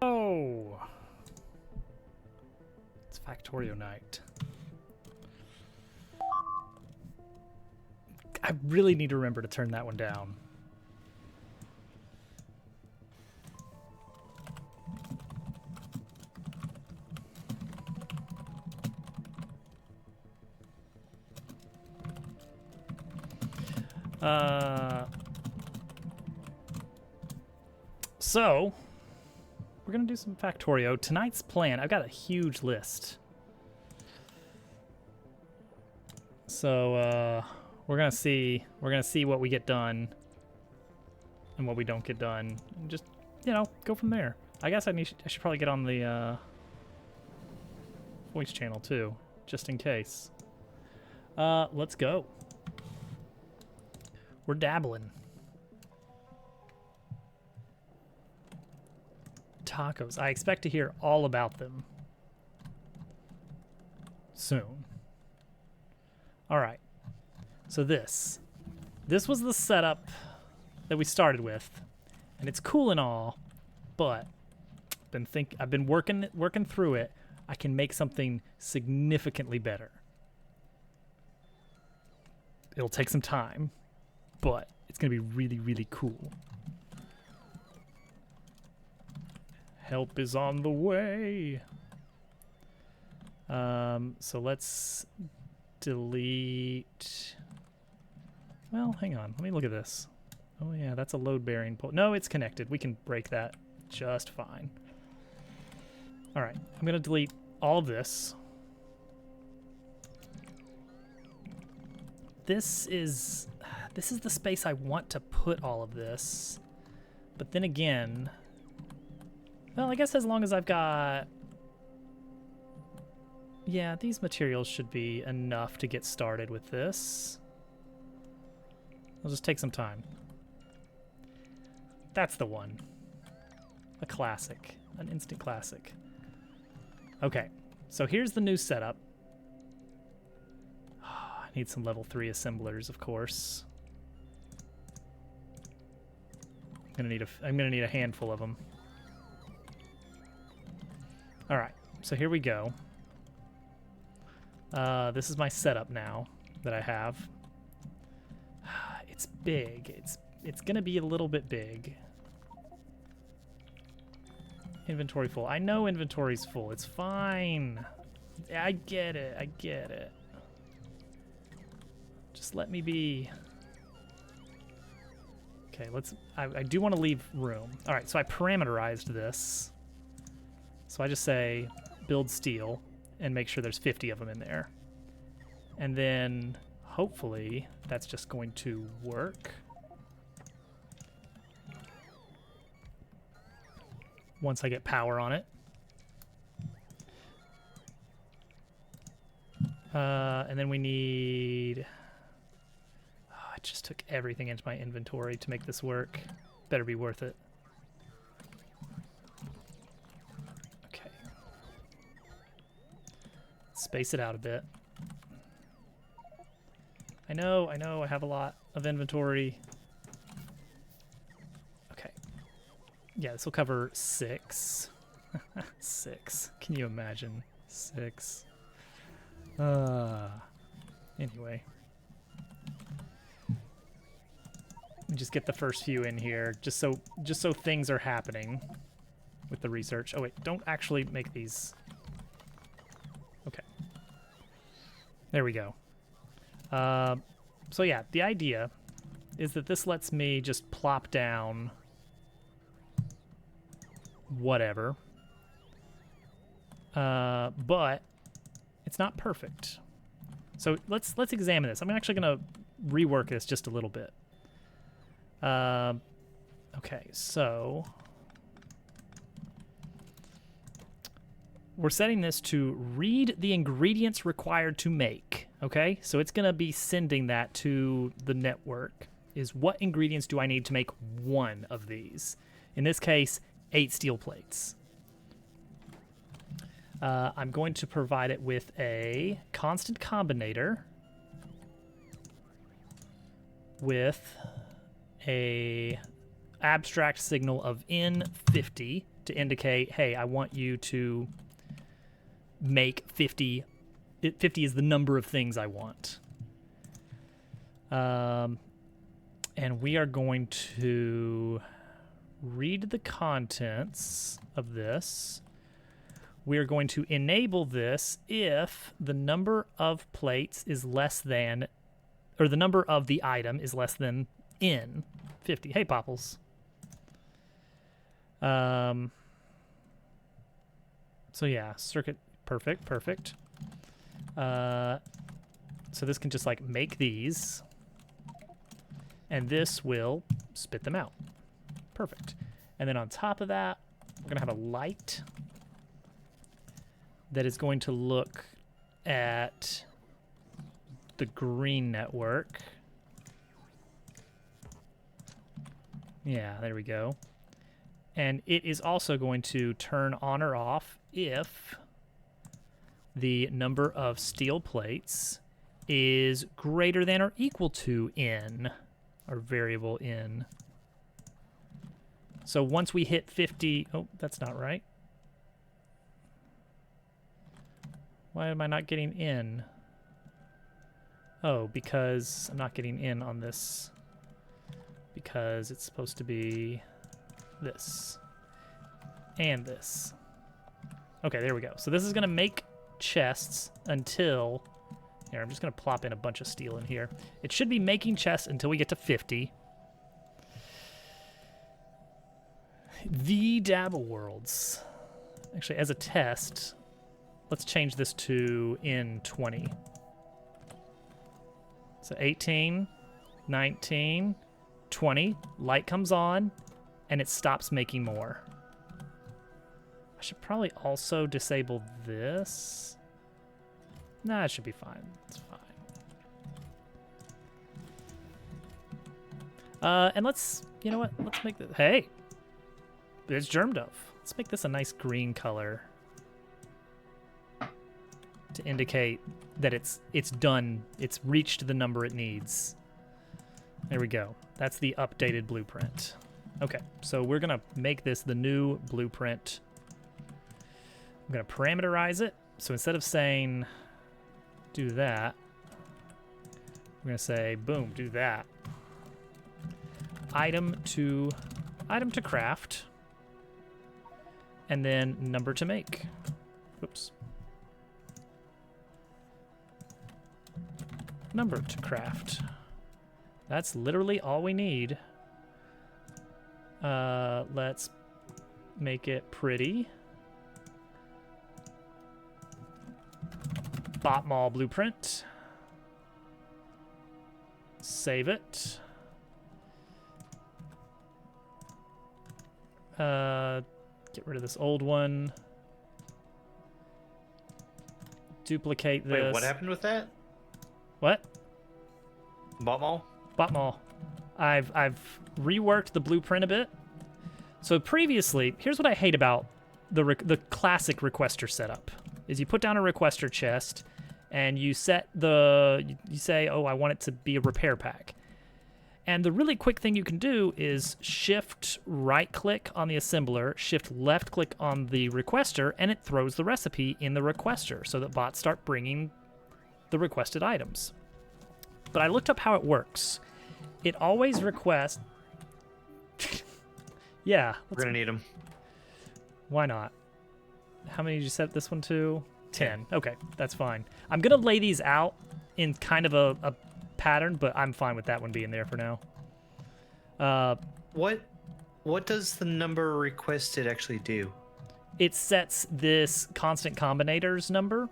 Oh, it's Factorio night. I really need to remember to turn that one down. So we're gonna do some Factorio. Tonight's plan, I've got a huge list. So we're gonna see what we get done and what we don't get done, and just, you know, go from there. I guess I should probably get on the voice channel too, just in case. Let's go. We're dabbling. Tacos. I expect to hear all about them soon. All right. So this was the setup that we started with, and it's cool and all, but I've been working through it. I can make something significantly better. It'll take some time, but it's gonna be really, really cool. Help is on the way. So let's delete. Well, hang on. Let me look at this. Oh yeah, that's a load bearing pole. No, it's connected. We can break that just fine. All right, I'm gonna delete all of this. This is the space I want to put all of this. But then again, well, I guess as long as I've got, yeah, these materials should be enough to get started with this. It'll just take some time. That's the one. A classic. An instant classic. Okay, so here's the new setup. I need some level 3 assemblers, of course. I'm gonna need a handful of them. All right, so here we go. This is my setup now that I have. It's big. It's gonna be a little bit big. Inventory full. I know inventory's full. It's fine. I get it. I get it. Just let me be. Okay, I do want to leave room. All right, so I parameterized this. So I just say build steel and make sure there's 50 of them in there. And then hopefully that's just going to work. Once I get power on it. And then we need... Oh, I just took everything into my inventory to make this work. Better be worth it. Okay. Space it out a bit. I know, I have a lot of inventory. Okay. Yeah, this will cover 6. 6. Can you imagine? 6. Anyway. Just get the first few in here, just so things are happening with the research. Oh wait, don't actually make these. Okay. There we go. So yeah, the idea is that this lets me just plop down whatever. But it's not perfect. So let's examine this. I'm actually gonna rework this just a little bit. Okay, so we're setting this to read the ingredients required to make. Okay, so it's gonna be sending that to the network. Is what ingredients do I need to make one of these? In this case, 8 steel plates. I'm going to provide it with a constant combinator with a abstract signal of in 50 to indicate, hey, I want you to make 50. 50 is the number of things I want. And we are going to read the contents of this. We are going to enable this if the number of plates is less than, or the number of the item is less than in 50. Hey, Popples. So yeah, circuit, perfect. So this can just like make these, and this will spit them out. Perfect. And then on top of that, we're gonna have a light that is going to look at the green network. Yeah, there we go. And it is also going to turn on or off if the number of steel plates is greater than or equal to n, or variable n. So once we hit 50, oh, that's not right. Why am I not getting in? Oh, because I'm not getting in on this. Because it's supposed to be this. And this. Okay, there we go. So this is going to make chests until... Here, I'm just going to plop in a bunch of steel in here. It should be making chests until we get to 50. The Dabble Worlds. Actually, as a test, let's change this to in 20. So 18, 19, 20. Light comes on, and it stops making more. I should probably also disable this. Nah, it should be fine. It's fine. And let's, you know what? Let's make this. Hey, there's Germ Dove. Let's make this a nice green color to indicate that it's done. It's reached the number it needs. There we go. That's the updated blueprint. Okay, so we're gonna make this the new blueprint. I'm gonna parameterize it. So instead of saying do that, we're gonna say boom, do that. Item to craft, and then number to make. Oops. Number to craft. That's literally all we need. Let's make it pretty. Bot Mall blueprint. Save it. Get rid of this old one. Duplicate this. Wait, what happened with that? What? Bot Mall? Bot Mall. I've reworked the blueprint a bit. So previously, here's what I hate about the classic requester setup: is you put down a requester chest, and you set you say, oh, I want it to be a repair pack. And the really quick thing you can do is shift right click on the assembler, shift left click on the requester, and it throws the recipe in the requester so that bots start bringing the requested items. But I looked up how it works. It always requests... Yeah. We're going to need them. Why not? How many did you set this one to? 10. Okay, that's fine. I'm going to lay these out in kind of a pattern, but I'm fine with that one being there for now. What does the number requested actually do? It sets this constant combinators number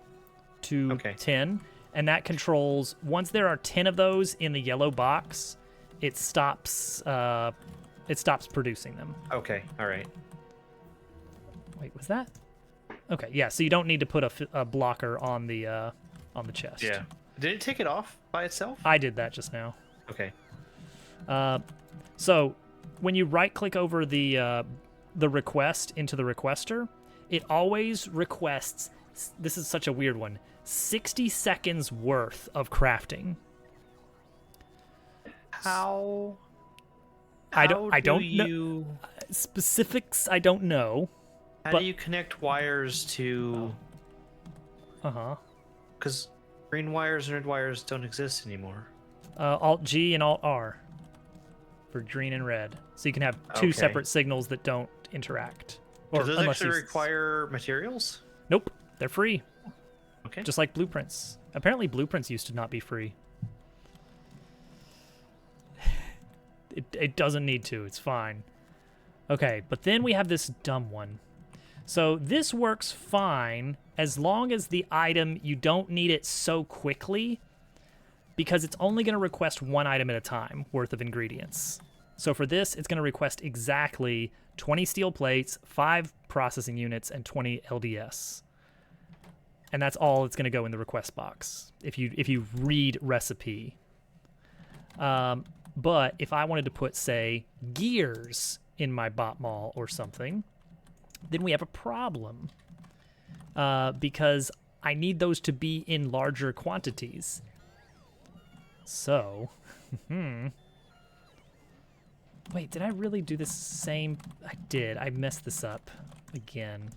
to 10, and that controls, once there are 10 of those in the yellow box, it stops producing them. Okay, all right. Wait, was that? Okay, yeah, so you don't need to put a blocker on the chest. Yeah. Did it take it off by itself? I did that just now. Okay. So when you right-click over the request into the requester, it always requests, this is such a weird one, 60 seconds worth of crafting. How I don't. how I do don't know you specifics. I don't know. how But do you connect wires to? uh-huh. Because green wires and red wires don't exist anymore. Alt G and Alt R for green and red. So you can have two Okay. separate signals that don't interact. Do Or those unless actually you require materials? Nope, they're free. Okay. Just like blueprints. Apparently blueprints used to not be free. It doesn't need to. It's fine. Okay, but then we have this dumb one. So this works fine as long as the item, you don't need it so quickly because it's only going to request one item at a time worth of ingredients. So for this, it's going to request exactly 20 steel plates, 5 processing units, and 20 LDS. And that's all it's going to go in the request box if you read recipe. But if I wanted to put, say, gears in my bot mall or something, then we have a problem because I need those to be in larger quantities. So, wait, did I really do the same? I did. I messed this up again.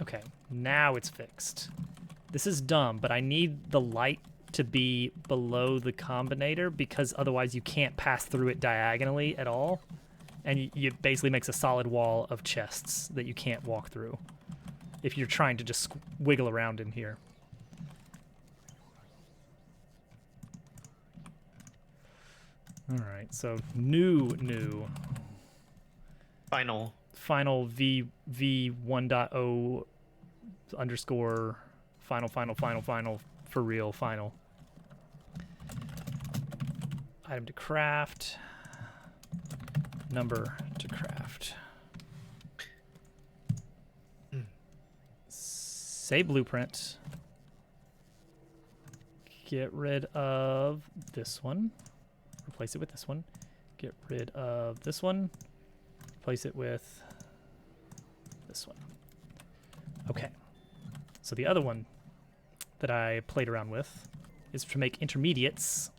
Okay, now it's fixed. This is dumb, but I need the light to be below the combinator because otherwise you can't pass through it diagonally at all. And it basically makes a solid wall of chests that you can't walk through if you're trying to just wiggle around in here. All right, so new Final. final v 1.0 underscore final for real final. Item to craft. Number to craft. Say blueprint. Get rid of this one. Replace it with this one. Get rid of this one. Replace it with this one. Okay. So the other one that I played around with is to make intermediates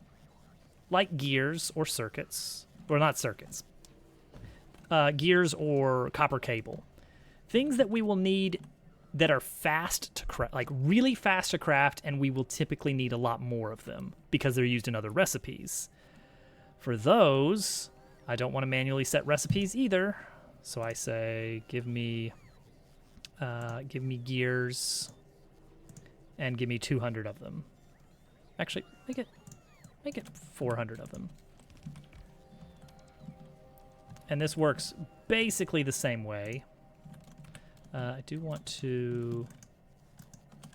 like gears or circuits. Or not circuits. Gears or copper cable. Things that we will need that are fast to craft, like really fast to craft, and we will typically need a lot more of them because they're used in other recipes. For those, I don't want to manually set recipes either, so I say give me gears and give me 200 of them. Actually, make it 400 of them. And this works basically the same way. I do want to...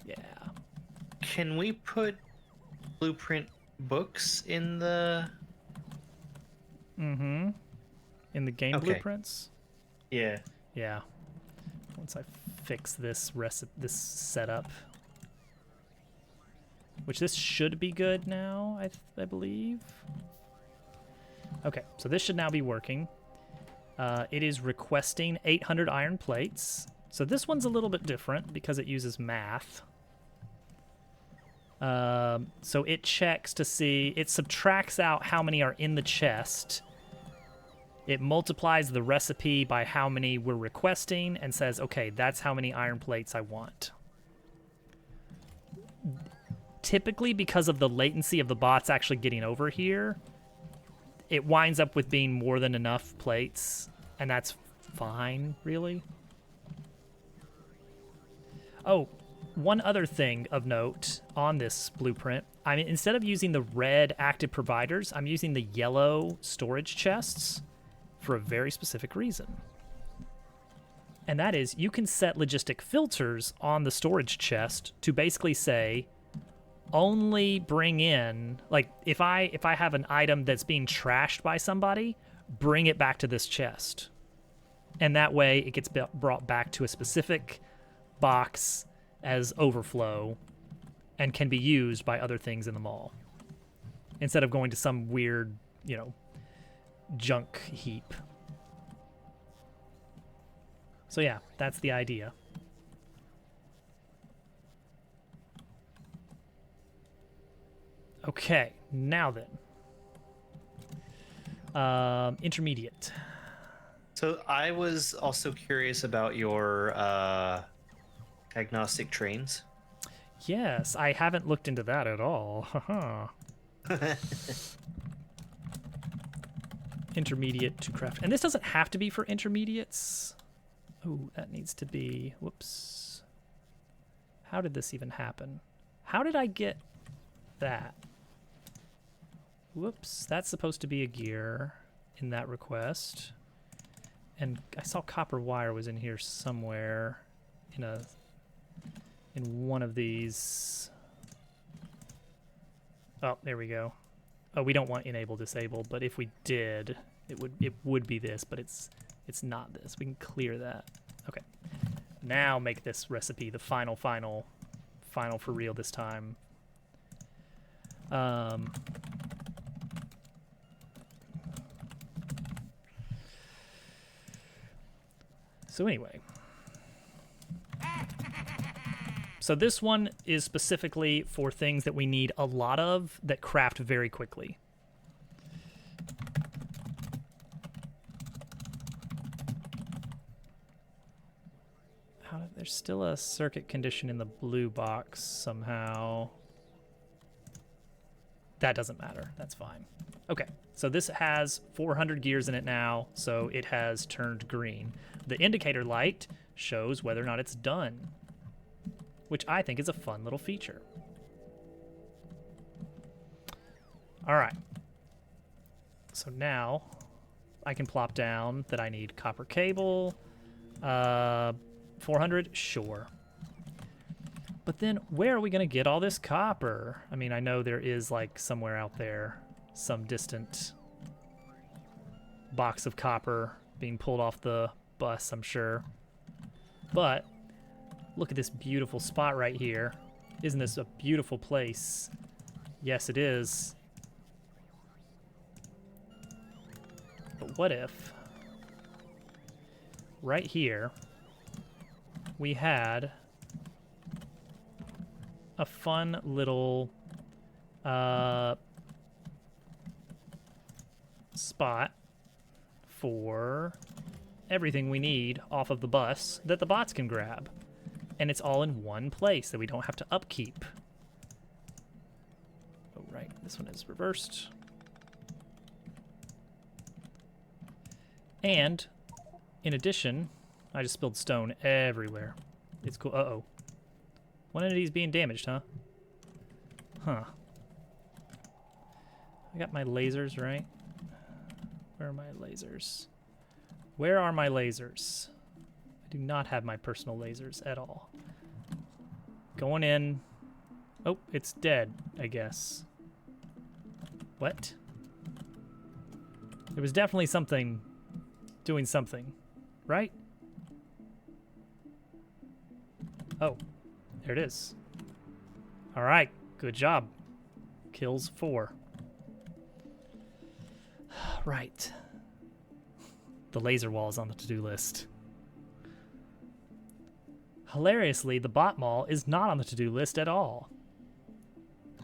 Yeah. Can we put blueprint books in the... In the game Okay. blueprints? Yeah. Yeah. Once I fix this this setup. Which this should be good now, I believe. Okay, so this should now be working. It is requesting 800 iron plates. So this one's a little bit different because it uses math. So it checks to see, it subtracts out how many are in the chest. It multiplies the recipe by how many we're requesting and says, okay, that's how many iron plates I want. Typically, because of the latency of the bots actually getting over here, it winds up with being more than enough plates, and that's fine, really. Oh, one other thing of note on this blueprint, I mean, instead of using the red active providers, I'm using the yellow storage chests for a very specific reason. And that is, you can set logistic filters on the storage chest to basically say, only bring in, like, if I have an item that's being trashed by somebody, bring it back to this chest. And that way it gets brought back to a specific box as overflow and can be used by other things in the mall. Instead of going to some weird, junk heap. So yeah, that's the idea. Okay, now then. Intermediate. So I was also curious about your agnostic trains. Yes, I haven't looked into that at all. Haha. Intermediate to craft. And this doesn't have to be for intermediates. Oh, that needs to be... Whoops. How did this even happen? How did I get that? Whoops. That's supposed to be a gear in that request. And I saw copper wire was in here somewhere in one of these. Oh, there we go. Oh, we don't want enable disable, but if we did, it would be this, but it's not this. We can clear that. Okay. Now make this recipe the final for real this time. So anyway. So this one is specifically for things that we need a lot of that craft very quickly. There's still a circuit condition in the blue box somehow. That doesn't matter. That's fine. Okay, so this has 400 gears in it now, so it has turned green. The indicator light shows whether or not it's done, which I think is a fun little feature. All right. So now I can plop down that I need copper cable. 400? Sure. But then where are we going to get all this copper? I mean, I know there is like somewhere out there, some distant box of copper being pulled off the bus, I'm sure. But look at this beautiful spot right here. Isn't this a beautiful place? Yes, it is. But what if right here we had a fun little spot for everything we need off of the bus that the bots can grab. And it's all in one place that we don't have to upkeep. Oh, right. This one is reversed. And in addition, I just spilled stone everywhere. It's cool. Uh-oh. One entity's being damaged, huh? Huh. I got my lasers, right? Where are my lasers? Where are my lasers? I do not have my personal lasers at all. Going in. Oh, it's dead, I guess. What? There was definitely something doing something, right? Oh, there it is. All right, good job. Kills 4. Right. The laser wall is on the to-do list. Hilariously, the bot mall is not on the to-do list at all.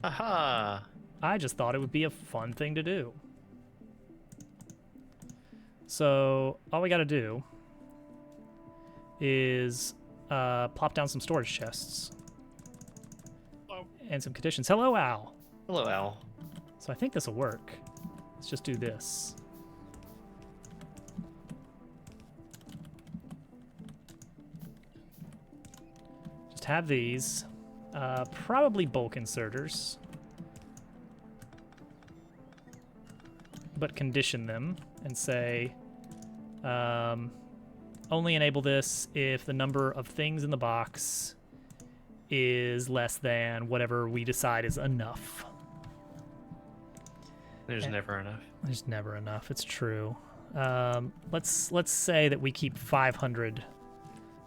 Aha! I just thought it would be a fun thing to do. So all we got to do is plop down some storage chests. Hello. And some conditions. Hello, Al. Hello, Al. So I think this will work. Let's just do this. Just have these. Probably bulk inserters. But condition them and say, only enable this if the number of things in the box is less than whatever we decide is enough. There's never enough. There's never enough. It's true. Let's say that we keep 500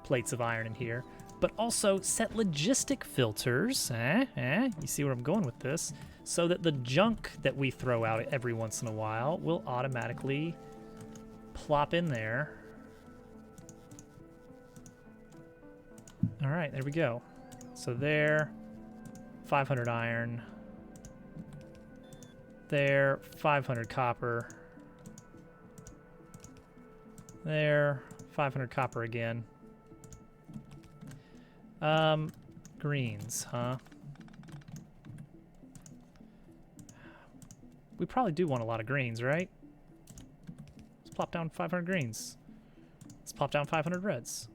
plates of iron in here, but also set logistic filters. You see where I'm going with this? So that the junk that we throw out every once in a while will automatically plop in there. All right, there we go. So there, 500 iron. There, 500 copper. There, 500 copper again. Greens, huh? We probably do want a lot of greens, right? Let's plop down 500 greens. Let's plop down 500 reds.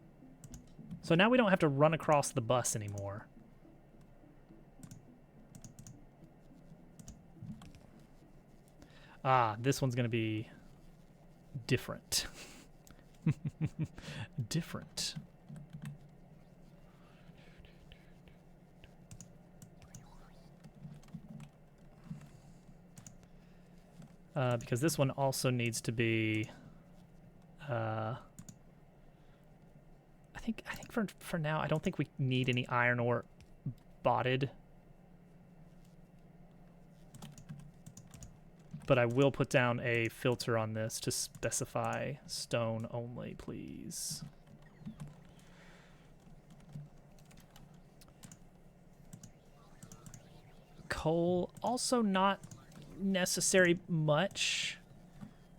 So now we don't have to run across the bus anymore. Ah, this one's gonna be different. Different. Because this one also needs to be. I think for now I don't think we need any iron ore botted. But I will put down a filter on this to specify stone only, please. Coal, also not necessary much.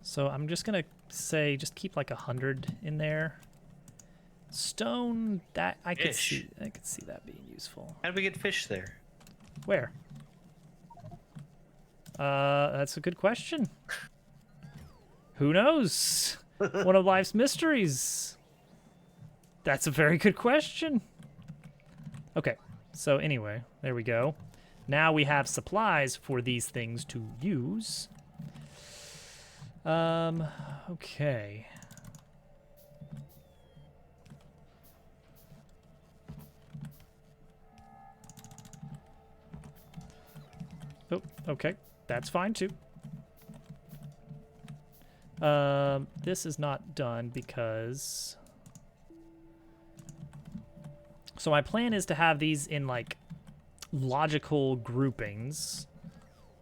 So I'm just gonna say just keep like 100 in there. Stone, that I could see that being useful. How did we get fish there? Where? That's a good question. Who knows? One of life's mysteries. That's a very good question. Okay, so anyway, there we go. Now we have supplies for these things to use. Okay. Oh, okay. That's fine too. This is not done because... So my plan is to have these in like logical groupings.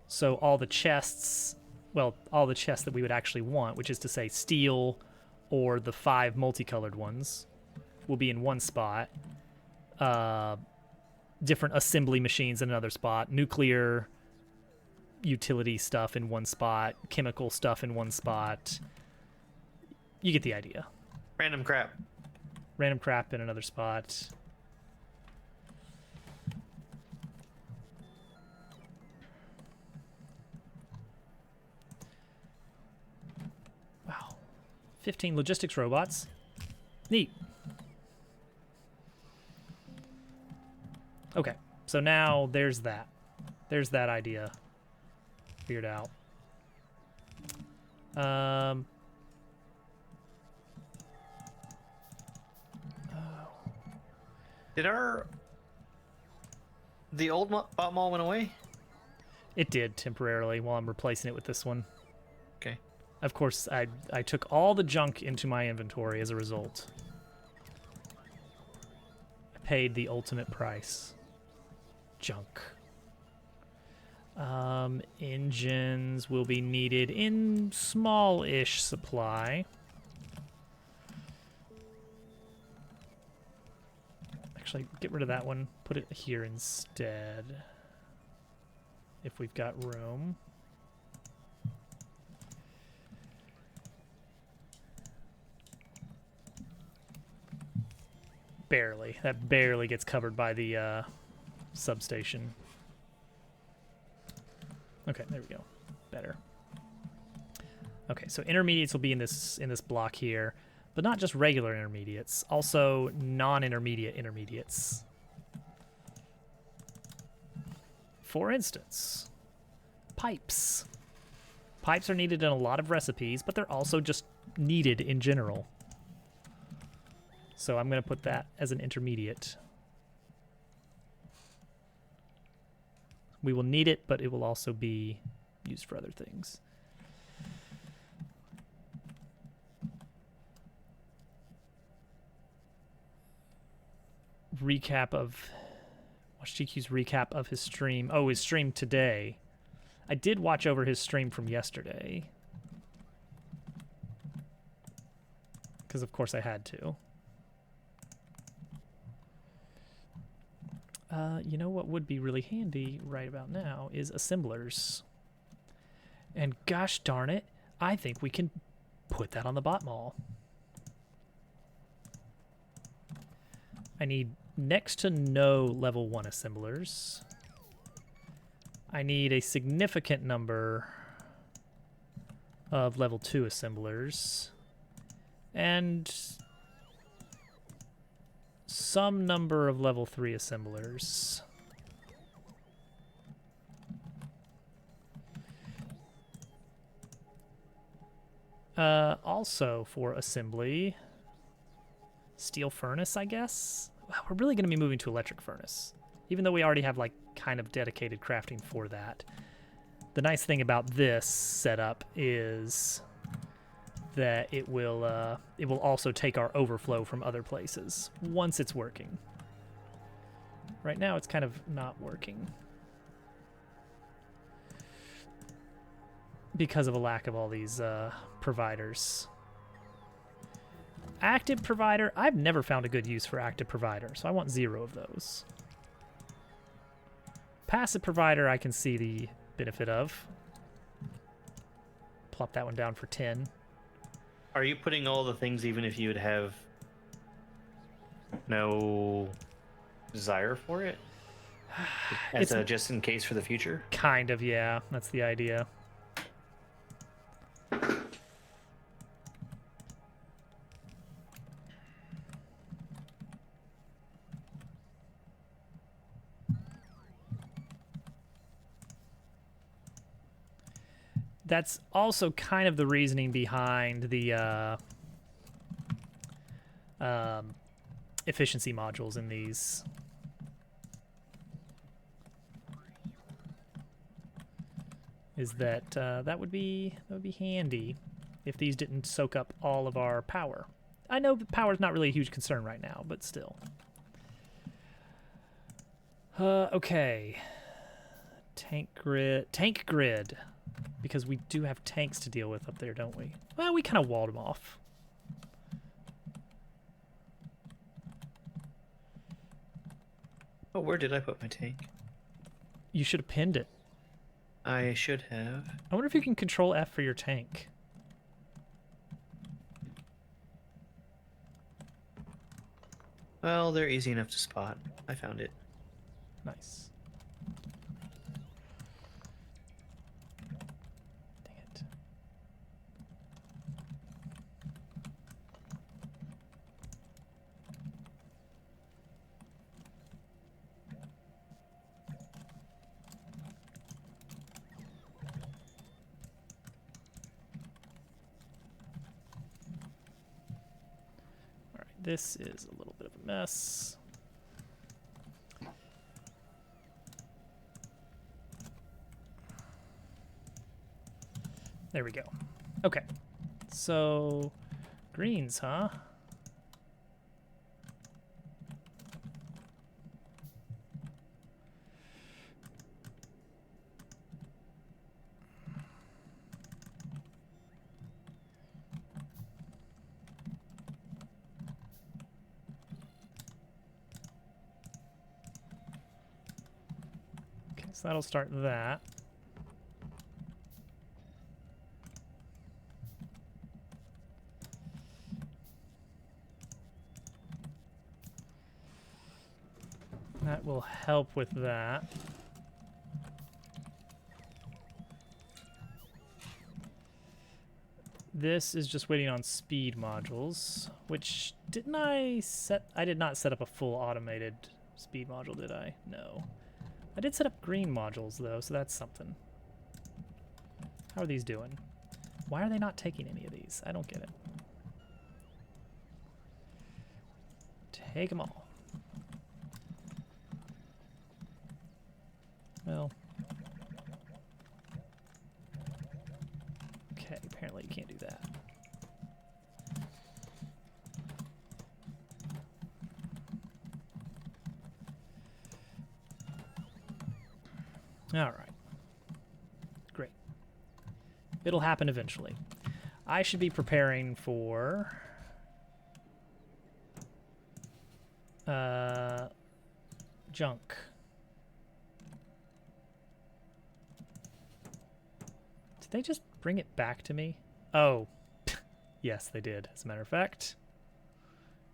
So all the chests, well, all the chests that we would actually want, which is to say steel or the 5 multicolored ones, will be in one spot. Different assembly machines in another spot. Nuclear utility stuff in one spot. Chemical stuff in one spot. You get the idea. Random crap. Random crap in another spot. Wow. 15 logistics robots. Neat. Okay, so now there's that. There's that idea figured out. Did the old bot mall went away? It did temporarily while I'm replacing it with this one. Okay. Of course, I took all the junk into my inventory as a result. I paid the ultimate price. Junk. Engines will be needed in small-ish supply. Actually, get rid of that one. Put it here instead. If we've got room. Barely. That barely gets covered by the substation. Okay, there we go. Better. Okay, so intermediates will be in this block here, but not just regular intermediates, also non-intermediate intermediates. For instance, pipes. Pipes are needed in a lot of recipes, but they're also just needed in general. So I'm going to put that as an intermediate. We will need it, but it will also be used for other things. Recap of... Watch GQ's recap of his stream. Oh, his stream today. I did watch over his stream from yesterday. Because of course I had to. You know what would be really handy right about now is assemblers. And gosh darn it, I think we can put that on the bot mall. I need next to no level 1 assemblers. I need a significant number of level 2 assemblers. And some number of level 3 assemblers. Also for assembly, steel furnace, I guess. Wow, we're really going to be moving to electric furnace, even though we already have like kind of dedicated crafting for that. The nice thing about this setup is that it will also take our overflow from other places once it's working. Right now it's kind of not working because of a lack of all these providers. Active provider, I've never found a good use for active provider, so I want 0 of those. Passive provider, I can see the benefit of. Plop that one down for 10. Are you putting all the things even if you would have no desire for it? As a just in case for the future? Kind of, yeah. That's the idea. That's also kind of the reasoning behind the efficiency modules in these. Is that that would be handy if these didn't soak up all of our power. I know that power is not really a huge concern right now, but still. Okay. Tank grid. Because we do have tanks to deal with up there, don't we? Well, we kind of walled them off. Oh, where did I put my tank? You should have pinned it. I should have. I wonder if you can control F for your tank. Well, they're easy enough to spot. I found it. Nice. Dang it. All right, this is a little bit of a mess. There we go. Okay. So, greens, huh? Okay, so that'll start that. That will help with that. This is just waiting on speed modules, which didn't I set? I did not set up a full automated speed module, did I? No. I did set up green modules though, so that's something. How are these doing? Why are they not taking any of these? I don't get it. Take them all. Well. Okay, apparently you can't do that. All right. Great. It'll happen eventually. I should be preparing for junk. they just bring it back to me? Oh, yes, they did, as a matter of fact.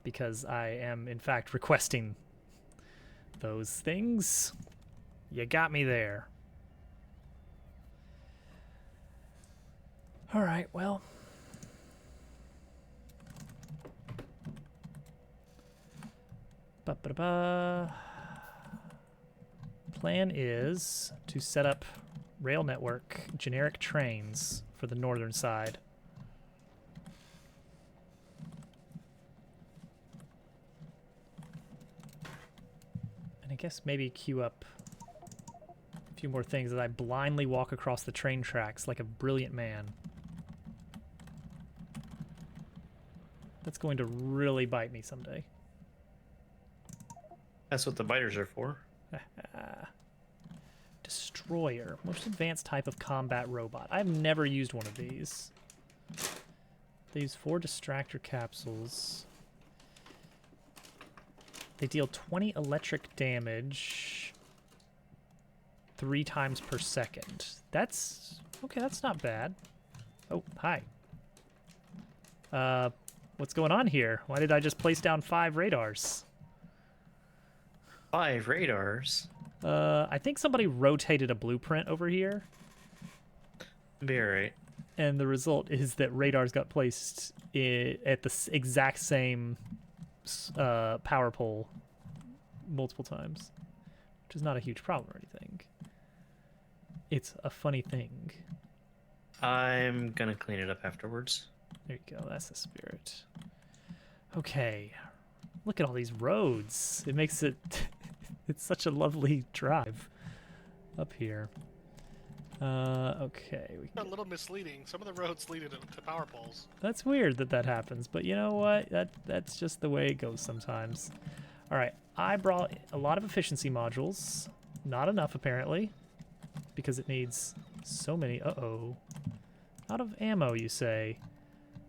Because I am, in fact, requesting those things. You got me there. All right, well. Ba-ba-da-ba. Plan is to set up rail network generic trains for the northern side. And I guess maybe queue up a few more things as I blindly walk across the train tracks like a brilliant man. That's going to really bite me someday. That's what the biters are for. Destroyer. Most advanced type of combat robot. I've never used one of these. They use 4 distractor capsules. They deal 20 electric damage 3 times per second. That's... okay, that's not bad. Oh, hi. What's going on here? Why did I just place down 5 radars? 5 radars? I think somebody rotated a blueprint over here. Be alright. And the result is that radars got placed at the exact same power pole multiple times, which is not a huge problem or anything. It's a funny thing. I'm gonna clean it up afterwards. There you go. That's the spirit. Okay. Look at all these roads. It makes it... it's such a lovely drive up here. Okay. A little misleading. Some of the roads lead to power poles. That's weird that that happens, but you know what? That's just the way it goes sometimes. All right. I brought a lot of efficiency modules. Not enough, apparently, because it needs so many. Uh-oh. Out of ammo, you say?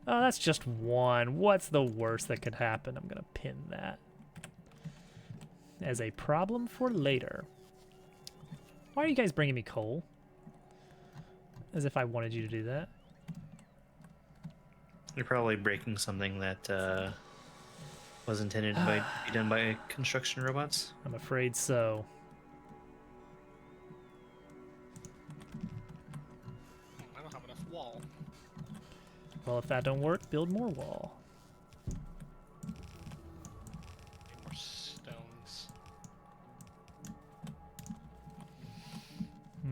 Oh, that's just 1. What's the worst that could happen? I'm going to pin that as a problem for later. Why are you guys bringing me coal? As if I wanted you to do that. You're probably breaking something that was intended to be done by construction robots. I'm afraid so. I don't have enough wall. Well, if that don't work, build more wall. Need more stones.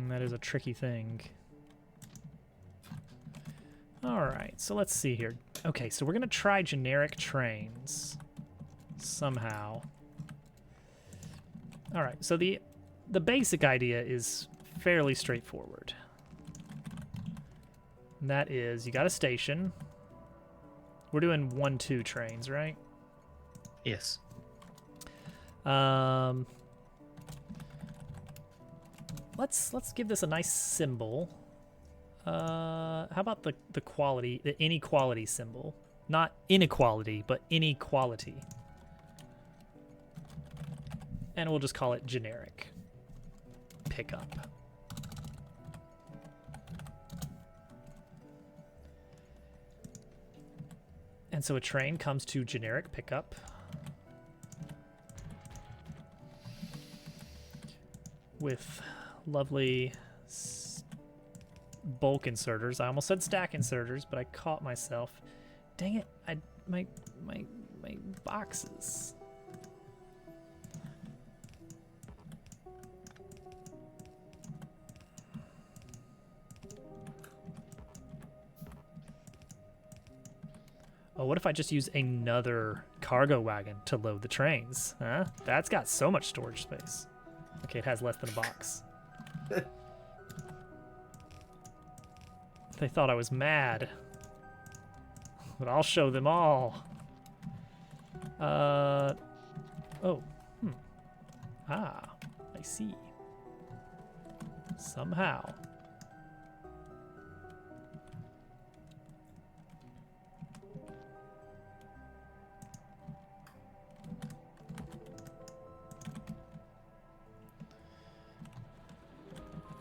That is a tricky thing. Alright, so let's see here. Okay, so we're going to try generic trains. Somehow. Alright, so the basic idea is fairly straightforward. And that is, you got a station. We're doing 1-2 trains, right? Yes. Let's give this a nice symbol. How about the quality, the inequality symbol? Not inequality, but inequality. And we'll just call it generic pickup. And so a train comes to generic pickup. With lovely bulk inserters. I almost said stack inserters, but I caught myself. Dang it! My boxes. Oh, what if I just use another cargo wagon to load the trains? Huh? That's got so much storage space. Okay, it has less than a box. They thought I was mad. But I'll show them all. Oh. Ah, I see. Somehow.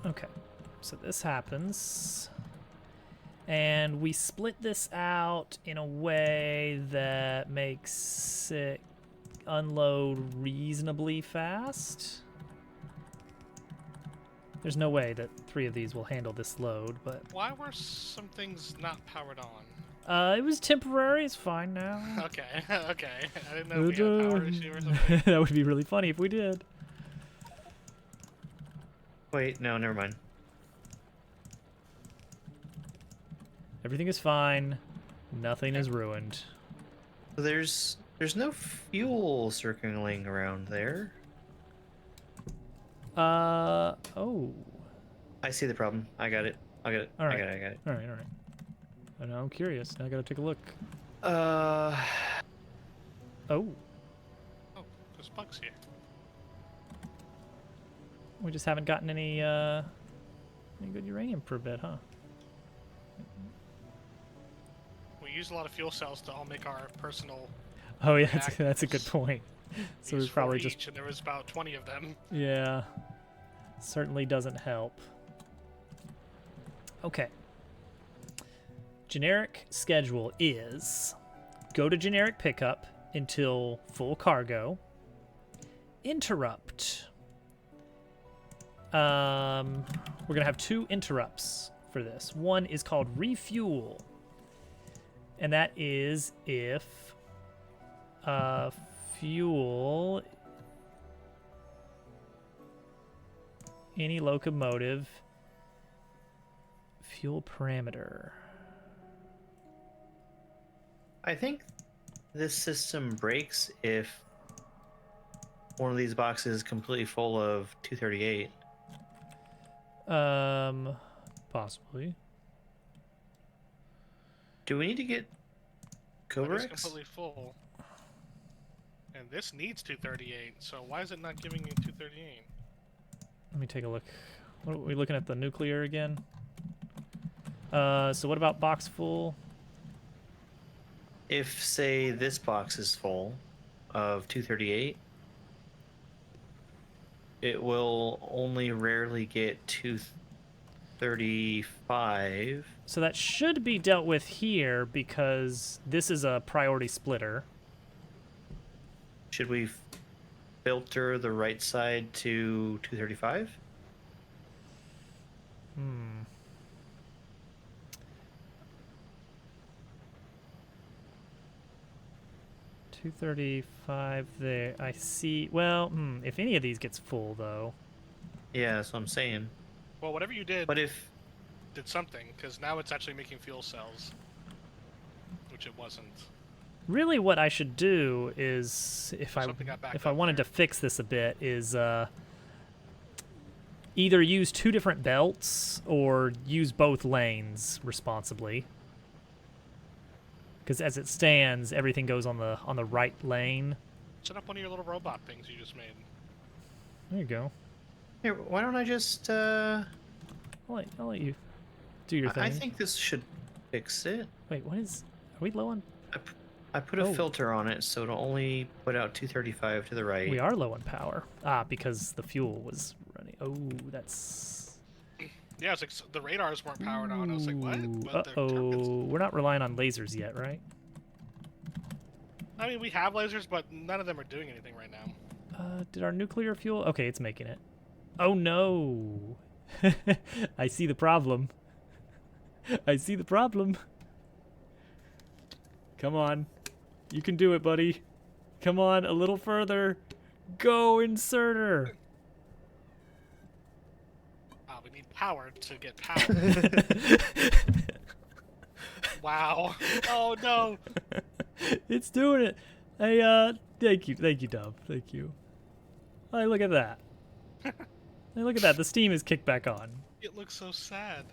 Okay, so this happens. And we split this out in a way that makes it unload reasonably fast. There's no way that 3 of these will handle this load, but Why were some things not powered on? it was temporary. It's fine now. Okay, okay. I didn't know if we had a power issue or something. That would be really funny if we did. Wait, no, never mind. Everything is fine. Nothing is ruined. So there's no fuel circling around there. Oh. I see the problem. I got it. I got it. All right. I got it. All right. And now I'm curious. Now I gotta take a look. Oh, Oh, Oh, there's bugs here. we just haven't gotten any good uranium per bit, huh? We used a lot of fuel cells to all make our personal. Oh yeah, that's a good point. So we used probably 4 just each, and there was about 20 of them. yeah. Certainly doesn't help. Okay. Generic schedule is go to generic pickup until full cargo. Interrupt. We're gonna have 2 interrupts for this. One is called refuel, and that is if fuel any locomotive fuel parameter. I think this system breaks if one of these boxes is completely full of 238. Possibly. Do we need to get But it's Cobrex? completely full. And this needs 238, so why is it not giving you 238? Let me take a look. What are we looking at, the nuclear again? So what about box full? If, say, this box is full of 238, it will only rarely get 235. So that should be dealt with here because this is a priority splitter. Should we filter the right side to 235? Hmm. $235 there. I see. Well, if any of these gets full though. Yeah, that's what I'm saying. Well, whatever you did But if did something, because now it's actually making fuel cells, which it wasn't. Really, what I should do is, if I Something got backed if I up wanted there. to fix this a bit, is either use 2 different belts or use both lanes responsibly. Because as it stands, everything goes on the right lane. Set up one of your little robot things you just made. There you go. here, why don't I just I'll let you do your thing. I think this should fix it. Wait, what is? Are we low on? I put a Oh. filter on it so it'll only put out 235 to the right. We are low on power. Because the fuel was running. Oh, that's. Yeah, it's like the radars weren't powered on. I was like, what? But the Uh-oh. turrets- We're not relying on lasers yet, right? I mean, we have lasers, but none of them are doing anything right now. Did our nuclear fuel? Okay, it's making it. Oh no! I see the problem. I see the problem. Come on. You can do it, buddy. Come on, a little further. Go, inserter. We need power to get power. Wow. Oh no. It's doing it. Hey, thank you, Dub. Thank you. Hey, look at that. Hey, look at that. The steam is kicked back on. It looks so sad.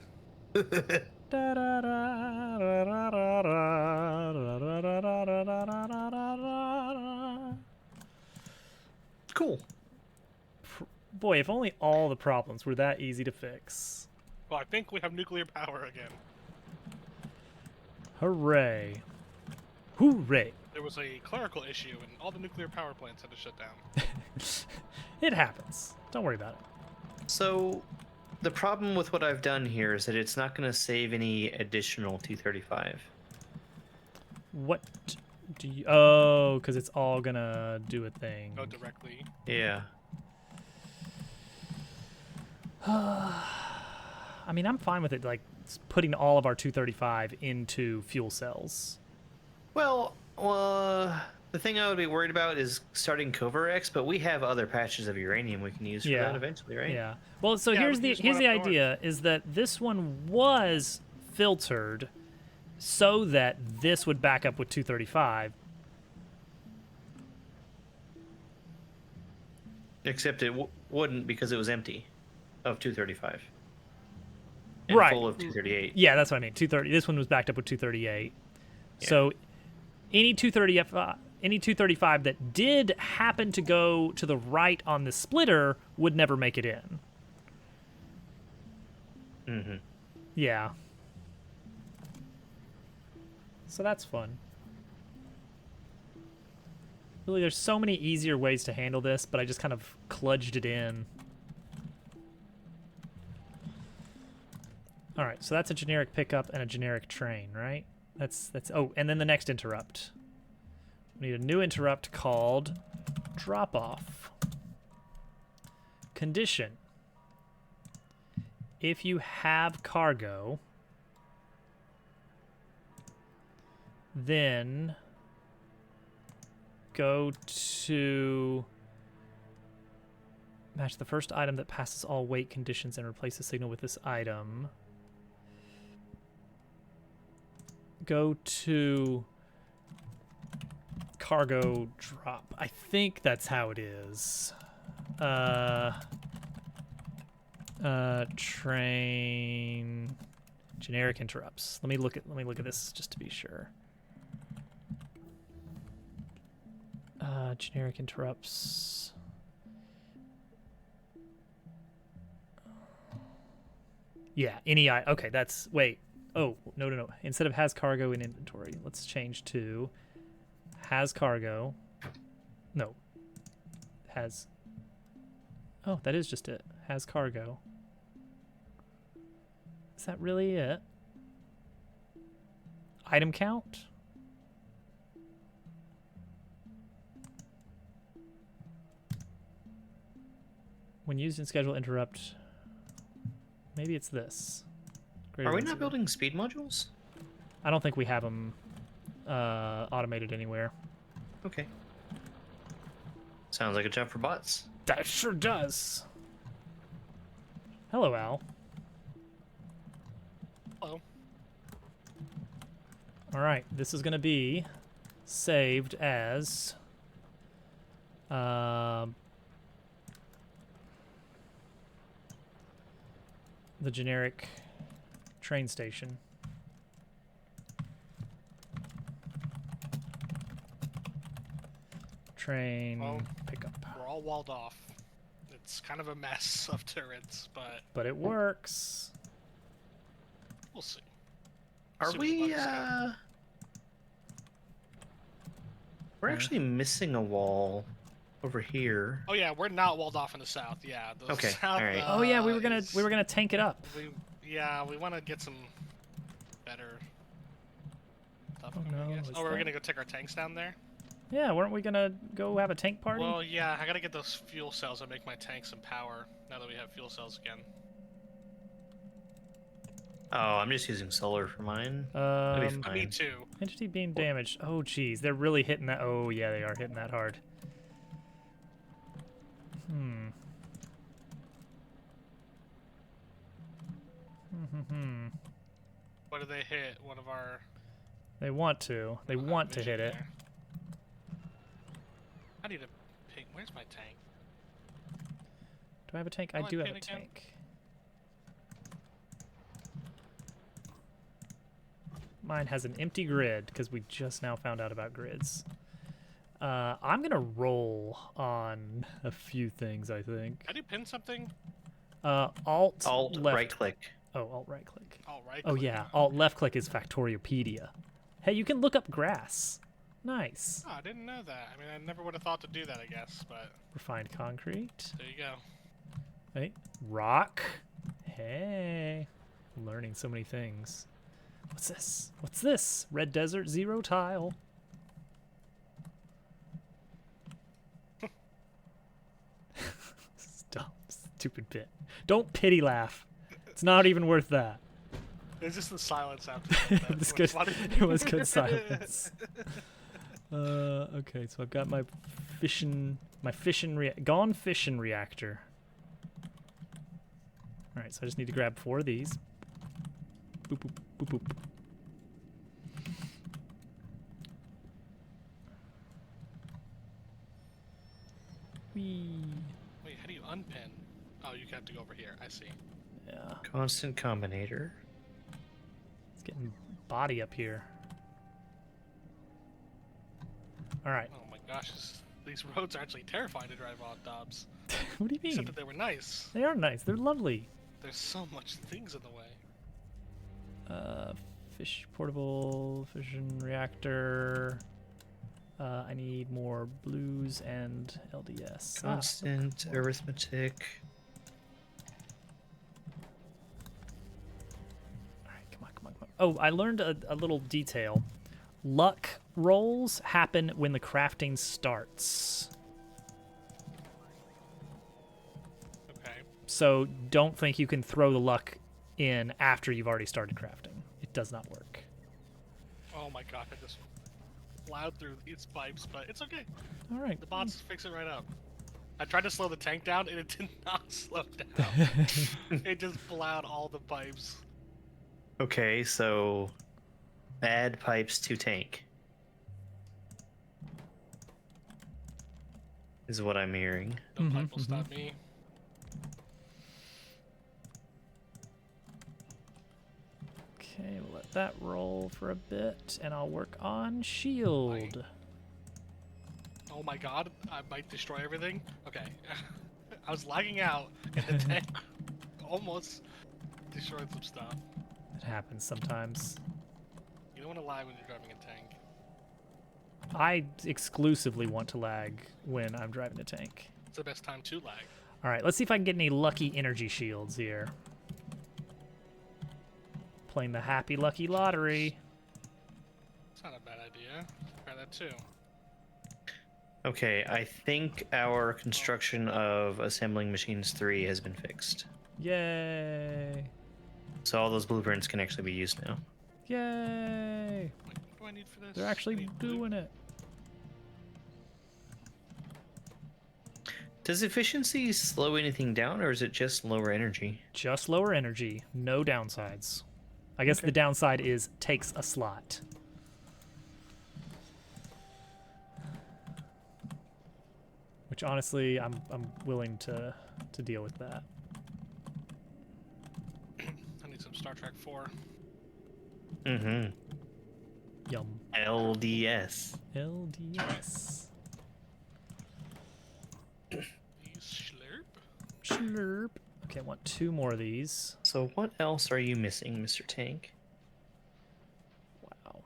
Cool. Boy, if only all the problems were that easy to fix. Well, I think we have nuclear power again. Hooray. Hooray. There was a clerical issue, and all the nuclear power plants had to shut down. It happens. Don't worry about it. So, The problem with what I've done here is that it's not going to save any additional 235. What do you... Oh, because it's all gonna do a thing. Go directly. Yeah. I mean, I'm fine with it, like, putting all of our 235 into fuel cells. Well, the thing I would be worried about is starting Covarex, but we have other patches of uranium we can use for Yeah. that eventually, right? Yeah. Well, so Yeah, here's we the use here's one the up north. idea is that this one was filtered so that this would back up with 235. Except it wouldn't because it was empty of 235. And Right. full of 238. Yeah, that's what I mean. 230. This one was backed up with 238. Yeah. So any 235 that did happen to go to the right on the splitter would never make it in. Mm-hmm. Yeah. So that's fun. Really, there's so many easier ways to handle this, but I just kind of kludged it in. All right, so that's a generic pickup and a generic train, right? That's oh, and then the next interrupt. We need a new interrupt called drop off. Condition. If you have cargo, then go to match the first item that passes all weight conditions and replace the signal with this item. Go to cargo drop. I think that's how it is. Train generic interrupts. Let me look at this just to be sure. Generic interrupts. Yeah, any okay, that's wait. Oh, no. Instead of has cargo in inventory, let's change to has cargo. No. Has. Oh, that is just it. Has cargo. Is that really it? Item count? When used in schedule interrupt. Maybe it's this. Greater Are we than not zero. building speed modules? I don't think we have them automated anywhere. Okay. Sounds like a job for bots. That sure does. Hello, Al. Hello. All right, this is going to be saved as the generic train station. Train Well, pickup. We're all walled off. It's kind of a mess of turrets, but But it works. we'll see. Are Super we, bugs go. We're actually missing a wall over here. Oh yeah, we're not walled off in the south. Yeah. The Okay, south, alright. Oh yeah, we were is- gonna tank it up. We want to get some better stuff. Oh, going, I no, guess. is Oh, we're that- gonna go take our tanks down there. Yeah, weren't we gonna go have a tank party? Well, yeah, I gotta get those fuel cells and make my tanks some power. Now that we have fuel cells again. Oh, I'm just using solar for mine. That'd be fine. Me too. Entity being damaged. Oh, geez, they're really hitting that. Oh, yeah, they are hitting that hard. Hmm. What do they hit? One of our. They want to. They want to hit it. There. I need a ping. Where's my tank? Do I have a tank? I Oh, I do have a pin again? tank. Mine has an empty grid because we just now found out about grids. I'm gonna roll on a few things. I think. How do you pin something? Alt left. right click. Oh, alt right click. Oh, right. Oh click. yeah, alt left click is Factoriopedia. Hey, you can look up grass. Nice. Oh, I didn't know that. I mean, I never would have thought to do that, I guess, but Refined concrete. there you go. Right. Rock. Hey. I'm learning so many things. What's this? What's this? Red Desert, 0 tile. Stop. Stupid pit. Don't pity laugh. It's not even worth that. It's just the silence after that. It was good. It was good silence. Okay, so I've got my gone fission reactor. All right, so I just need to grab 4 of these. Boop boop boop boop. Whee. Wait, how do you unpin? Oh, you have to go over here. I see. Yeah, Constant combinator. it's getting body up here. All right. Oh my gosh, these roads are actually terrifying to drive on, Dobbs. What do you mean? Except that they were nice. They are nice. They're lovely. There's so much things in the way. Portable fission reactor. I need more blues and LDS. Constant arithmetic. All right, come on, come on, come on. Oh, I learned a little detail. Luck rolls happen when the crafting starts. Okay. So don't think you can throw the luck in after you've already started crafting. It does not work. Oh my god, I just plowed through these pipes, but it's okay. All right. The bots fix it right up. I tried to slow the tank down, and it did not slow down. It just plowed all the pipes. Okay, so add pipes to tank is what I'm hearing. No pipe will stop me. Okay, we'll let that roll for a bit, and I'll work on shield. Oh my god, I might destroy everything. Okay. I was lagging out, and the tank almost destroyed some stuff. It happens sometimes. You don't want to lag when you're driving a tank. I exclusively want to lag when I'm driving a tank. It's the best time to lag. All right, let's see if I can get any lucky energy shields here. Playing the happy lucky lottery. It's not a bad idea. Try that too. Okay, I think our construction of assembling machines 3 has been fixed. Yay! So all those blueprints can actually be used now. Yay! What do I need for this? They're actually Need blue? doing it. Does efficiency slow anything down, or is it just lower energy? Just lower energy, no downsides. I guess Okay. the downside is takes a slot. Which honestly, I'm willing to deal with that. I need some Star Trek 4. Mm-hmm. Yum. LDS. LDS. Please slurp. Slurp. Okay, I want 2 more of these. So what else are you missing, Mr. Tank? Wow.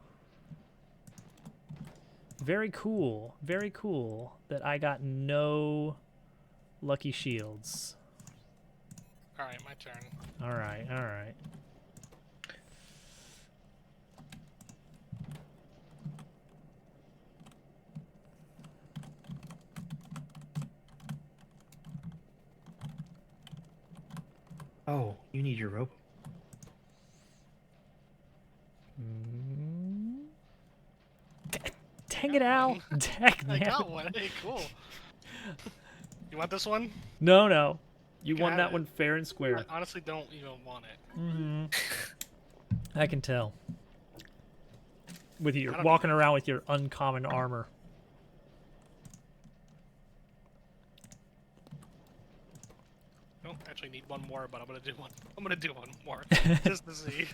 Very cool. Very cool that I got no lucky shields. Alright, my turn. All right, all right. Oh, you need your rope. Dang it, Al. Dang I it. got one. Hey, cool. You want this one? No, no. You can won have that it. one fair and square. I honestly don't even want it. Mm-hmm. I can tell. With I your don't walking around with your uncommon armor. I don't actually need one more, but I'm gonna do one. I'm gonna do one more just to see.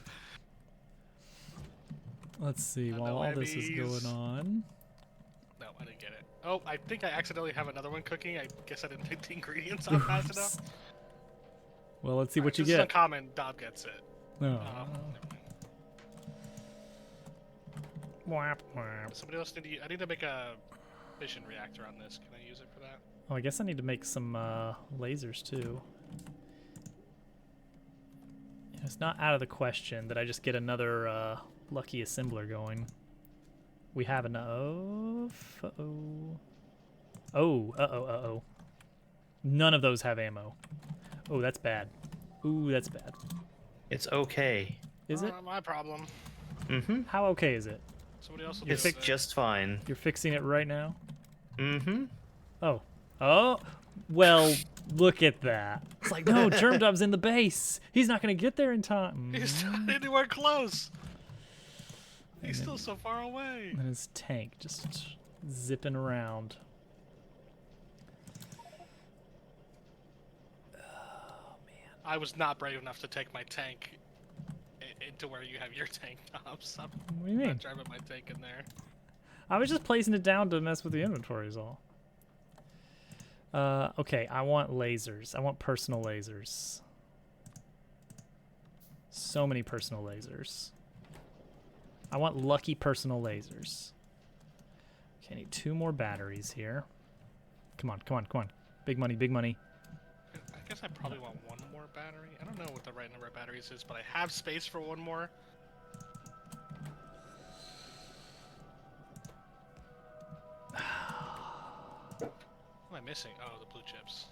Let's see, No while all this is enemies. going on. No, I didn't get it. Oh, I think I accidentally have another one cooking. I guess I didn't take the ingredients out fast enough. Well, let's see what you This is get. uncommon. Dob gets it. No. Never mind. Whap, whap. Somebody else need to. I need to make a fission reactor on this. Can I use it for that? Oh, I guess I need to make some lasers too. It's not out of the question that I just get another lucky assembler going. We have enough. Uh-oh. Oh, uh-oh, uh-oh. None of those have ammo. Oh, that's bad. Ooh, that's bad. It's okay. Is it? Not my problem. Mm-hmm. How okay is it? Somebody else will It's do it. just fine. You're fixing it right now? Mm-hmm. Oh. Oh, well, look at that. It's like, no, Germ Dub's in the base. He's not going to get there in time. He's not anywhere close. He's still so far away. And his tank just zipping around. Oh, man. I was not brave enough to take my tank into where you have your tank tops. I'm What do you mean? not driving my tank in there. I was just placing it down to mess with the inventory is all. Okay, I want lasers. I want personal lasers. So many personal lasers. I want lucky personal lasers. Okay, I need 2 more batteries here. Come on, come on, come on. Big money, big money. I guess I probably want 1 more battery. I don't know what the right number of batteries is, but I have space for 1 more. What am I missing? Oh, the blue chips.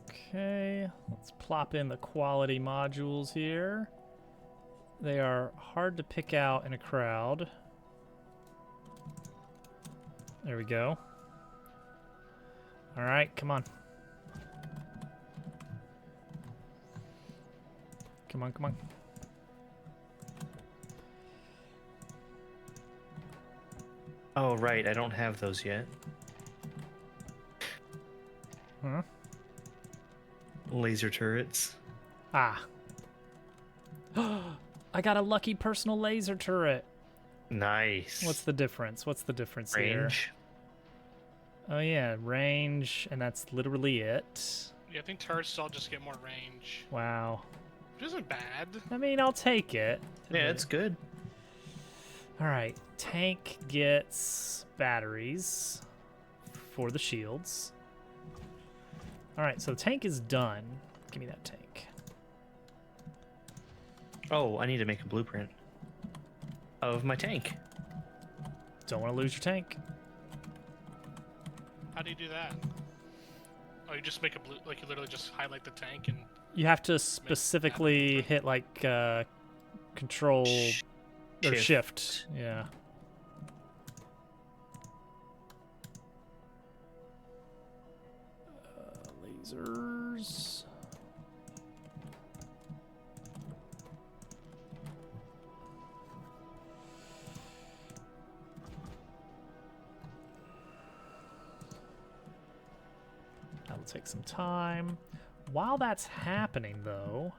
Okay, let's plop in the quality modules here. They are hard to pick out in a crowd. There we go. All right, come on. Come on, come on. Oh, right. I don't have those yet. Huh? Laser turrets. Ah. I got a lucky personal laser turret. Nice. What's the difference? What's the difference here? range? Oh yeah, range, and that's literally it. Yeah, I think turrets all just get more range. Wow. Which isn't bad. I mean, I'll take it. Yeah, it's good. All right, tank gets batteries for the shields. All right, so the tank is done. Give me that tank. Oh, I need to make a blueprint of my tank. Don't want to lose your tank. How do you do that? Oh, you just make a blue, like you literally just highlight the tank and. You have to specifically hit like control or shift. Yeah. Lasers. That'll take some time. While that's happening, though,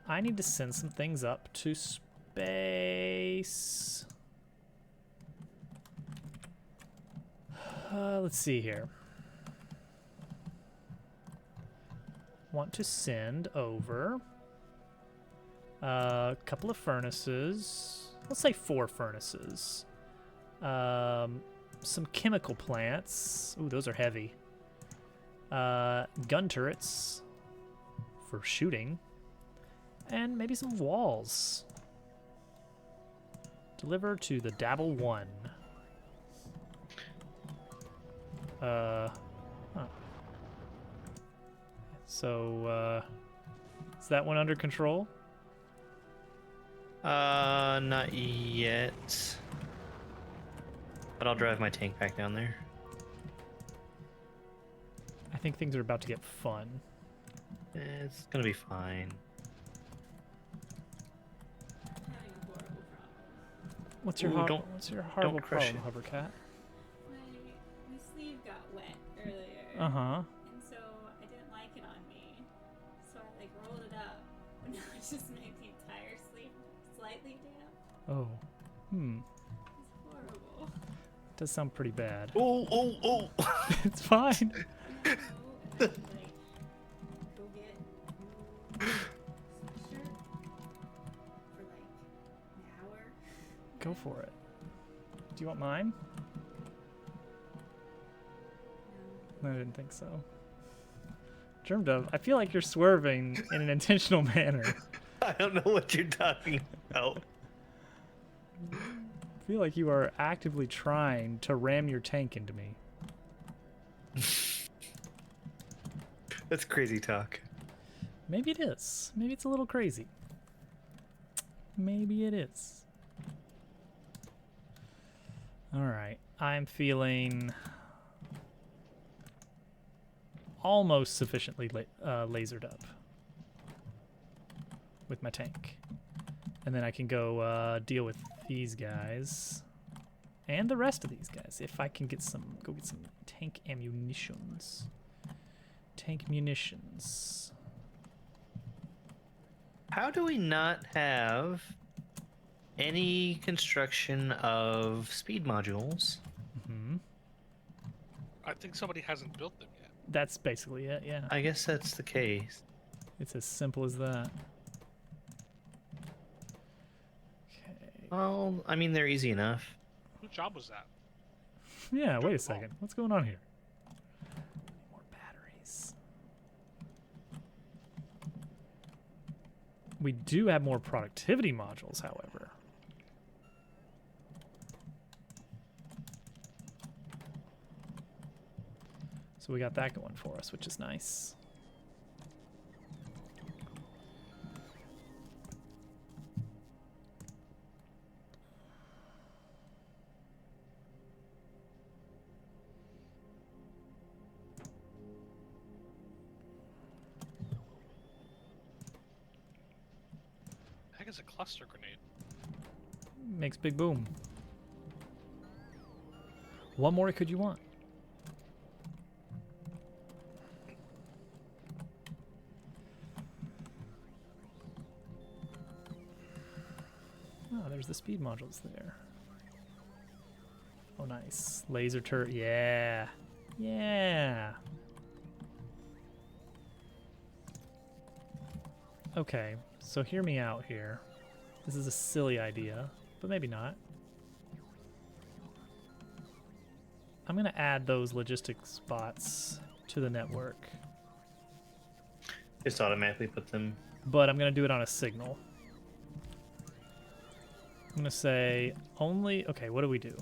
I need to send some things up to space. Let's see here. Want to send over a couple of furnaces. Let's say 4 furnaces. Some chemical plants. Ooh, those are heavy. Gun turrets for shooting, and maybe some walls. Deliver to the Dabble 1. Huh. So, is that one under control? Not yet. But I'll drive my tank back down there. I think things are about to get fun. It's gonna be fine. What's your Ooh, horrible don't crush problem, Hovercat? My sleeve got wet earlier. Uh-huh. And so I didn't like it on me. So I like rolled it up. But now it just made the entire sleeve slightly damp. Oh. Hmm. It's horrible. Does sound pretty bad. Oh, oh, oh! It's fine. And I had to like go get a new sweatshirt for like an hour. Go for it. Do you want mine? I didn't think so. Germ Dove, I feel like you're swerving in an intentional manner. I don't know what you're talking about. I feel like you are actively trying to ram your tank into me. That's crazy talk. Maybe it is. Maybe it's a little crazy. Maybe it is. Alright, I'm feeling almost sufficiently lasered up with my tank. And then I can go deal with these guys and the rest of these guys if I can get some, go get some tank ammunitions. Tank munitions. How do we not have any construction of speed modules? Hmm. I think somebody hasn't built them yet. That's basically it, yeah. I guess that's the case. It's as simple as that. Okay. Well, I mean, they're easy enough. Whose job was that? Yeah, wait a Well. second. What's going on here? More batteries. We do have more productivity modules, however. So we got that going for us, which is nice. The heck is a cluster grenade? Makes big boom. What more could you want? Oh, there's the speed modules there. Oh, nice. Laser turret. Yeah. Yeah. Okay, so hear me out here. This is a silly idea, but maybe not. I'm going to add those logistics spots to the network, Just automatically put them. but I'm going to do it on a signal. I'm going to say only... Okay, what do we do?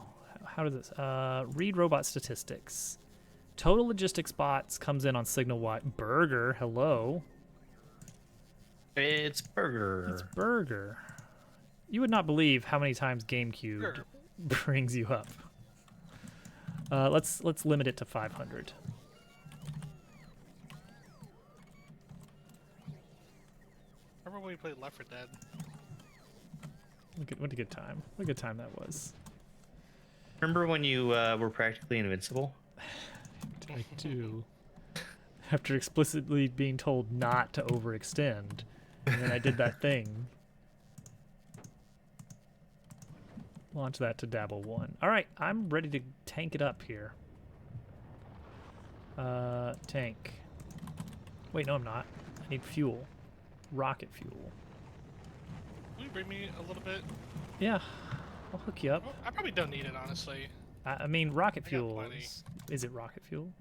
How does this... read robot statistics. Total logistics bots comes in on signal Y. Burger, hello. It's burger. It's Burger. You would not believe how many times GameCube Sure. brings you up. Let's limit it to 500. Remember when we played Left 4 Dead? What a good time. What a good time that was. Remember when you were practically invincible? I do. After explicitly being told not to overextend, and then I did that thing. Launch that to Dabble 1. Alright, I'm ready to tank it up here. Tank. Wait, no I'm not. I need fuel. Rocket fuel. Will you bring me a little bit? Yeah, I'll hook you up. Well, I probably don't need it, honestly. I mean, rocket I got fuel plenty. is it rocket fuel?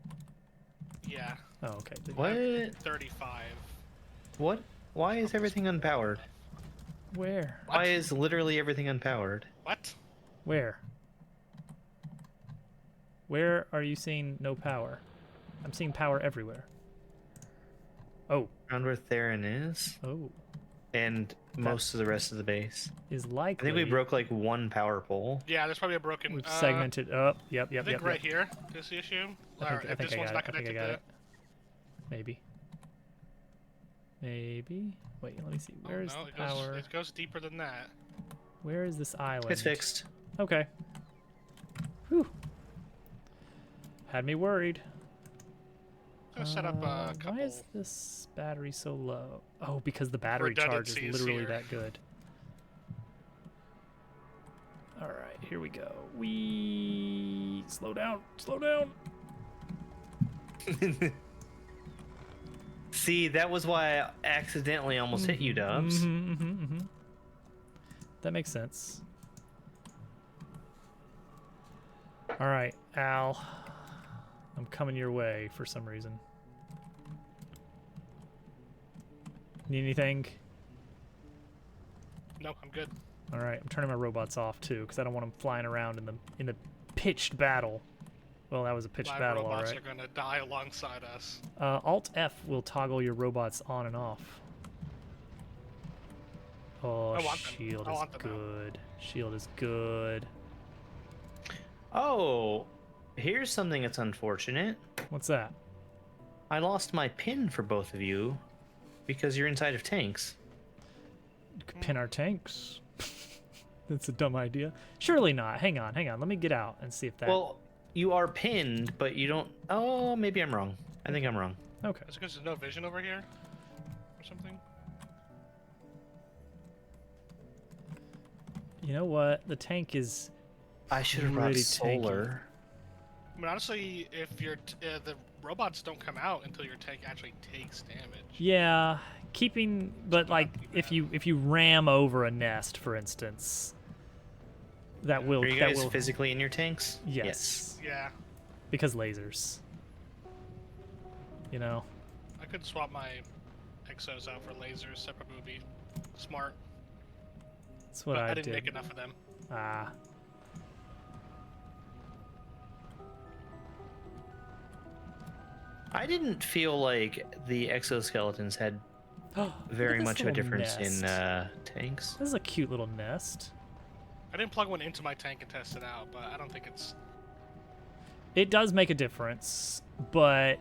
Yeah. Oh, okay. What? 35. What? Why is everything unpowered? Where? What? Why is literally everything unpowered? What? Where? Where are you seeing no power? I'm seeing power everywhere. Oh, Around where Theron is, oh, and most of the rest of the base. is I likely. think we broke like one power pole. Yeah, there's probably a broken... We've segmented up. Yep, I yep, think yep. right yep. here is the issue. I Or think, if this I one's got not it. I think I connected got to it. Maybe. Maybe. Wait, let me see. Oh, Where is no, the it power? Goes, it goes deeper than that. Where is this island? It's fixed. Okay. Whew. Had me worried. I'm gonna set up a couple... Why is this battery so low? Oh, because the battery charge is redundancies literally here. that good. All right, here we go. We slow down, slow down. See, that was why I accidentally almost hit you, Dubs. That makes sense. All right, Al. I'm coming your way for some reason. Need anything? No, I'm good. All right, I'm turning my robots off too because I don't want them flying around in the pitched battle. Well, that was a pitched My battle, all robots right. are gonna die alongside us. Alt F will toggle your robots on and off. Oh, I want them. shield I is want them out. good. Shield is good. Oh, here's something that's unfortunate. What's that? I lost my pin for both of you because you're inside of tanks. You could pin our tanks. That's a dumb idea. Surely not. Hang on. Let me get out and see if that. Well, you are pinned, but you don't. Oh, maybe I'm wrong. I think I'm wrong. Okay. Is it because there's no vision over here? Or something? You know what? The tank is. I should have brought Pretty tanky. solar. I mean, honestly, if your the robots don't come out until your tank actually takes damage. Yeah, keeping. But not like, too if you ram over a nest, for instance, that will. Are you that guys will. physically in your tanks? Yes. Yeah, Because lasers. You know. I could swap my exos out for lasers. Separate would be smart. That's what But I I didn't did. make enough of them. Ah. I didn't feel like the exoskeletons had Look very at this much of a little difference in nest. tanks. This is a cute little nest. I didn't plug one into my tank and test it out, but I don't think it's. It does make a difference, but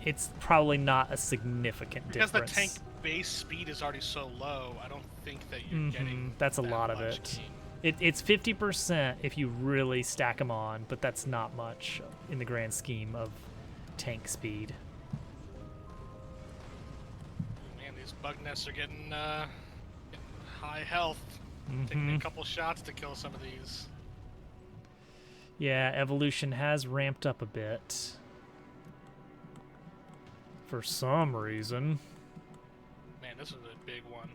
it's probably not a significant Because difference. the tank base speed is already so low, I don't think that you're Mhm, getting. that's a that lot of much it. gain. It's 50% if you really stack them on, but that's not much in the grand scheme of tank speed. Man, these bug nests are getting high health. Taking a Mhm. couple shots to kill some of these. Yeah, evolution has ramped up a bit. For some reason. Man, this is a big one.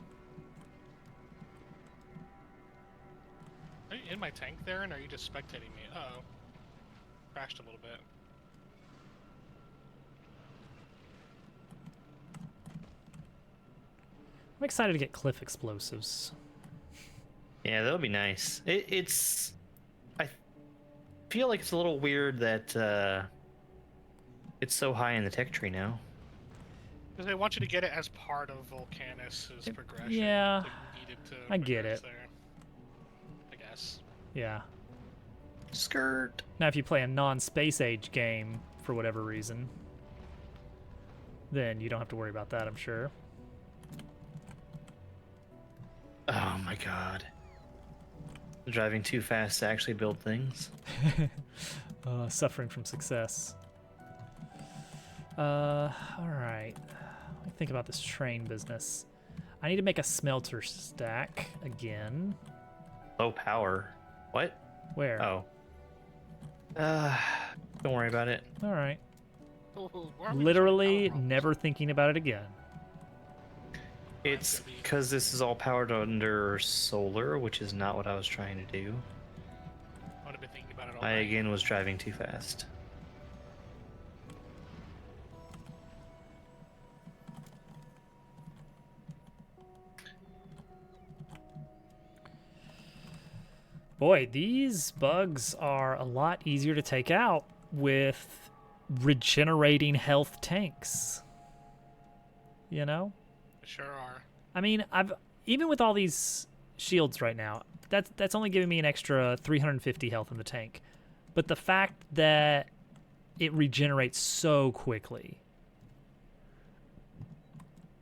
Are you in my tank there, and are you just spectating me? Uh-oh. Crashed a little bit. I'm excited to get cliff explosives. Yeah, that would be nice. It's. I feel like it's a little weird that it's so high in the tech tree now. Because they want you to get it as part of Volcanus's progression. yeah, They needed to I get progress it. There, I guess. Yeah. Skirt. Now, if you play a non-space age game for whatever reason, then you don't have to worry about that, I'm sure. Oh my god. Driving too fast to actually build things. Suffering from success. All right. Let me think about this train business. I need to make a smelter stack again. Low power. What? Where? Oh. Don't worry about it. All right. Ooh, where are we Literally showing power never thinking about it again. It's gonna be- because this is all powered under solar, which is not what I was trying to do. I would have been thinking about it all I night. again was driving too fast. Boy, these bugs are a lot easier to take out with regenerating health tanks. You know? Sure are. I mean, I've even with all these shields right now, that's only giving me an extra 350 health in the tank. But the fact that it regenerates so quickly.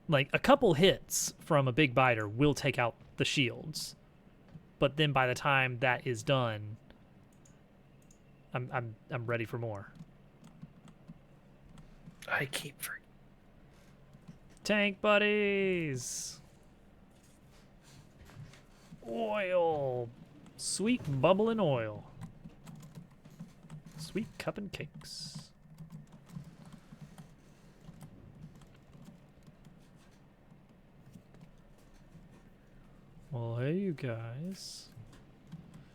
Like a couple hits from a big biter will take out the shields. But then by the time that is done, I'm ready for more. I keep forgetting. Tank buddies. Oil. Sweet bubbling oil. Sweet cup and cakes. Well, hey, you guys.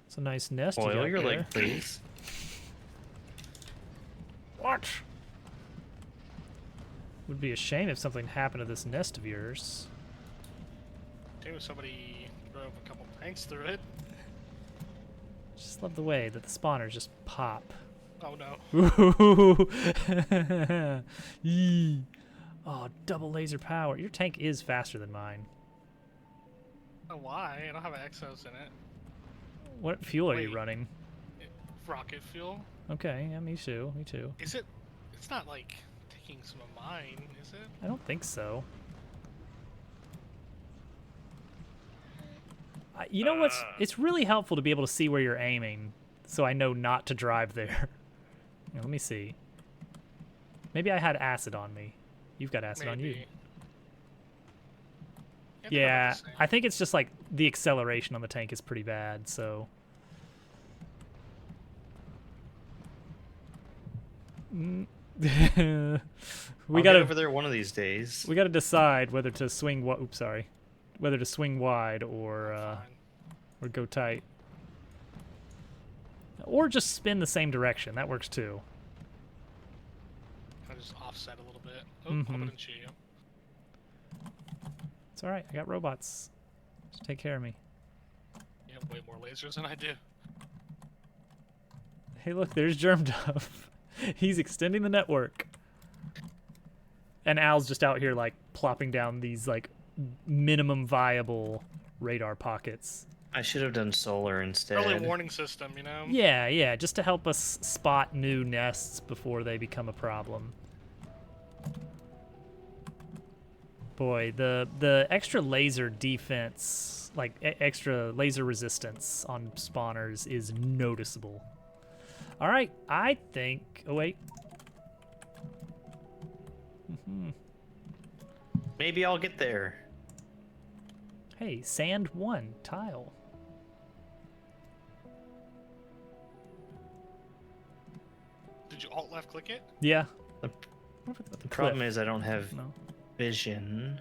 It's a nice nest you Oil got your there. leg, please. What? Would be a shame if something happened to this nest of yours. Maybe somebody drove a couple tanks through it. Just love the way that the spawners just pop. Oh no. Ooh. Yee. Oh, double laser power. Your tank is faster than mine. Oh, why? I don't have an Exos in it. What fuel are you Wait. running? Rocket fuel? Okay, yeah, me too. Me too. Is it? It's not like taking some of mine, is it? I don't think so. You know what's? It's really helpful to be able to see where you're aiming, so I know not to drive there. Let me see. Maybe I had acid on me. You've got acid on you. Maybe. Yeah, I think it's just like the acceleration on the tank is pretty bad, so. We I'll gotta get over there one of these days. we gotta decide whether to swing oops, sorry. Whether to swing wide or go tight. Or just spin the same direction. That works too. I just offset a little bit. Oh, Mhm. hope I didn't shoot you. It's alright, I got robots. Just take care of me. You have way more lasers than I do. Hey look, there's Germ Duff. He's extending the network. And Al's just out here like plopping down these like minimum viable radar pockets. I should have done solar instead. Early warning system, you know? Yeah, just to help us spot new nests before they become a problem. Boy, the extra laser defense, like extra laser resistance on spawners is noticeable. All right, I think. Oh wait. Maybe I'll get there. Hey, sand 1 tile. Did you alt left click it? Yeah. The problem is I don't have No. vision.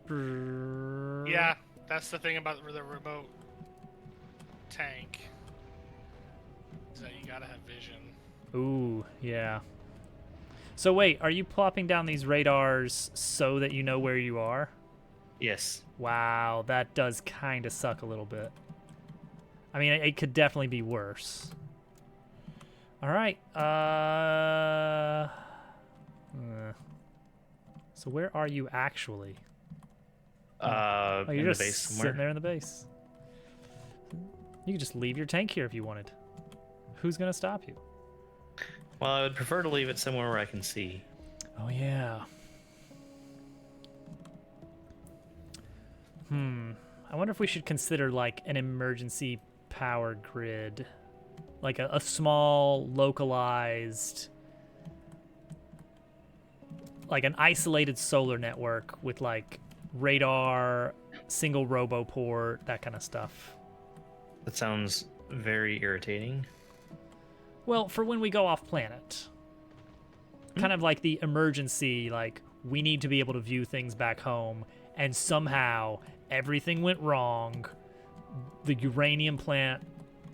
Yeah, that's the thing about the remote tank. Is that you gotta have vision. Ooh, yeah. So wait, are you plopping down these radars so that you know where you are? Yes. Wow, that does kind of suck a little bit. I mean, it could definitely be worse. All right. So where are you actually? Oh, In you're the just base sitting somewhere. there in the base. You could just leave your tank here if you wanted. Who's gonna stop you? Well, I would prefer to leave it somewhere where I can see. Oh yeah. I wonder if we should consider like an emergency power grid, like a small localized, like an isolated solar network with like radar, single roboport, that kind of stuff. That sounds very irritating. Well, for when we go off planet. Kind of like the emergency, like we need to be able to view things back home, and somehow everything went wrong. The uranium plant,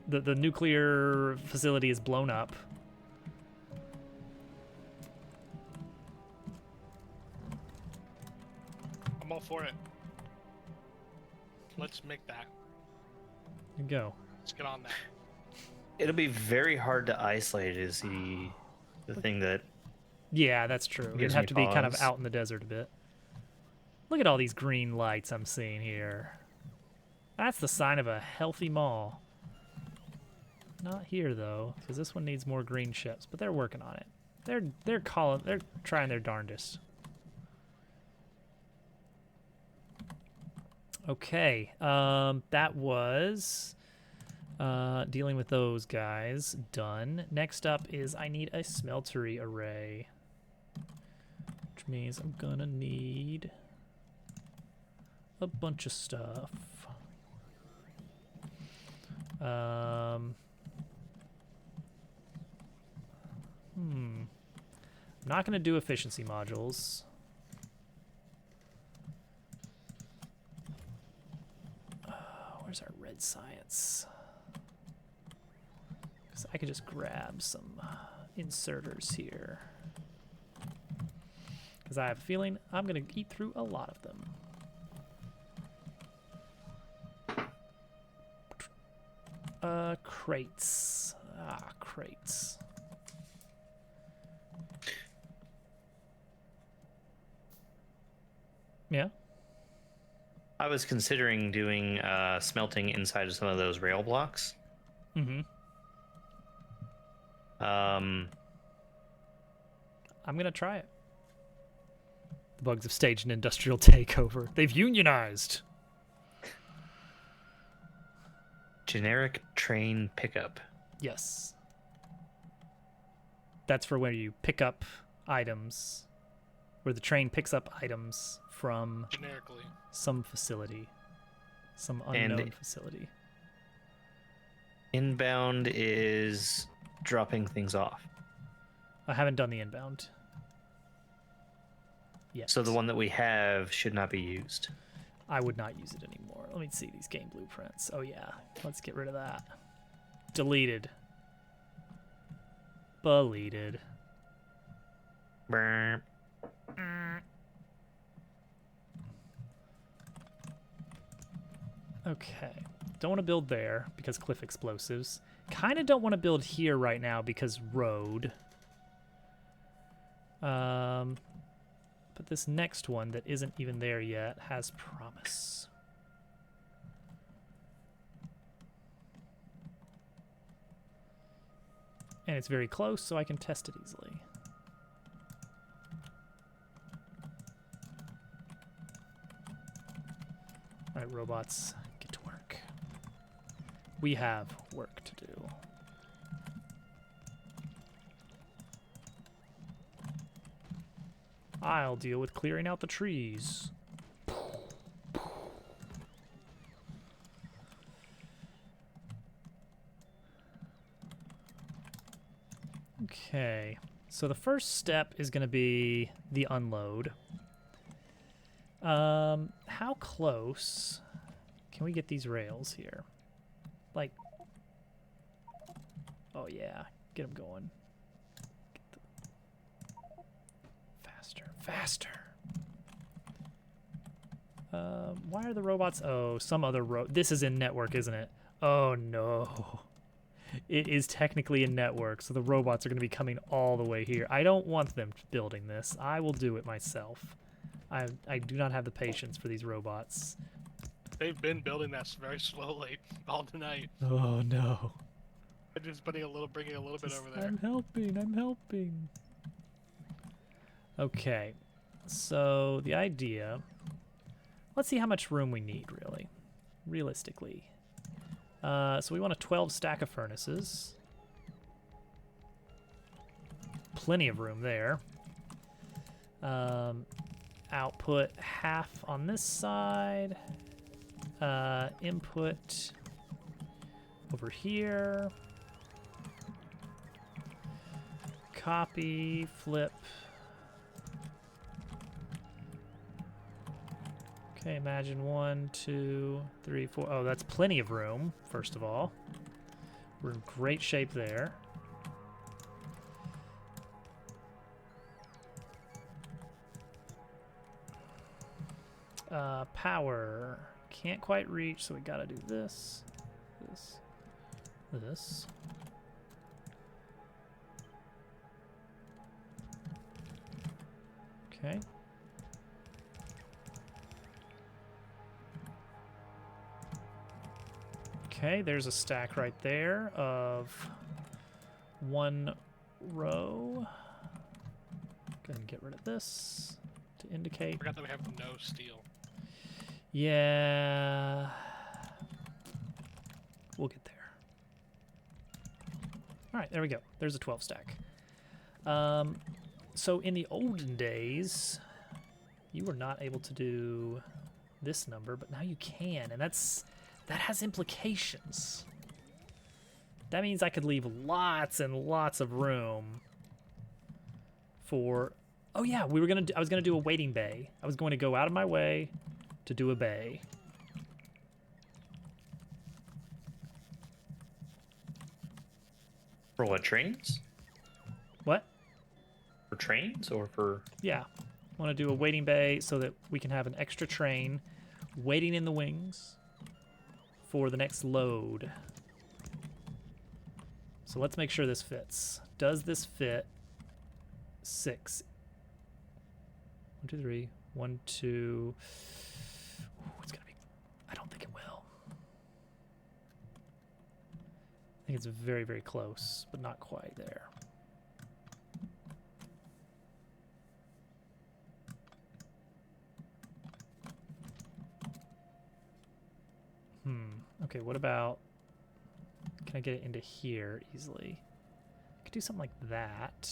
the nuclear facility is blown up. I'm all for it. Let's make that. You go. Let's get on that. It'll be very hard to isolate is the thing that Yeah, that's true. It'd Gives have me to be kind of pause. out in the desert a bit. Look at all these green lights I'm seeing here. That's the sign of a healthy mall. Not here though, because this one needs more green ships, but they're working on it. They're trying their darndest. Okay, that was dealing with those guys done. Next up is I need a smeltery array, which means I'm gonna need a bunch of stuff. I'm not gonna do efficiency modules. Where's our red science? Because I could just grab some inserters here. Because I have a feeling I'm going to eat through a lot of them. Crates. Ah, crates. Yeah? I was considering doing smelting inside of some of those rail blocks. Mm-hmm. Um, I'm going to try it. The bugs have staged an industrial takeover. They've unionized. generic train pickup. Yes. That's for where you pick up items, where the train picks up items from Generically. some facility, some unknown facility. Inbound is dropping things off. I haven't done the inbound yet. So the one that we have should not be used. I would not use it anymore. Let me see these game blueprints. Oh yeah, let's get rid of that. Deleted. Deleted. Burp. Okay. Don't want to build there because cliff explosives. Kind of don't want to build here right now because road. But this next one that isn't even there yet has promise. And it's very close, so I can test it easily. All right, robots, get to work. We have work to do. I'll deal with clearing out the trees. Okay, so the first step is going to be the unload. How close can we get these rails here? Like, oh yeah, get them going. Faster. Why are the robots? Oh, some other this is in network, isn't it? Oh no. It is technically in network, so the robots are going to be coming all the way here. I don't want them building this. I will do it myself. I do not have the patience for these robots. They've been building that very slowly all tonight. Oh no. I'm just bringing a little bit over there. I'm helping. Okay, so the idea, let's see how much room we need, realistically. So we want a 12 stack of furnaces. Plenty of room there. Output half on this side. Input over here. Copy, flip. Okay, imagine 1, 2, 3, 4. Oh, that's plenty of room, first of all. We're in great shape there. Power. Can't quite reach, so we gotta do this. This. Okay. Okay, there's a stack right there of 1 row. Go ahead and get rid of this to indicate. I forgot that we have no steel. Yeah. We'll get there. All right, there we go. There's a 12 stack. So in the olden days, you were not able to do this number, but now you can, and that has implications. That means I could leave lots and lots of room for... Oh yeah, I was gonna do a waiting bay. I was going to go out of my way to do a bay. For what, trains? What? For trains or for... Yeah. Want to do a waiting bay so that we can have an extra train waiting in the wings for the next load. So let's make sure this fits. Does this fit? 6. 1, 2, 3. 1, 2. Ooh, it's gonna be. I don't think it will. I think it's very, very close, but not quite there. Okay, what about... Can I get it into here easily? I could do something like that.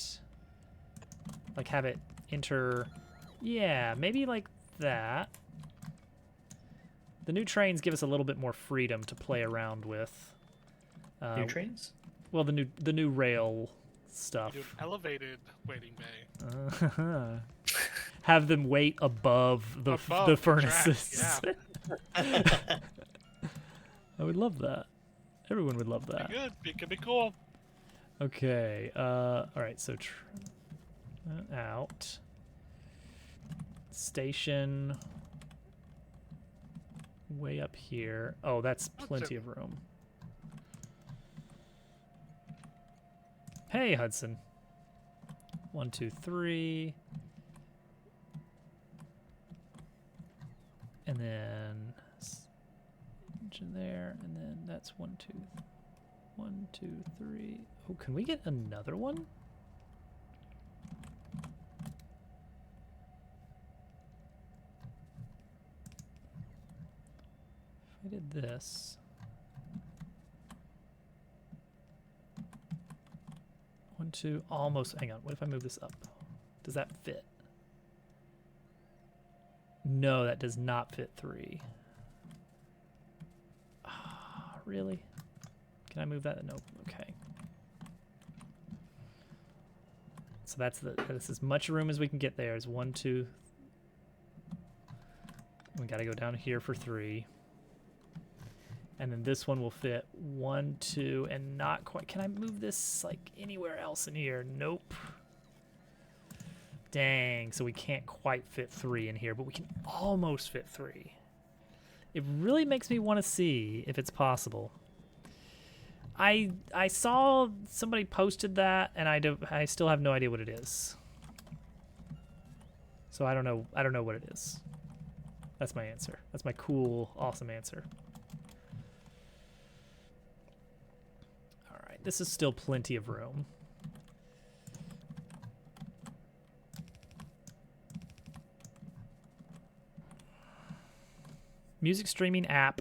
Like have it enter... Yeah, maybe like that. The new trains give us a little bit more freedom to play around with. New trains? Well, the new rail You stuff. do an elevated waiting bay. Have them wait above the Above the the track, furnaces. yeah. I would love that. Everyone would love that. Be good. It could be cool. Okay. All right. So out. Station. Way up here. Oh, that's plenty of room. Hey, Hudson. 1, 2, 3. And then engine there, and then that's 1, 2, 1, 2, 3. Oh, can we get another one? If I did this. 1, 2, almost. Hang on. What if I move this up? Does that fit? No, that does not fit 3. Really? Can I move that? No. Okay. So that's as much room as we can get there. Is 1, 2. We got to go down here for 3. And then this one will fit 1, 2, and not quite. Can I move this like anywhere else in here? Nope. Dang. So we can't quite fit 3 in here, but we can almost fit 3. It really makes me want to see if it's possible. I saw somebody posted that, and I still have no idea what it is. So I don't know what it is. That's my answer. That's my cool, awesome answer. All right, this is still plenty of room. Music streaming app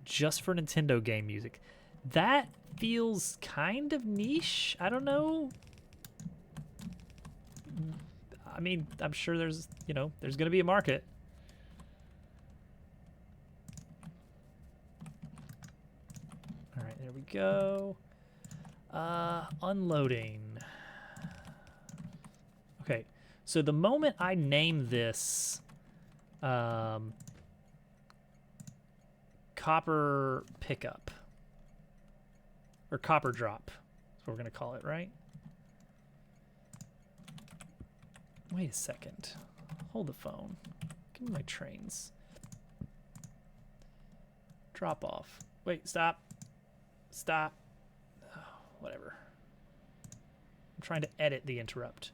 just for Nintendo game music. That feels kind of niche. I don't know. I mean, I'm sure there's going to be a market. All right, there we go. Unloading. Okay, so the moment I name this copper pickup, or copper drop, that's what we're going to call it, right? Wait a second. Hold the phone. Give me my trains. Drop off. Wait, stop. Stop. Oh, whatever. I'm trying to edit the interrupt.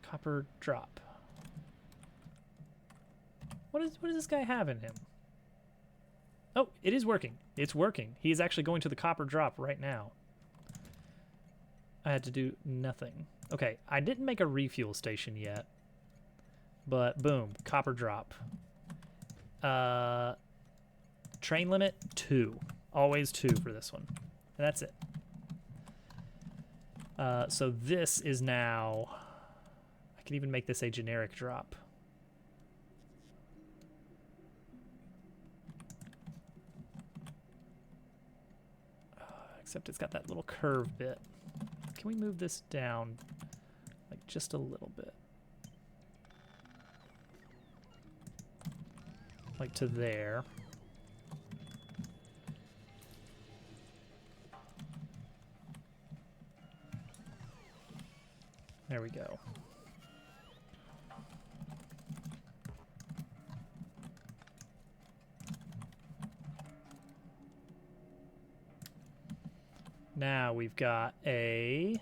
Copper drop. What does this guy have in him? Oh, it is working. It's working. He is actually going to the copper drop right now. I had to do nothing. Okay, I didn't make a refuel station yet. But boom, copper drop. Train limit 2. Always 2 for this one. And that's it. So this is now... I can even make this a generic drop. Except it's got that little curve bit. Can we move this down like just a little bit? Like to there. There we go. Now we've got a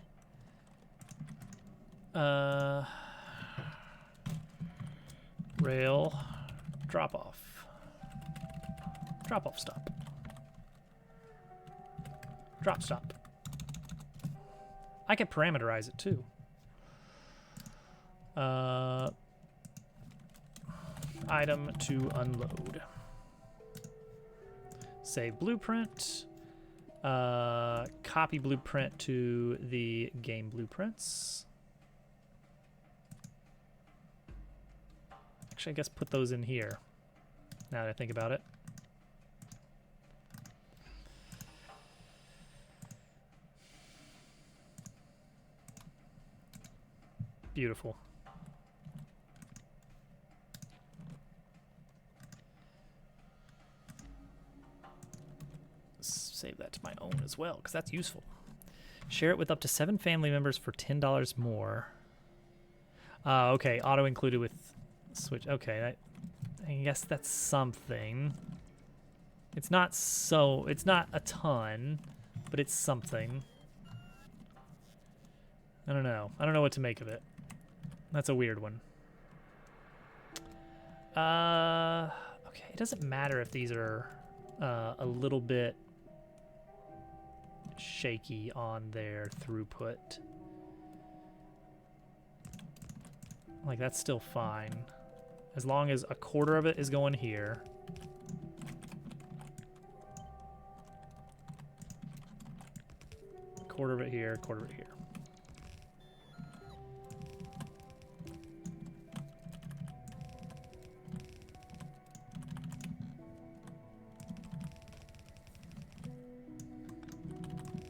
rail drop-off stop. Drop stop. I could parameterize it too. Item to unload. Save blueprint. Copy blueprint to the game blueprints. Actually, I guess put those in here, now that I think about it. Beautiful. Save that to my own as well, because that's useful. Share it with up to 7 family members for $10 more. Okay, auto included with Switch. Okay, I guess that's something. It's not a ton, but it's something. I don't know. I don't know what to make of it. That's a weird one. Okay, it doesn't matter if these are a little bit shaky on their throughput. Like, that's still fine. As long as a quarter of it is going here. A quarter of it here, a quarter of it here.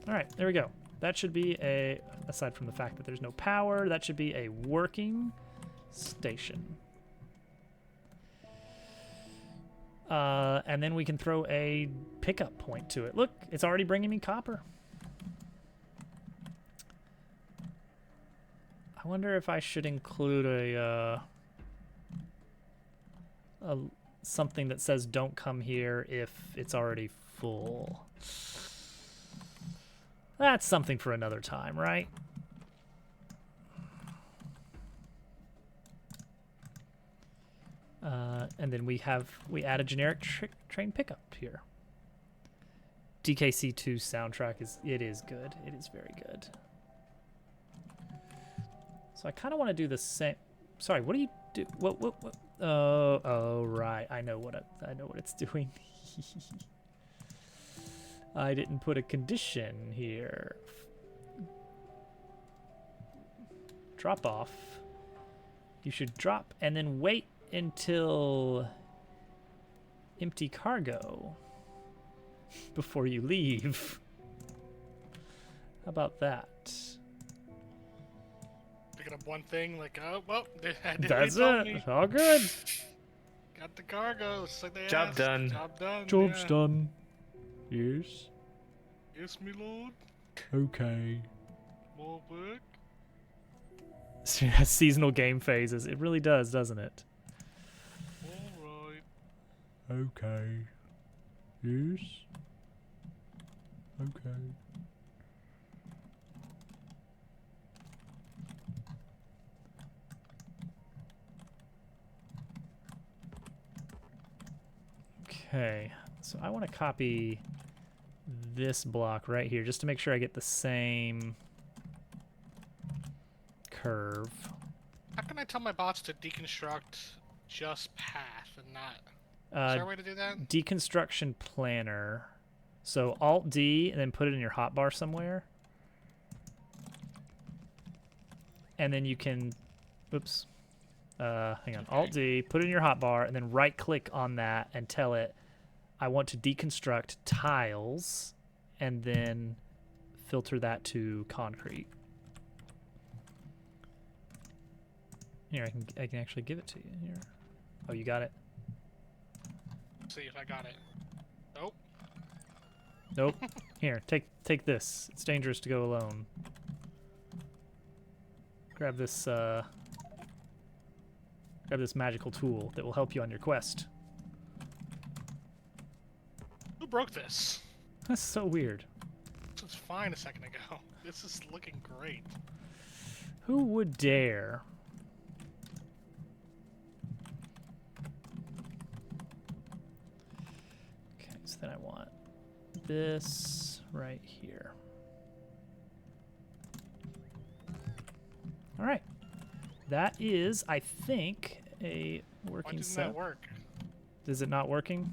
All right, there we go. That should be a, aside from the fact that there's no power, that should be a working station. And then we can throw a pickup point to it. Look, it's already bringing me copper. I wonder if I should include a something that says don't come here if it's already full. That's something for another time, right? And then we add a generic train pickup here. DKC2 soundtrack is good. It is very good. So I kind of want to do the same. Sorry, what do you do? What? Oh, right. I know what it's doing. I didn't put a condition here. Drop off. You should drop and then wait until empty cargo before you leave. How about that? Picking up one thing, like, oh, well, That's it. All good. Got the cargo. It's like they Job asked. done. Job done. Job's yeah. done. Yes. Yes, me lord. Okay. More work. Seasonal game phases. It really does, doesn't it? Alright. Okay. Yes. Okay. Okay. So I want to copy this block right here just to make sure I get the same curve. How can I tell my bots to deconstruct just path and not... Is there a way to do that? Deconstruction planner. So Alt D and then put it in your hotbar somewhere. And then you can, oops. Hang on. Alt D, put it in your hotbar, and then right click on that and tell it, I want to deconstruct tiles, and then filter that to concrete. Here, I can actually give it to you. Here. Oh, you got it? Let's see if I got it. Nope. Nope. Here, take this. It's dangerous to go alone. grab this magical tool that will help you on your quest. Who broke this? That's so weird. This was fine a second ago. This is looking great. Who would dare? Okay, so then I want this right here. All right. That is, I think, a Why working didn't set. that work? Is it not working?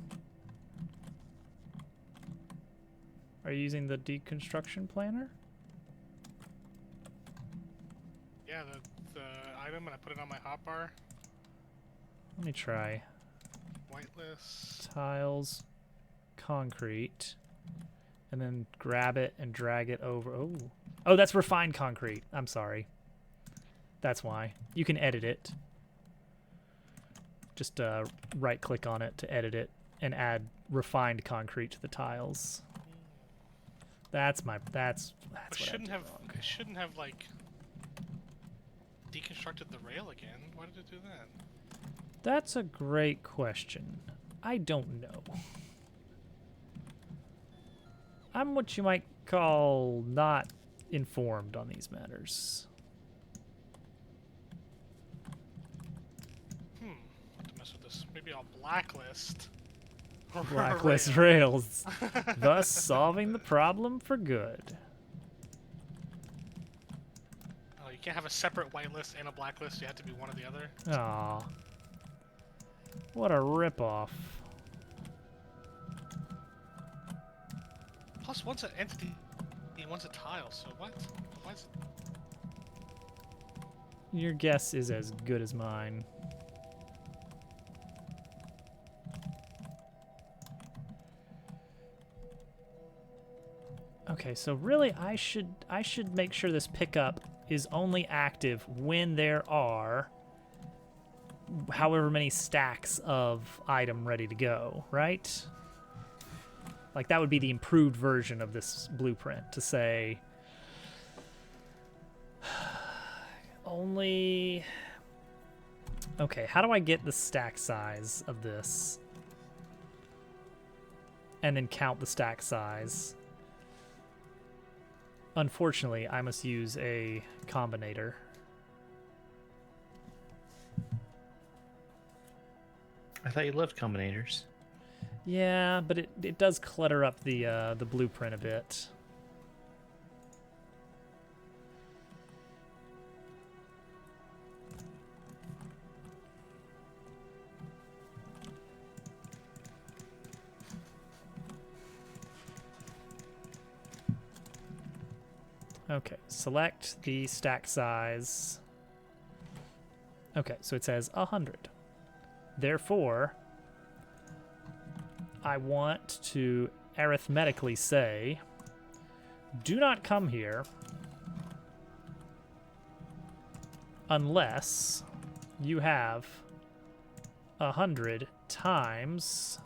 Are you using the deconstruction planner? Yeah, the item, and I put it on my hotbar. Let me try. Whitelist. Tiles, concrete, and then grab it and drag it over. Oh, that's refined concrete. I'm sorry. That's why. You can edit it. Just right click on it to edit it and add refined concrete to the tiles. That's what I did wrong. It shouldn't have like deconstructed the rail again. Why did it do that? That's a great question. I don't know. I'm what you might call not informed on these matters. What to mess with this? Maybe I'll blacklist. Blacklist rail. rails, thus solving the problem for good. Oh, you can't have a separate whitelist and a blacklist. You have to be one or the other. Aw. What a ripoff. Plus, one's an entity, and one's a tile. So what? Why is it? Your guess is as good as mine. Okay, so really I should make sure this pickup is only active when there are however many stacks of item ready to go, right? Like that would be the improved version of this blueprint to say only. Okay, how do I get the stack size of this? And then count the stack size. Unfortunately, I must use a combinator. I thought you loved combinators. Yeah, but it does clutter up the blueprint a bit. Okay, select the stack size. Okay, so it says 100. Therefore, I want to arithmetically say, do not come here unless you have 100 times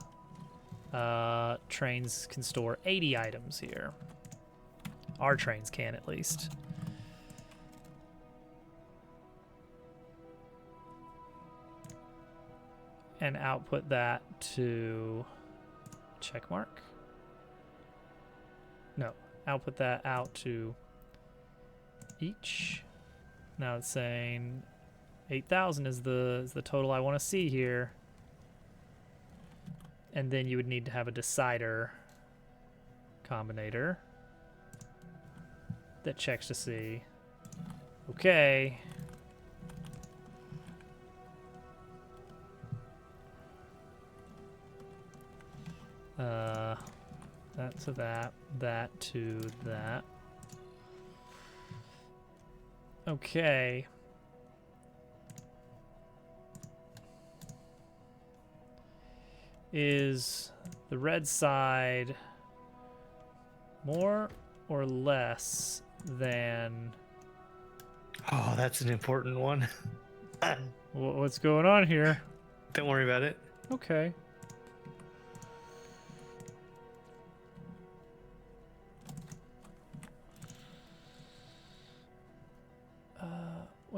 trains can store 80 items here. Our trains can, at least. And output that to check mark. No, output that out to each. Now it's saying 8,000 is the total I want to see here. And then you would need to have a decider combinator that checks to see, okay, that to that, that to that. Okay. Is the red side more or less than... Oh, that's an important one. What's going on here? Don't worry about it. Okay.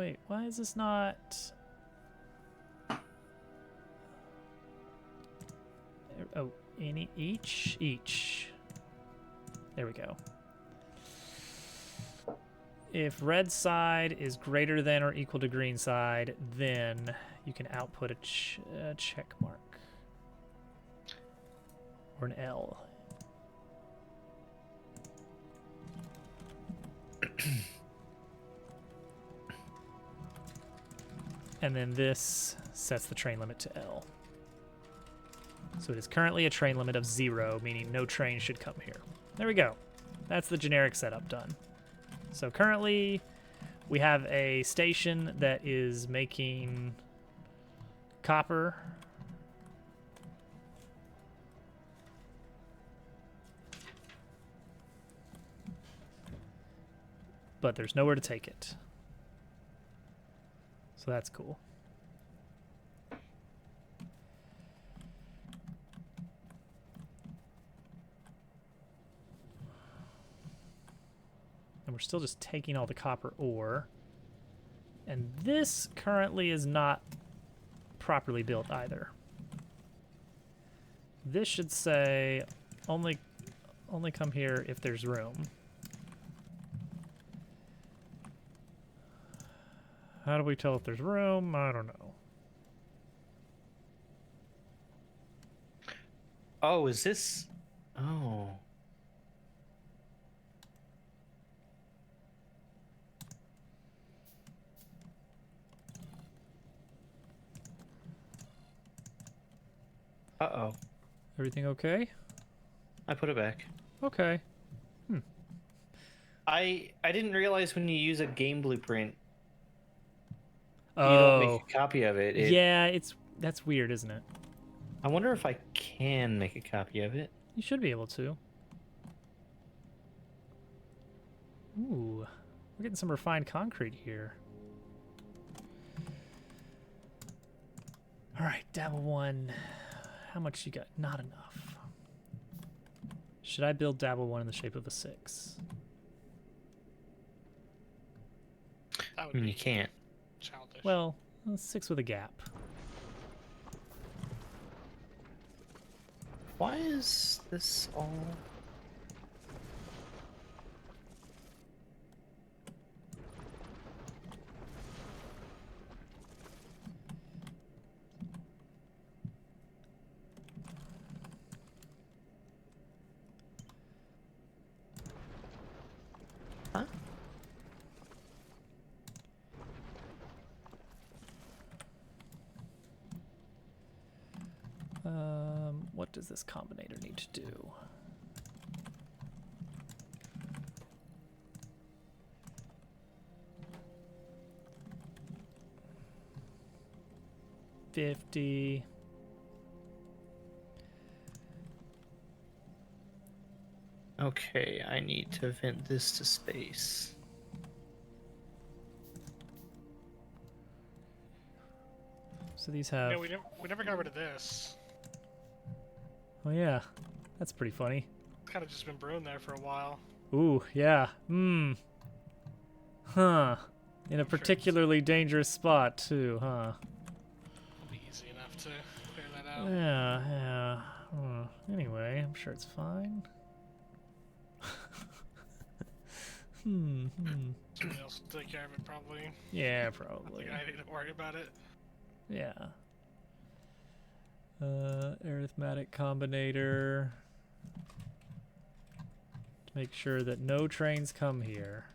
Wait, why is this not... Oh, each. There we go. If red side is greater than or equal to green side, then you can output a check mark. Or an L. And then this sets the train limit to L. So it is currently a train limit of 0, meaning no train should come here. There we go. That's the generic setup done. So currently we have a station that is making copper. But there's nowhere to take it. So that's cool. And we're still just taking all the copper ore. And this currently is not properly built either. This should say only come here if there's room. How do we tell if there's room? I don't know. Oh, is this? Oh. Uh-oh. Everything okay? I put it back. Okay. I didn't realize when you use a game blueprint, you Oh. don't make a copy of it. Yeah, that's weird, isn't it? I wonder if I can make a copy of it. You should be able to. Ooh, we're getting some refined concrete here. All right, Dabble 1. How much you got? Not enough. Should I build Dabble 1 in the shape of a 6? That I would mean, be you can't. childish. Well, a 6 with a gap. Why is this all... Huh? What does this combinator need to do? $50. Okay, I need to vent this to space. So these have... Yeah, we never got rid of this. Oh yeah, that's pretty funny. It's kind of just been brewing there for a while. Ooh, yeah. Huh. In a I'm sure particularly dangerous spot, too, huh? It'll be easy enough to figure that out. Yeah. Anyway, I'm sure it's fine. Somebody else will take care of it, probably. Yeah, I probably. think I need to worry about it. Yeah. Arithmetic combinator. To make sure that no trains come here.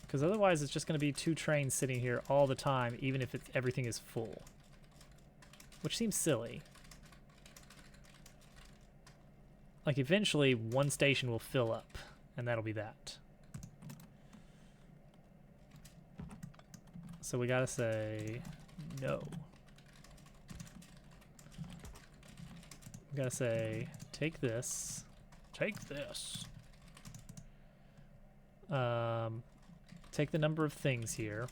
Because otherwise it's just going to be 2 trains sitting here all the time, even if everything is full. Which seems silly. Like, eventually, one station will fill up, and that'll be that. So we gotta say no. We gotta say, take this. Take this. Take the number of things here.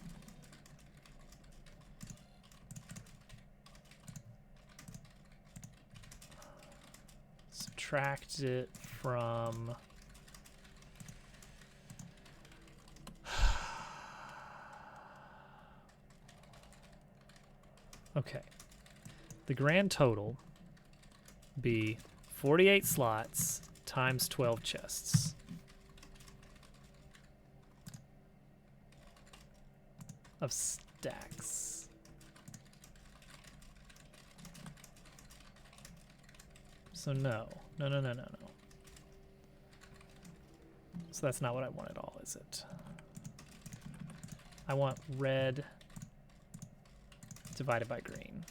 Subtract it from Okay. The grand total be 48 slots times 12 chests. Of stacks. So no. No, no, no, no, no. So that's not what I want at all, is it? I want red divided by green.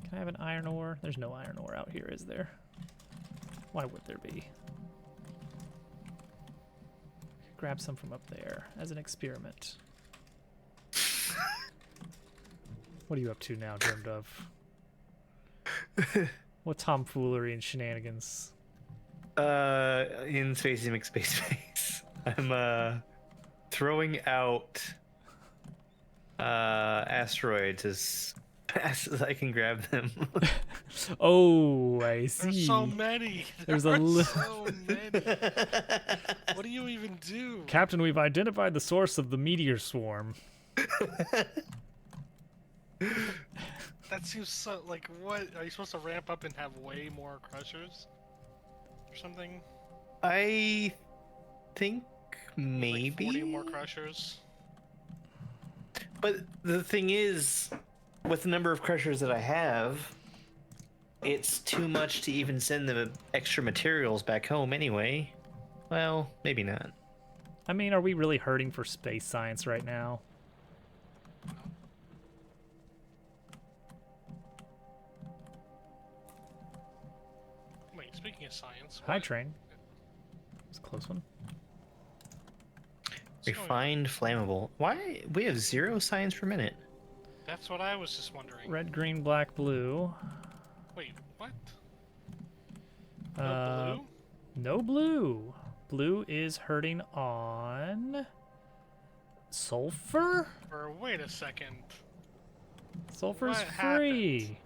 Can I have an iron ore? There's no iron ore out here, is there? Why would there be? Grab some from up there as an experiment. What are you up to now, Dreamed of? What tomfoolery and shenanigans? In Spacey McSpace. I'm throwing out asteroids as fast as I can grab them. Oh, I see. There's so many. There's There a are li- so many. What do you even do? Captain, we've identified the source of the meteor swarm. That seems so like what? Are you supposed to ramp up and have way more crushers or something? I think Like maybe. 40 more crushers. But the thing is, with the number of crushers that I have, it's too much to even send the extra materials back home anyway. Well, maybe not. I mean, are we really hurting for space science right now? Wait, speaking of science. Hi, what- train. It's a close one. what's going on? Refined flammable. Why? We have 0 science per minute. That's what I was just wondering. Red, green, black, blue. Wait, what? No Uh, blue? No blue. Blue is hurting on sulfur? Or wait a second. Sulfur's What free.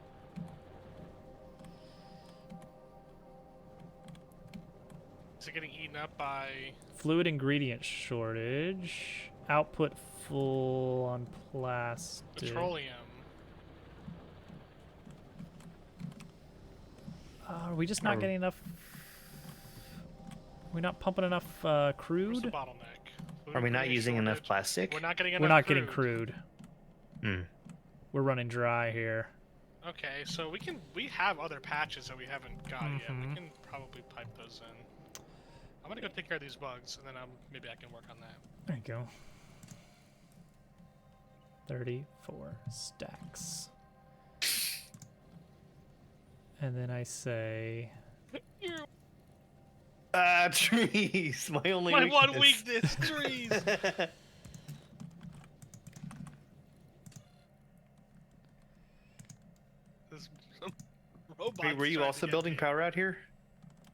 Is it getting eaten up by? Fluid ingredient shortage. Output full on plastic. Petroleum. Are we just not Or- getting enough? We're not pumping enough Where's the crude? bottleneck? Food Are we not ingredient using enough shortage. plastic? We're not getting enough. We're not getting crude. Hmm. We're running dry here. Okay, so we have other patches that we haven't got yet. Mhm. We can probably pipe those in. I'm gonna go take care of these bugs, and then maybe I can work on that. There you go. 34 stacks. And then I say, Trees. My only My weakness. one weakness, trees. This robot. Wait, were you also building power out here?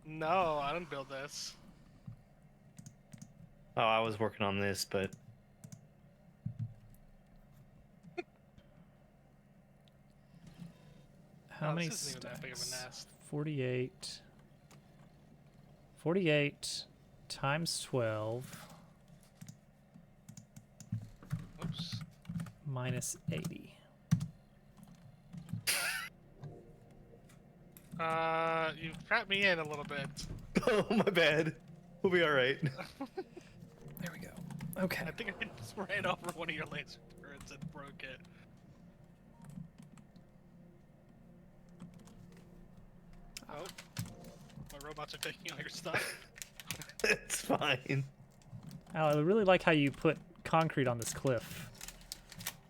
No, I didn't build this. Oh, I was working on this, but how Oh, many this isn't even that big of a stacks? nest. 48. 48 times 12 Oops. minus 80. You trapped me in a little bit. oh, my bad. We'll be all right. There we go. Okay. I think I just ran over one of your laser turrets and broke it. Oh. My robots are taking all your stuff. it's fine. Al, I really like how you put concrete on this cliff.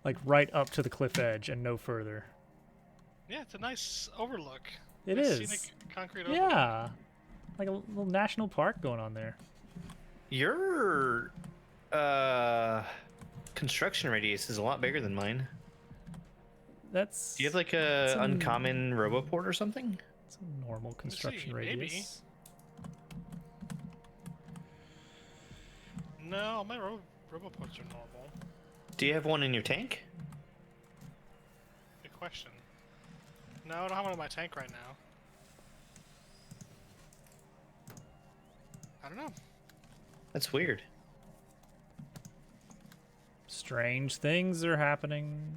Like right up to the cliff edge and no further. Yeah, it's a nice overlook. It Nice is. Scenic concrete overlook. Yeah. Like a little national park going on there. Your construction radius is a lot bigger than mine. That's Do you have like It's a an- uncommon roboport or something? it's a normal construction maybe. radius. No, my roboports are normal. Do you have one in your tank? Good question. No, I don't have one in my tank right now. I don't know. That's weird. Strange things are happening.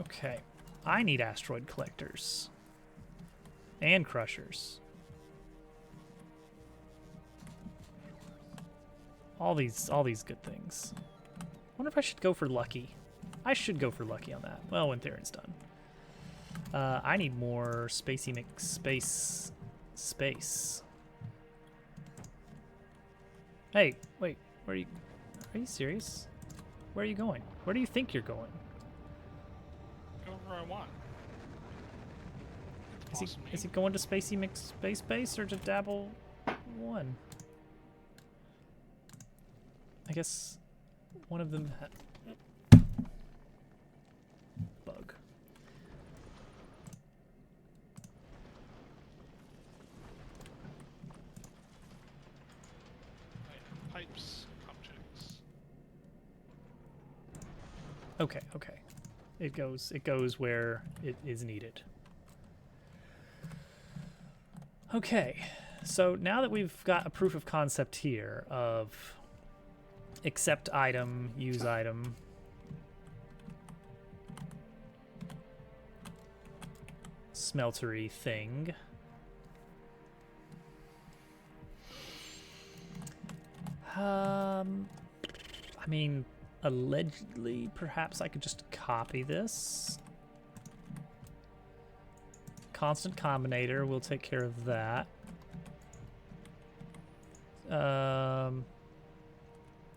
Okay. I need asteroid collectors. And crushers. All these good things. Wonder if I should go for lucky. I should go for lucky on that. Well, when Theron's done. I need more spacey space. Hey, wait, where are you serious? Where are you going? Where do you think you're going? Go where I want. Is he going to spacey space or to dabble one? I guess one of them bug. Pipes, objects. Okay. It goes where it is needed. Okay. So now that we've got a proof of concept here of accept item, use item, smeltery thing. I mean, allegedly, perhaps I could just copy this. Constant combinator will take care of that.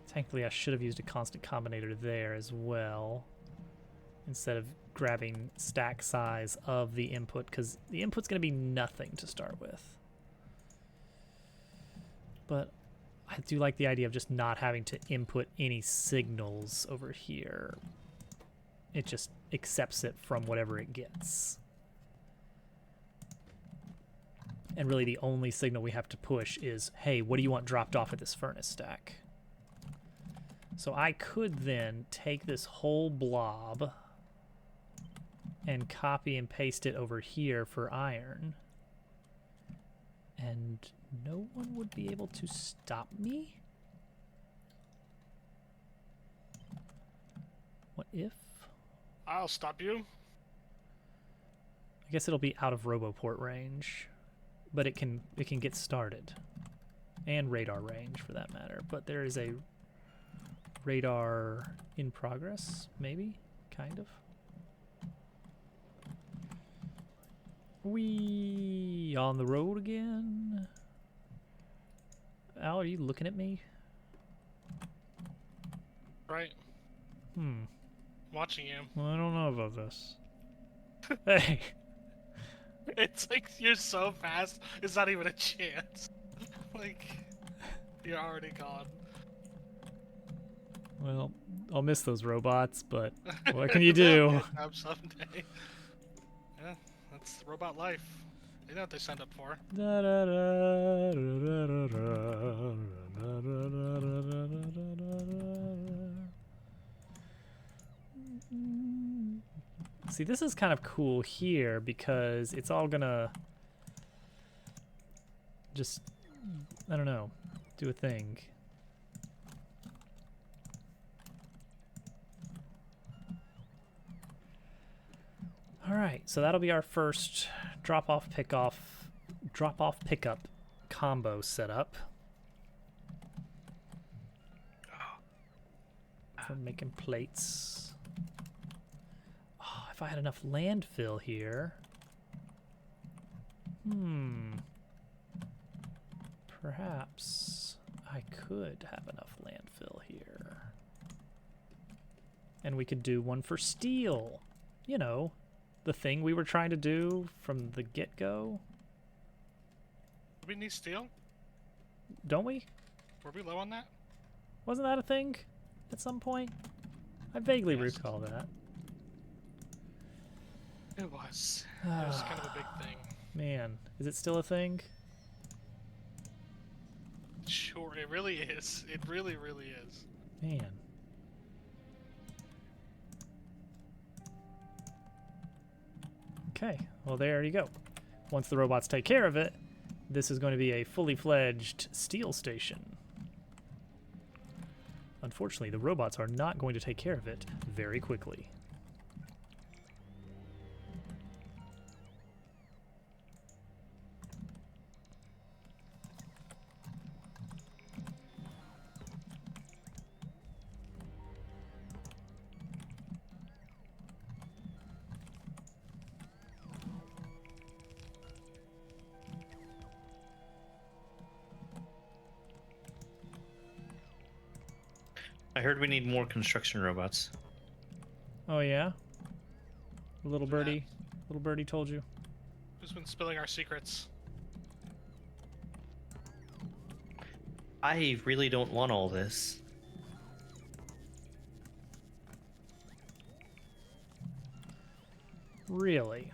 Technically, I should have used a constant combinator there as well, instead of grabbing stack size of the input, because the input's going to be nothing to start with. But I do like the idea of just not having to input any signals over here. It just accepts it from whatever it gets. And really the only signal we have to push is, hey, what do you want dropped off at this furnace stack? So I could then take this whole blob and copy and paste it over here for iron. And no one would be able to stop me? What if? I'll stop you. I guess it'll be out of Roboport range, but it can get started. And radar range for that matter. But there is a radar in progress, maybe? Kind of. We on the road again. Al, are you looking at me? Right. Watching you. Well, I don't know about this. Hey. It's like you're so fast, it's not even a chance. Like, you're already gone. Well, I'll miss those robots, but what can you do? Someday. Yeah, that's robot life. They know what they signed up for. See, this is kind of cool here because it's all gonna just, I don't know, do a thing. All right, so that'll be our first drop-off pickup combo setup for making plates. Oh, if I had enough landfill here. Perhaps I could have enough landfill here. And we could do one for steel. You know, the thing we were trying to do from the get-go. Do we need steel? Don't we? Were we low on that? Wasn't that a thing at some point? I vaguely Yes. recall that. It was. It was kind of a big thing. Man, is it still a thing? Sure, it really is. It really, really is. Man. Okay, well there you go. Once the robots take care of it, this is going to be a fully fledged steel station. Unfortunately, the robots are not going to take care of it very quickly. I heard we need more construction robots. Oh yeah? Little Yeah. birdie told you. Who's been spilling our secrets? I really don't want all this. Really?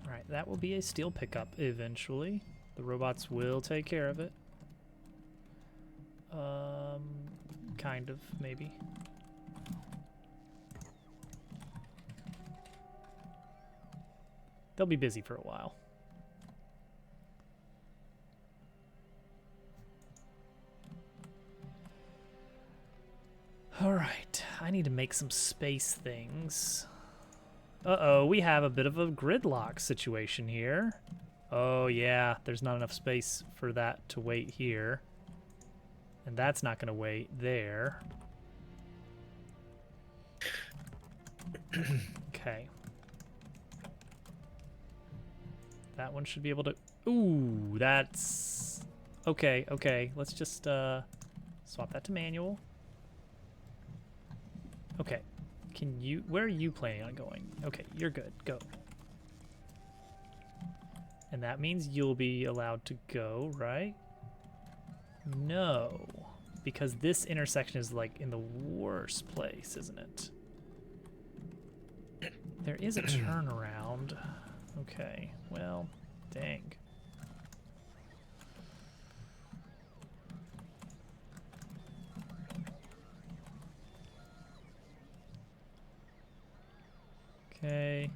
Alright, that will be a steel pickup eventually. The robots will take care of it. Kind of, maybe. They'll be busy for a while. Alright, I need to make some space things. Uh-oh, we have a bit of a gridlock situation here. Oh yeah, there's not enough space for that to wait here. And that's not going to wait there. Okay. That one should be able to... Ooh, that's... Okay, okay. Let's just swap that to manual. Okay. Can you... Where are you planning on going? Okay, you're good. Go. And that means you'll be allowed to go, right? No. Because this intersection is, like, in the worst place, isn't it? There is a turnaround. Okay, well, dang. Okay.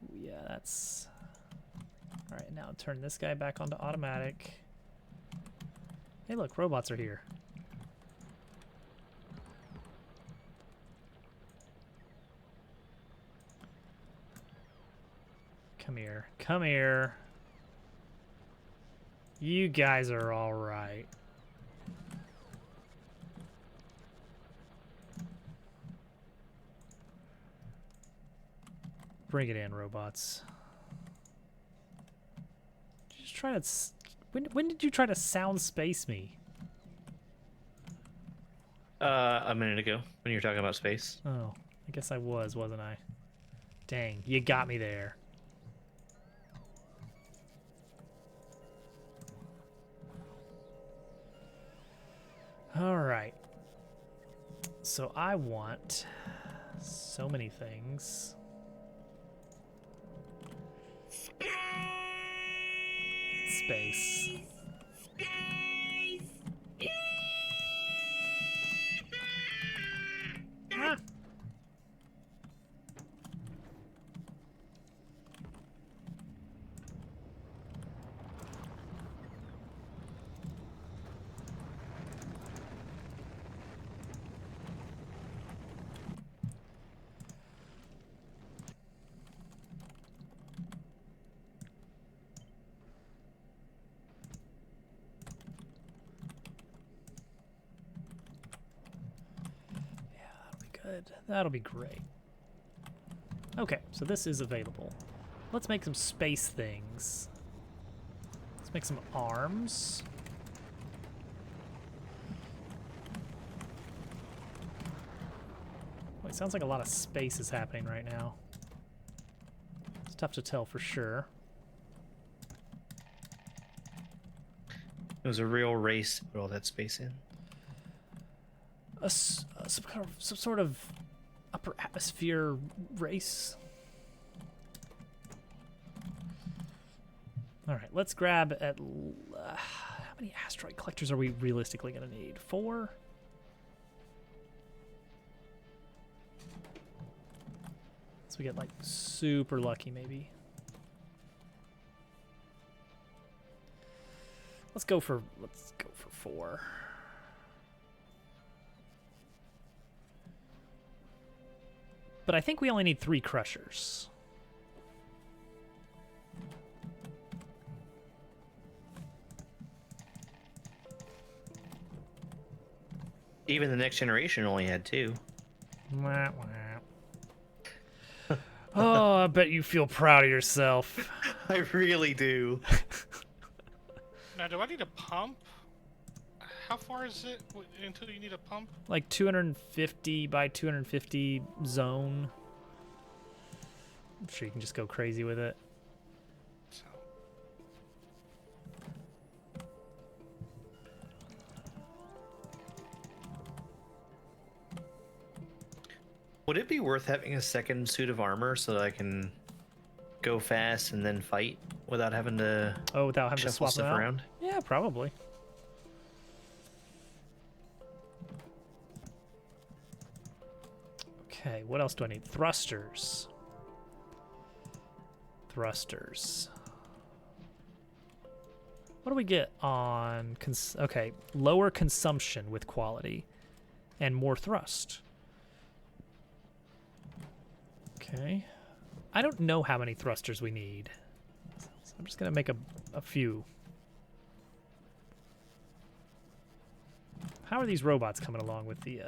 Ooh, yeah, that's... Alright, now turn this guy back onto automatic. Hey look, robots are here. Come here. Come here. You guys are all right. Bring it in, robots. Did you just try to... When did you try to sound space me? A minute ago, when you were talking about space. Oh, I guess I was, wasn't I? Dang, you got me there. All right. So I want so many things. Space. Ah. Good. That'll be great. Okay, so this is available. Let's make some space things. Let's make some arms. Well, it sounds like a lot of space is happening right now. It's tough to tell for sure. It was a real race to put all that space in. Some sort of upper atmosphere race. All right, let's grab how many asteroid collectors are we realistically going to need? 4? So we get like super lucky maybe. Let's go for 4. But I think we only need 3 crushers. Even the next generation only had 2. Wah, wah. Oh, I bet you feel proud of yourself. I really do. Now, do I need a pump? How far is it until you need a pump? Like 250 by 250 zone. I'm sure you can just go crazy with it. So, Would it be worth having a second suit of armor so that I can go fast and then fight without having to Oh, without having to shuffle swap them stuff out? around? Yeah, probably. Okay, what else do I need? Thrusters. Thrusters. What do we get on... okay, lower consumption with quality and more thrust. Okay. I don't know how many thrusters we need. So I'm just going to make a few. How are these robots coming along with the...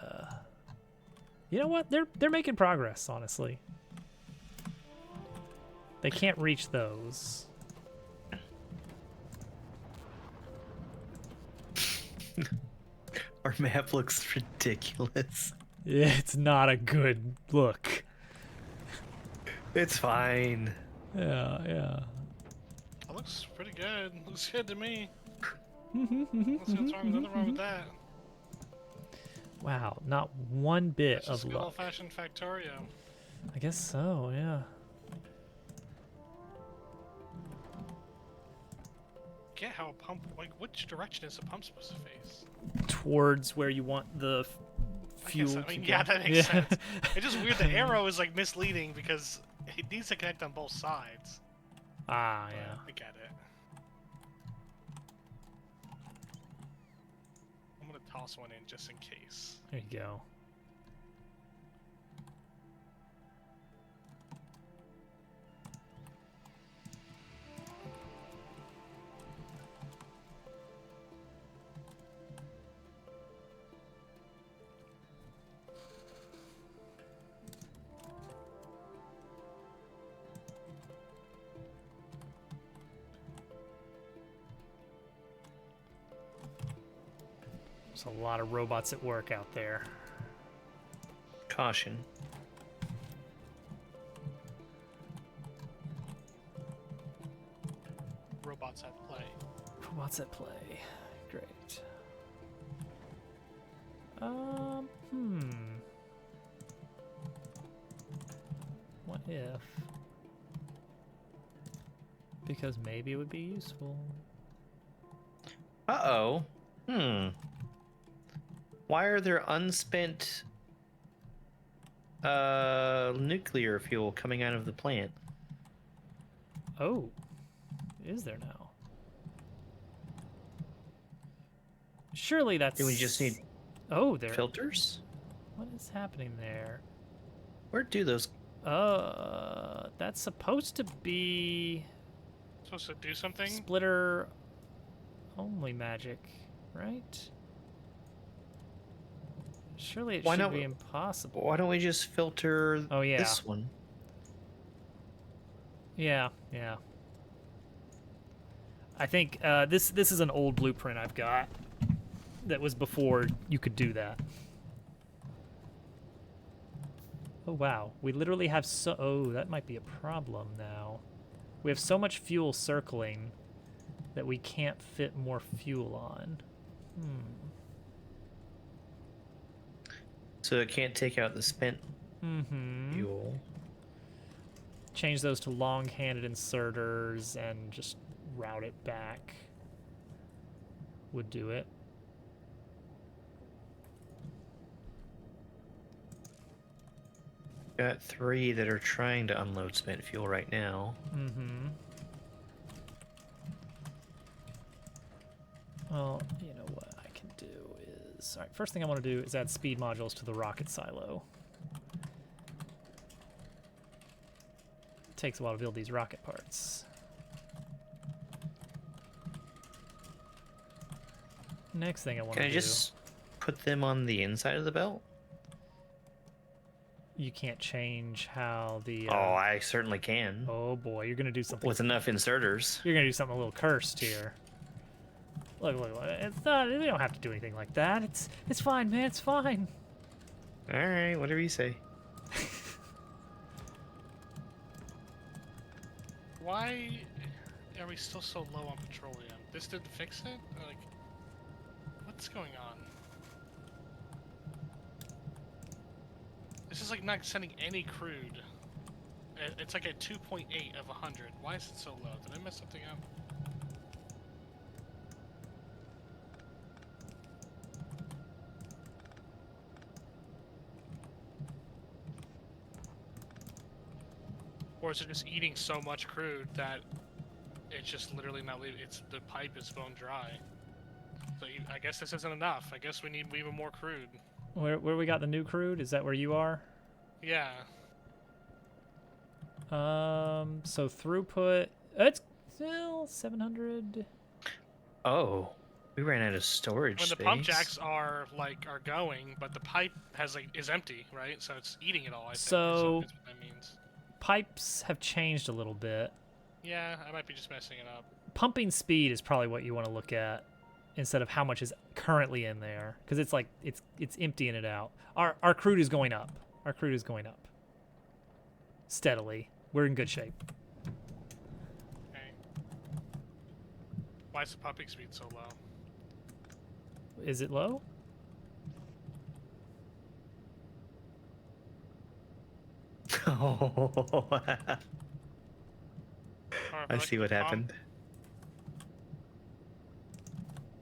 You know what? They're making progress, honestly. They can't reach those. Our map looks ridiculous. Yeah, it's not a good look. It's fine. Yeah, yeah. that looks pretty good. Looks good to me. Nothing wrong with that. Wow, not one bit It's of just good luck. old-fashioned Factorio. I guess so, yeah. Get how a pump, like, which direction is a pump supposed to face? Towards where you want the fuel I mean, to yeah, go. that makes sense. It's just weird. The arrow is like misleading because it needs to connect on both sides. Ah, But yeah. I get it. I'm gonna toss one in just in case. There you go. There's a lot of robots at work out there. Caution. Robots at play. Robots at play. Great. What if? Because maybe it would be useful. Uh-oh. Why are there unspent nuclear fuel coming out of the plant? Oh, is there now? Surely that's... Do we just need Oh, there... filters? What is happening there? Where do those... That's supposed to be... Supposed to do something? Splitter only magic, right? Surely it Why should not- be impossible. Why don't we just filter Oh, yeah. this one? Yeah, yeah. I think this is an old blueprint I've got that was before you could do that. Oh wow, we literally have so... Oh, that might be a problem now. We have so much fuel circling that we can't fit more fuel on. So it can't take out the spent fuel. Change those to long-handed inserters and just route it back would do it. Got 3 that are trying to unload spent fuel right now. Mm-hmm. Well, you know what I can do is... Alright, first thing I want to do is add speed modules to the rocket silo. Takes a while to build these rocket parts. Next thing I want to Can do... I just put them on the inside of the belt? You can't change how the... Oh, I certainly can. Oh boy, you're gonna do something... With enough inserters. You're gonna do something a little cursed here. Look, look, look. It's not... We don't have to do anything like that. It's fine, man. It's fine. Alright, whatever you say. Why are we still so low on petroleum? This didn't fix it? Like, what's going on? This is like not sending any crude. It's like a 2.8 of 100. Why is it so low? Did I mess something up? Or is it just eating so much crude that it's just literally not leaving? It's the pipe is bone dry. So I guess this isn't enough. I guess we need even more crude. Where we got the new crude? Is that where you are? Yeah. So throughput... It's still 700... Oh, we ran out of storage When the space. pump jacks are going, but the pipe is empty, right? So it's eating it all. I think. So- That's what that means. Pipes have changed a little bit. Yeah, I might be just messing it up. Pumping speed is probably what you want to look at instead of how much is currently in there, because it's like it's emptying it out. Our crude is going up. Our crude is going up steadily. We're in good shape. Okay. Why is the pumping speed so low? Is it low? Oh, Or I like see the what pump- happened.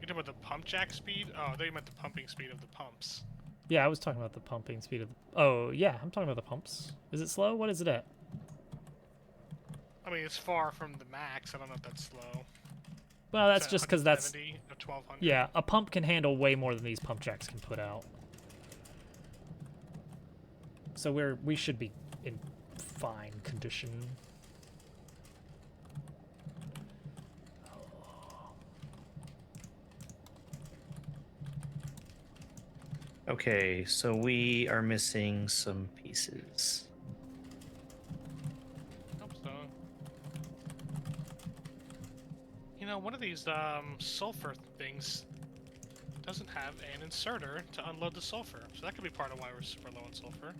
You're talking about the pump jack speed? Oh, I thought you meant the pumping speed of the pumps. Yeah, I was talking about the pumping speed of the... Oh, yeah, I'm talking about the pumps. Is it slow? What is it at? I mean, it's far from the max. I don't know if that's slow. Well, that's Is that just because that's... 170 or 1200? Yeah, a pump can handle way more than these pump jacks can put out. So we should be in fine condition. Okay, so we are missing some pieces. Hope so. You know, one of these sulfur things doesn't have an inserter to unload the sulfur, so that could be part of why we're super low on sulfur.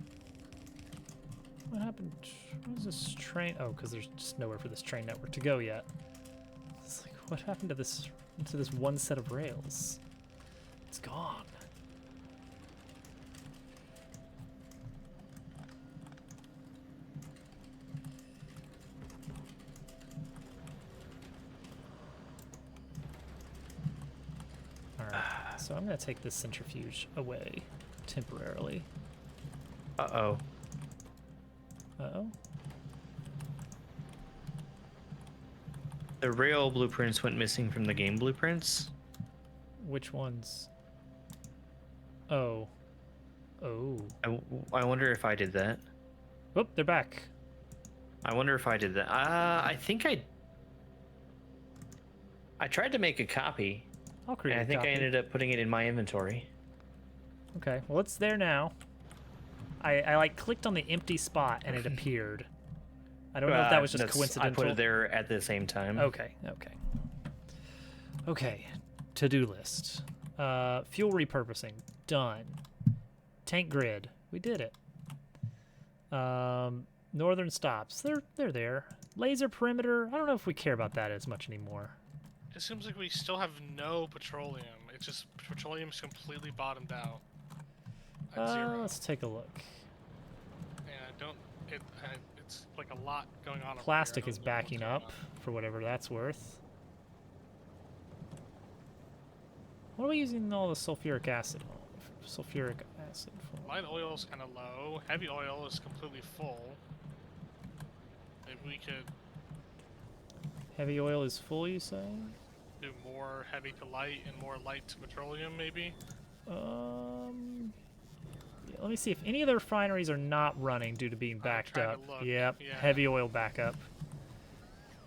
What happened? What is this train? Oh, because there's just nowhere for this train network to go yet. It's like, what happened to this one set of rails? It's gone. Alright, so I'm going to take this centrifuge away temporarily. Uh-oh. Uh-oh. The rail blueprints went missing from the game blueprints. Which ones? Oh. Oh. I wonder if I did that. Whoop, they're back. I wonder if I did that. I think I tried to make a copy, I'll create and I a think copy. I ended up putting it in my inventory. Okay, well, it's there now. I like clicked on the empty spot and it appeared. I don't know if that was just coincidental. I put it there at the same time. Okay, okay. Okay, to-do list. Fuel repurposing, done. Tank grid, we did it. Northern stops, they're there. Laser perimeter, I don't know if we care about that as much anymore. It seems like we still have no petroleum. It's just petroleum's completely bottomed out. At 0. Let's take a look. And it's like a lot going on. over Plastic here. I is don't know what's backing going up on. for whatever that's worth. What are we using all the sulfuric acid on? Sulfuric acid for? Light oil is kind of low. Heavy oil is completely full. Maybe we could Heavy oil is full, you say? do more heavy to light and more light to petroleum, maybe. Yeah, let me see if any of the refineries are not running due to being backed trying to up. look, Yep, yeah. heavy oil backup.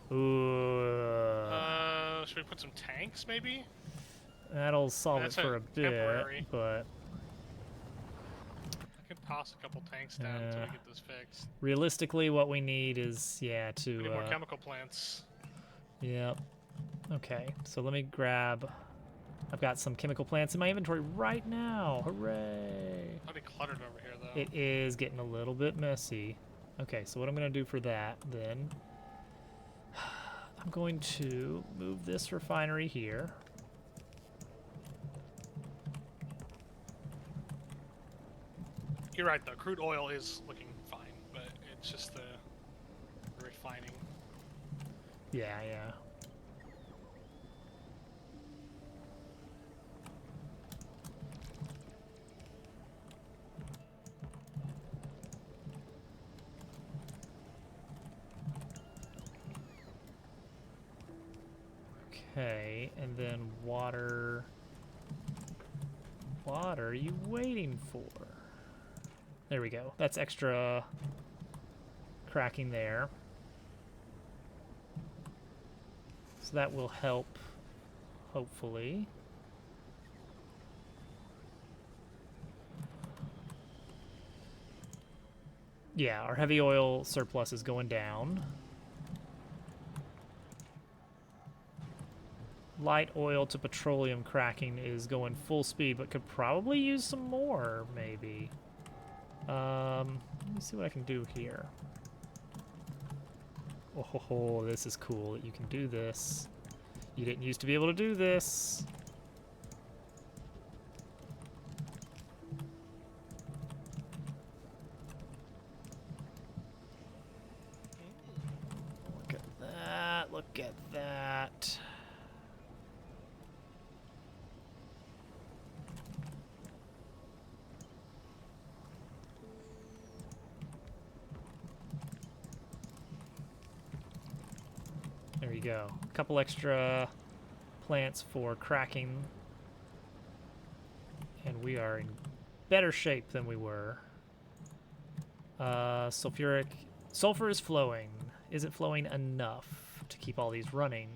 Ooh, Should we put some tanks, maybe? that'll solve it That's for a bit, temporary. but I can toss a couple tanks down until we get this fixed. realistically, what we need is, yeah, We need more to, chemical plants. yep. Okay, so let me grab, I've got some chemical plants in my inventory right now. Hooray! Might be cluttered over here, though. It is getting a little bit messy. Okay, so what I'm going to do for that, then, I'm going to move this refinery here. You're right, though. Crude oil is looking fine, but it's just the refining. Yeah, yeah. Okay, and then water. What are you waiting for? There we go. That's extra cracking there. So that will help, hopefully. Yeah, our heavy oil surplus is going down. Light oil to petroleum cracking is going full speed, but could probably use some more, maybe. Let me see what I can do here. Oh, ho, ho, this is cool that you can do this. You didn't used to be able to do this. Look at that, look at that. There you go. A couple extra plants for cracking. And we are in better shape than we were. Sulfur is flowing. Is it flowing enough to keep all these running?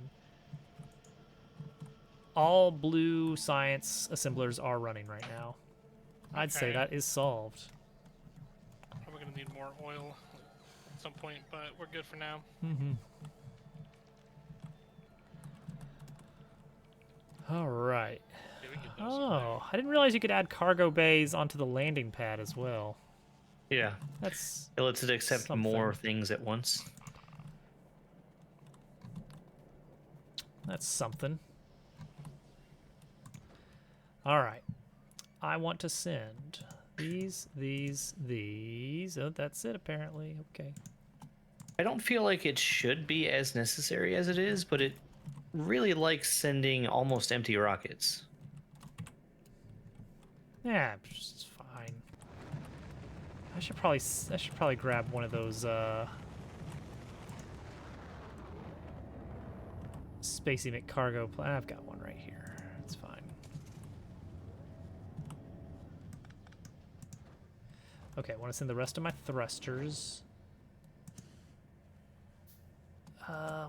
All blue science assemblers are running right now. I'd say Okay. that is solved. Probably gonna need more oil at some point, but we're good for now. Mm-hmm. All right. Yeah, we can get those Oh, I didn't realize you could add cargo bays onto the landing pad as well. Yeah. That's It lets it accept something. more things at once. That's something. All right. I want to send these. Oh, that's it apparently. Okay. I don't feel like it should be as necessary as it is, but it really likes sending almost empty rockets. Yeah, it's fine. I should probably grab one of those Spacey McCargo. I've got one right here. It's fine. Okay, I want to send the rest of my thrusters.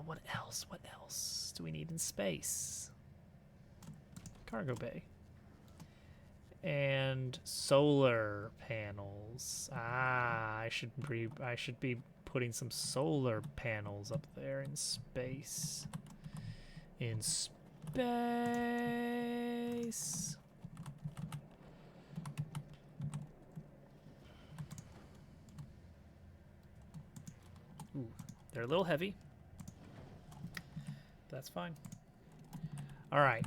What else? What else do we need in space? Cargo bay. And solar panels. Ah, I should be putting some solar panels up there in space. In space. Ooh, they're a little heavy. That's fine. All right.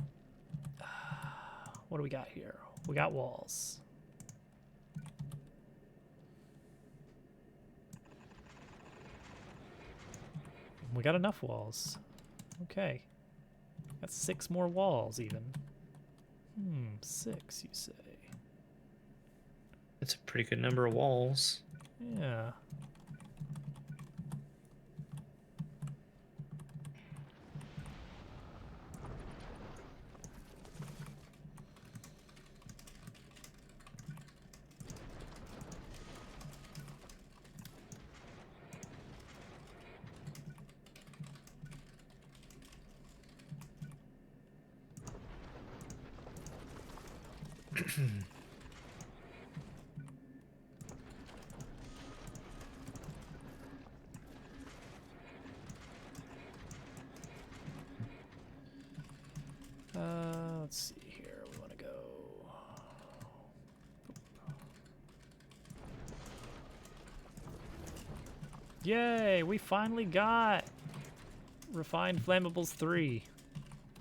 What do we got here? We got walls. We got enough walls. Okay. That's 6 more walls even. 6, you say? It's a pretty good number of walls. Yeah. Let's see here. We want to go. Yay! We finally got Refined Flammables 3.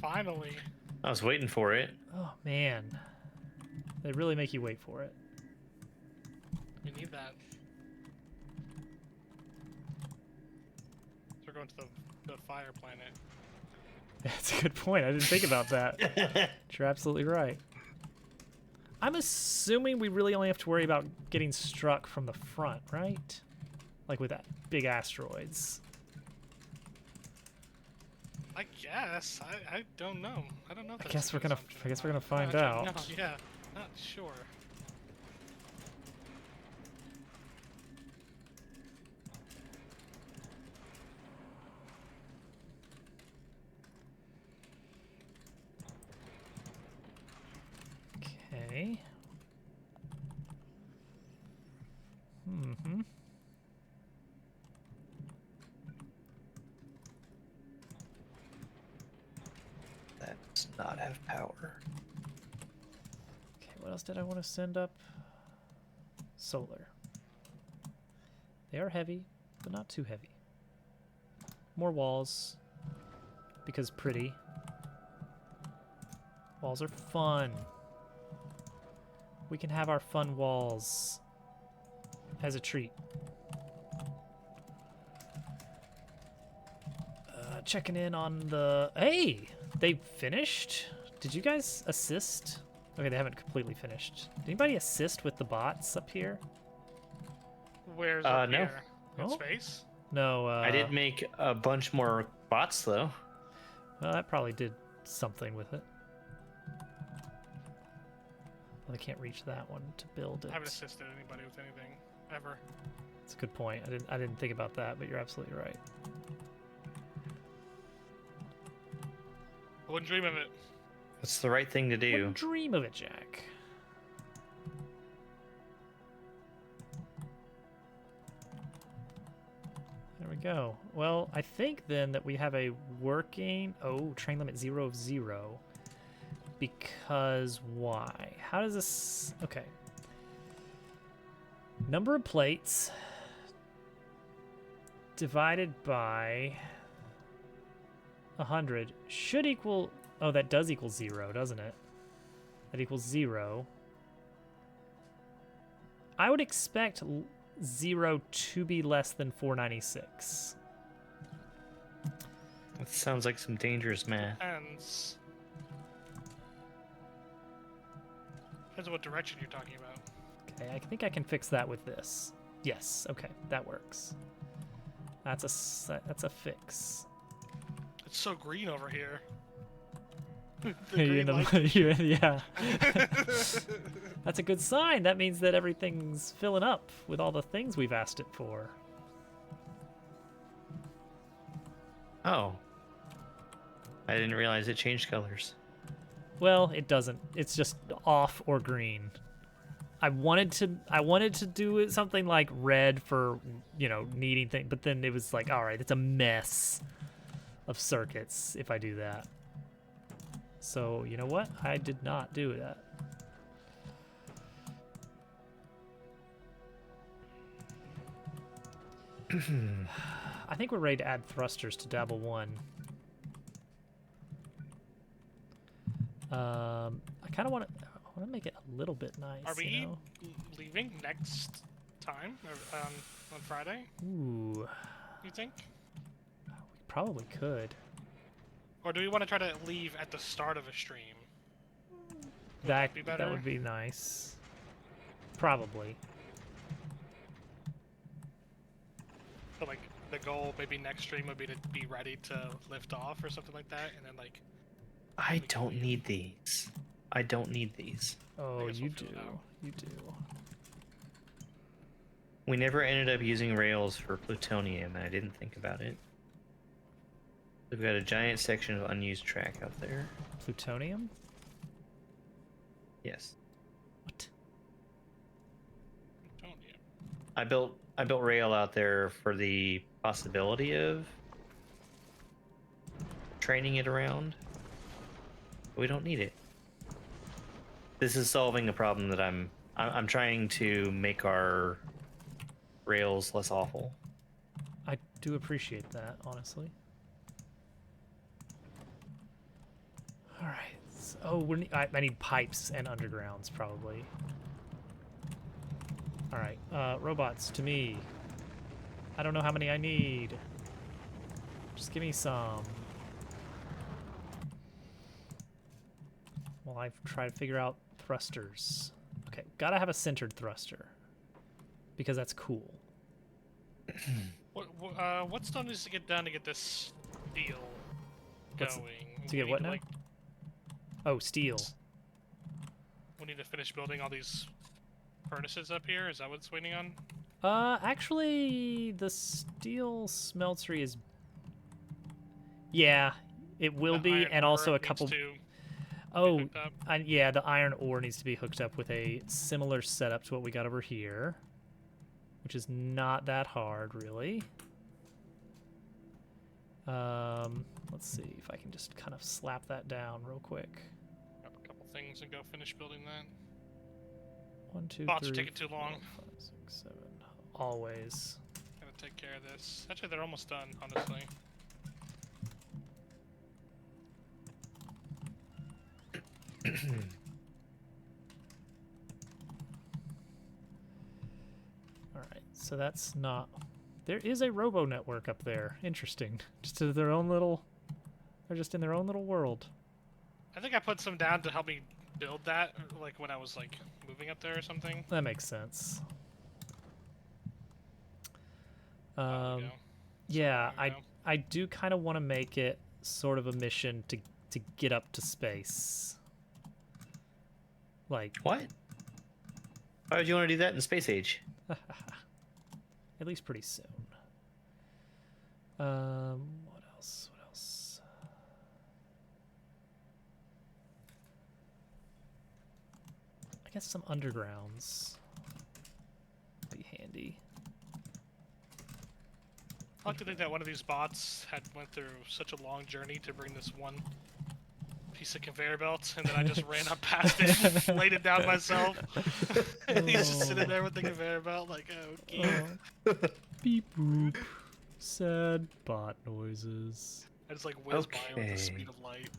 Finally. I was waiting for it. Oh man, they really make you wait for it. We need that. So we're going to the fire planet. That's a good point. I didn't think about that. You're absolutely right. I'm assuming we really only have to worry about getting struck from the front, right? Like with that big asteroids. I guess. I don't know. I don't know. If I that's guess a we're good gonna. assumption I or guess we're not. gonna find Actually, out. No, yeah, not sure. Okay. Mm-hmm. That does not have power. Okay, what else did I want to send up? Solar. They are heavy, but not too heavy. More walls, because pretty. Walls are fun. We can have our fun walls as a treat. Checking in on the... Hey! They finished? Did you guys assist? Okay, they haven't completely finished. Did anybody assist with the bots up here? Where's up no. here? In Oh. space? No, I did make a bunch more bots, though. well, that probably did something with it. Well, I can't reach that one to build it. I haven't assisted anybody with anything ever. That's a good point. I didn't think about that, but you're absolutely right. I wouldn't dream of it. That's the right thing to do. Wouldn't dream of it, Jack. There we go. Well, I think then that we have a working... Oh, train limit 0 of 0. Because why? How does this... Okay. Number of plates divided by 100 should equal... Oh, that does equal 0, doesn't it? That equals 0. I would expect 0 to be less than 496. That sounds like some dangerous math. Depends. Depends on what direction you're talking about. Okay, I think I can fix that with this. Yes, okay, that works. That's a fix. It's so green over here. You in green light. yeah. That's a good sign. That means that everything's filling up with all the things we've asked it for. Oh. I didn't realize it changed colors. Well, it doesn't. It's just off or green. I wanted to do it something like red for, you know, needing things, but then it was like, all right, it's a mess of circuits if I do that. So, you know what? I did not do that. I think we're ready to add thrusters to Dabble 1. I kind of want to make it a little bit nice. Are we you know? leaving next time on Friday? Ooh, You think? we probably could. Or do we want to try to leave at the start of a stream? that be better? That would be nice. Probably. So like the goal maybe next stream would be to be ready to lift off or something like that, and then like. I don't need these. I don't need these. Oh, guess you we'll do. figure it out. You do. We never ended up using rails for plutonium, and I didn't think about it. We've got a giant section of unused track out there. Plutonium? Yes. What? Plutonium. I built rail out there for the possibility of training it around. But we don't need it. This is solving a problem that I'm trying to make our rails less awful. I do appreciate that, honestly. All right. Oh, I need pipes and undergrounds, probably. All right. Robots, to me. I don't know how many I need. Just give me some. Well, I've tried to figure out thrusters. Okay, gotta have a centered thruster. Because that's cool. What still needs to get done to get this steel What's- going? to get We what need now? like, Oh, steel. we need to finish building all these furnaces up here. Is that what it's waiting on? Actually, the steel smeltery is... Yeah, it will The be, iron and also ore a couple... needs to be Oh, hooked up. yeah, the iron ore needs to be hooked up with a similar setup to what we got over here. Which is not that hard, really. Let's see if I can just kind of slap that down real quick. Grab a couple things and go finish building that. 1, 2, Bots are 3, taking too 4, long. 5, 6, 7. Always. Gotta take care of this. Actually, they're almost done, honestly. Alright, so that's not... There is a robo network up there. Interesting. Just to their own little... They're just in their own little world. I think I put some down to help me build that, like when I was like moving up there or something. That makes sense. There we go. Yeah, there we go. I do kind of want to make it sort of a mission to get up to space. Like, What? Why would you want to do that in space age? at least pretty soon. What else? What else? I guess some undergrounds would be handy. I like to think that one of these bots had went through such a long journey to bring this one piece of conveyor belt, and then I just ran up past it, laid it down myself, and he's just sitting there with the conveyor belt, like, okay. Beep boop. Sad bot noises. I just like whiz by with Okay. the speed of light.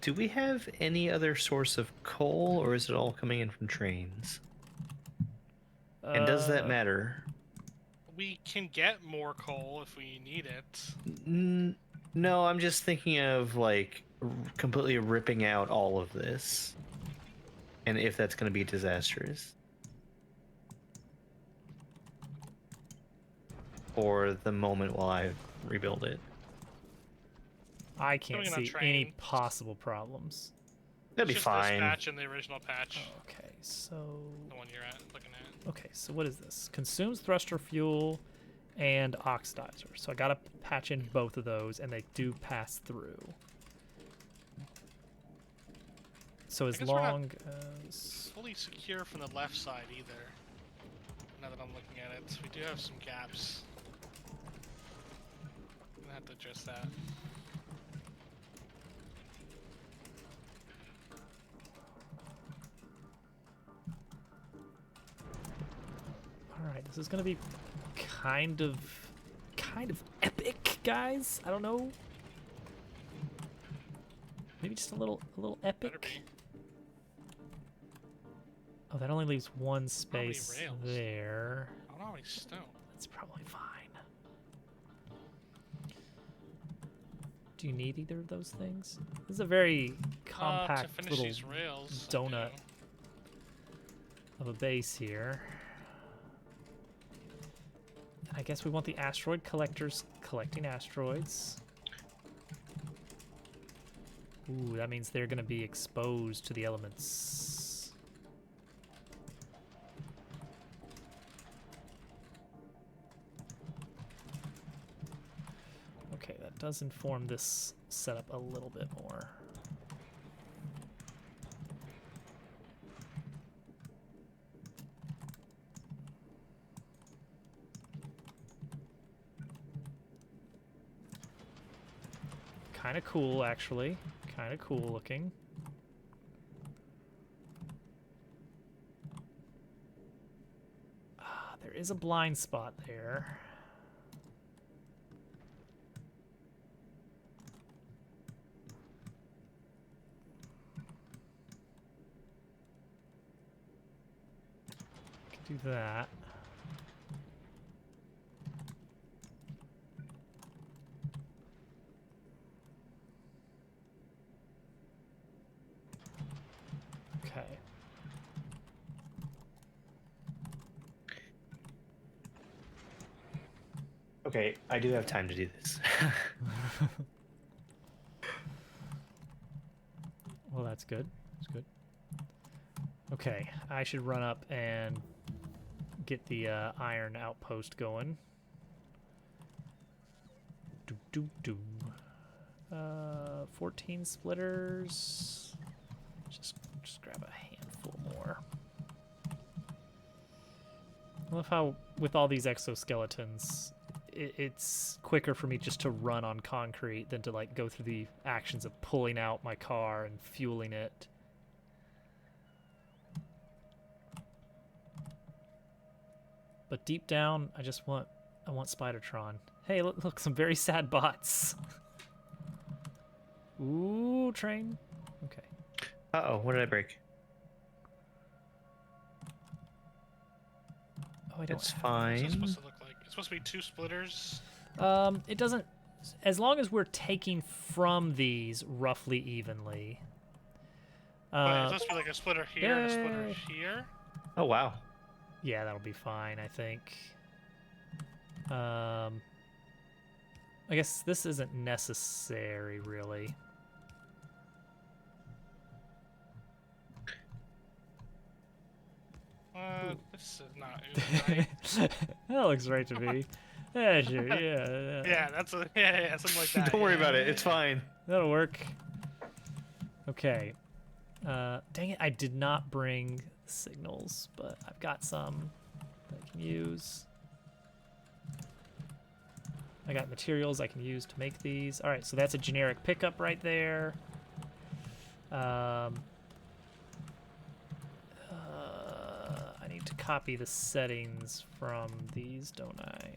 Do we have any other source of coal, or is it all coming in from trains? And does that matter? We can get more coal if we need it. No, I'm just thinking of like completely ripping out all of this, and if that's going to be disastrous, or the moment while I rebuild it. I can't Coming on see any train. possible problems. That'd be It's just this fine. patch and the original patch, Okay, so... the one you're looking at. Okay, so what is this? Consumes thruster fuel and oxidizer. So I gotta patch in both of those, and they do pass through. So as guess we're not- long as... Fully secure from the left side either. Now that I'm looking at it, we do have some gaps. I'm gonna have to address that. Alright, this is gonna be kind of epic, guys. I don't know. Maybe just a little Better epic. be. Oh, that only leaves one many space rails? there. I don't know any stone. That's probably fine. Do you need either of those things? This is a very To compact finish little these rails. I donut do. of a base here. And I guess we want the asteroid collectors collecting asteroids. Ooh, that means they're going to be exposed to the elements. Okay, that does inform this setup a little bit more. Kind of cool, actually. Kind of cool looking. Ah, there is a blind spot there. Can do that. Okay. Okay, I do have time to do this. Well, that's good. That's good. Okay, I should run up and get the iron outpost going. Do do do. 14 splitters. Just grab a handful more. I love how with all these exoskeletons, it's quicker for me just to run on concrete than to like go through the actions of pulling out my car and fueling it. But deep down, I want Spidertron. Hey, look, some very sad bots. Ooh, train. Okay. Uh-oh, what did I break? Oh, I don't. It's What's it fine. supposed to look like? It's supposed to be 2 splitters. It doesn't. As long as we're taking from these roughly evenly. But it's supposed to be like a splitter here and a splitter yay. here. Oh, wow. Yeah, that'll be fine, I think. I guess this isn't necessary, really. This is not right. That looks right to me. Yeah, sure. Yeah. Yeah, that's a, yeah, something like that. Don't worry yeah. about it. It's fine. That'll work. Okay. Dang it, I did not bring signals, but I've got some that I can use. I got materials I can use to make these. All right, so that's a generic pickup right there. I need to copy the settings from these, don't I?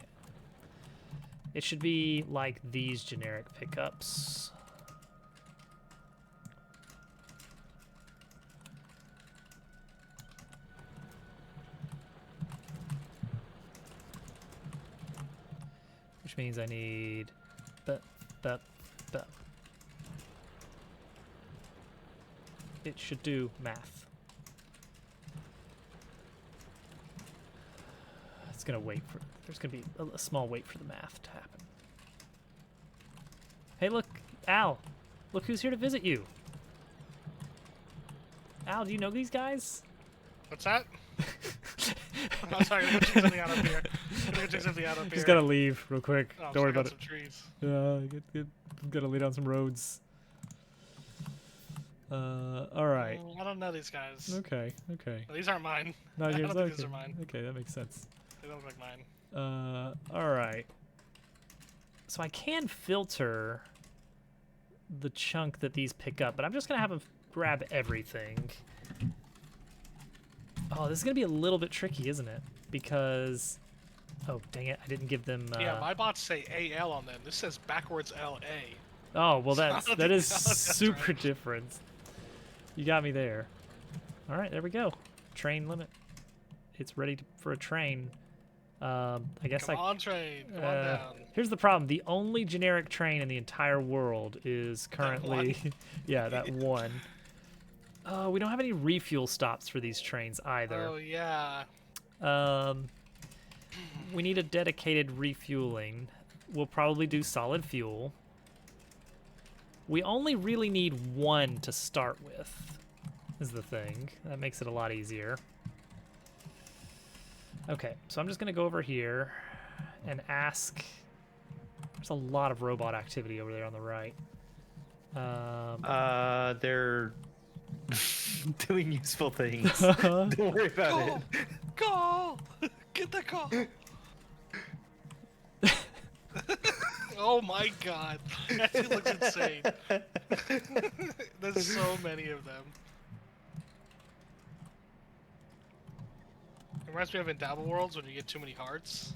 It should be like these generic pickups. Which means I need that. It should do math. It's gonna wait for. There's gonna be a small wait for the math to happen. Hey, look, Al! Look who's here to visit you. Al, do you know these guys? What's that? I'm sorry, I'm gonna go check something out up here. I'm gonna go check something out up here. Just gotta leave real quick. Oh, I'm Don't worry checking about it. some trees. Yeah, I'm gonna lay down some roads. All right. I don't know these guys. Okay. These aren't mine. Not I yours. don't think Okay. these are mine. Okay, that makes sense. They don't look like mine. All right. So I can filter the chunk that these pick up, but I'm just gonna have them grab everything. Oh, this is gonna be a little bit tricky, isn't it? Because, oh dang it, I didn't give them. Yeah, my bots say AL on them. This says backwards LA. Oh well, So I that's don't that think is that's super right. different. You got me there. All right, there we go. Train limit. It's ready for a train. I guess Come on, train. Come on down. here's the problem. The only generic train in the entire world is currently, yeah, that one. We don't have any refuel stops for these trains either. Oh yeah. We need a dedicated refueling. We'll probably do solid fuel. We only really need one to start with, is the thing. That makes it a lot easier. Okay, so I'm just gonna go over here and ask. There's a lot of robot activity over there on the right. They're doing useful things. Don't worry about it. Call! Get the call! Oh my god. That shit looks insane. There's so many of them. It reminds me of in Dabble Worlds when you get too many hearts.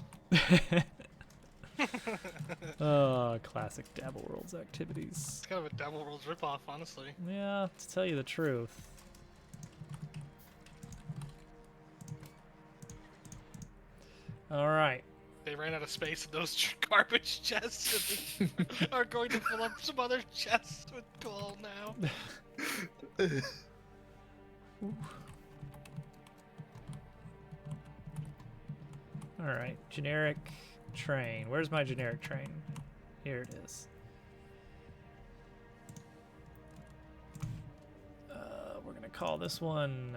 Oh, classic Dabble Worlds activities. It's kind of a Dabble Worlds ripoff, honestly. Yeah, to tell you the truth. All right. They ran out of space in those garbage chests and they are going to fill up some other chests with coal now. All right, generic train. Where's my generic train? Here it is. We're gonna call this one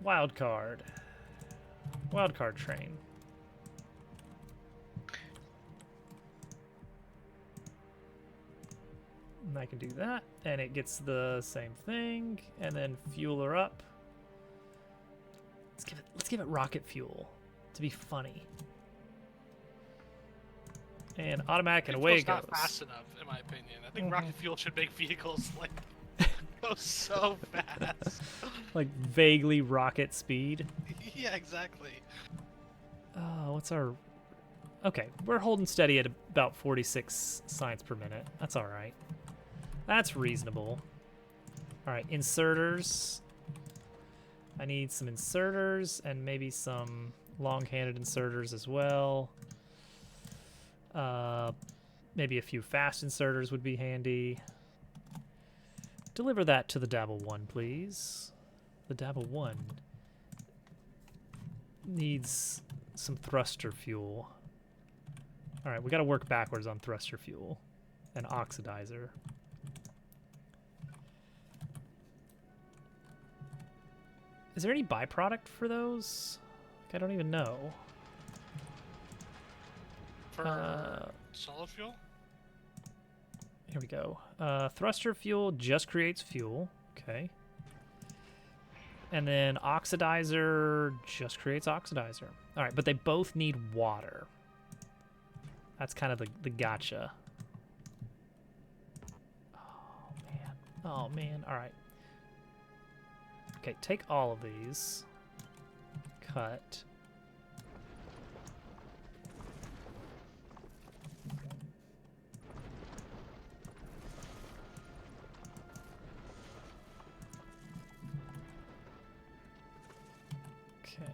Wild Card. Wild Card train. And I can do that, and it gets the same thing, and then fuel her up. Let's give it rocket fuel to be funny. And automatic, and away it goes. Not fast enough, in my opinion. I think rocket fuel should make vehicles like go so fast. Like vaguely rocket speed. Yeah, exactly. What's our? Okay, we're holding steady at about 46 science per minute. That's all right. That's reasonable. All right, inserters. I need some inserters and maybe some long-handed inserters as well. Maybe a few fast inserters would be handy. Deliver that to the Dabble 1, please. The Dabble 1 needs some thruster fuel. All right, we got to work backwards on thruster fuel and oxidizer. Is there any byproduct for those? Like, I don't even know. For solid fuel? Here we go. Thruster fuel just creates fuel. Okay. And then oxidizer just creates oxidizer. All right, but they both need water. That's kind of the gotcha. Oh, man. Oh, man. All right. Okay, take all of these. Cut. Okay.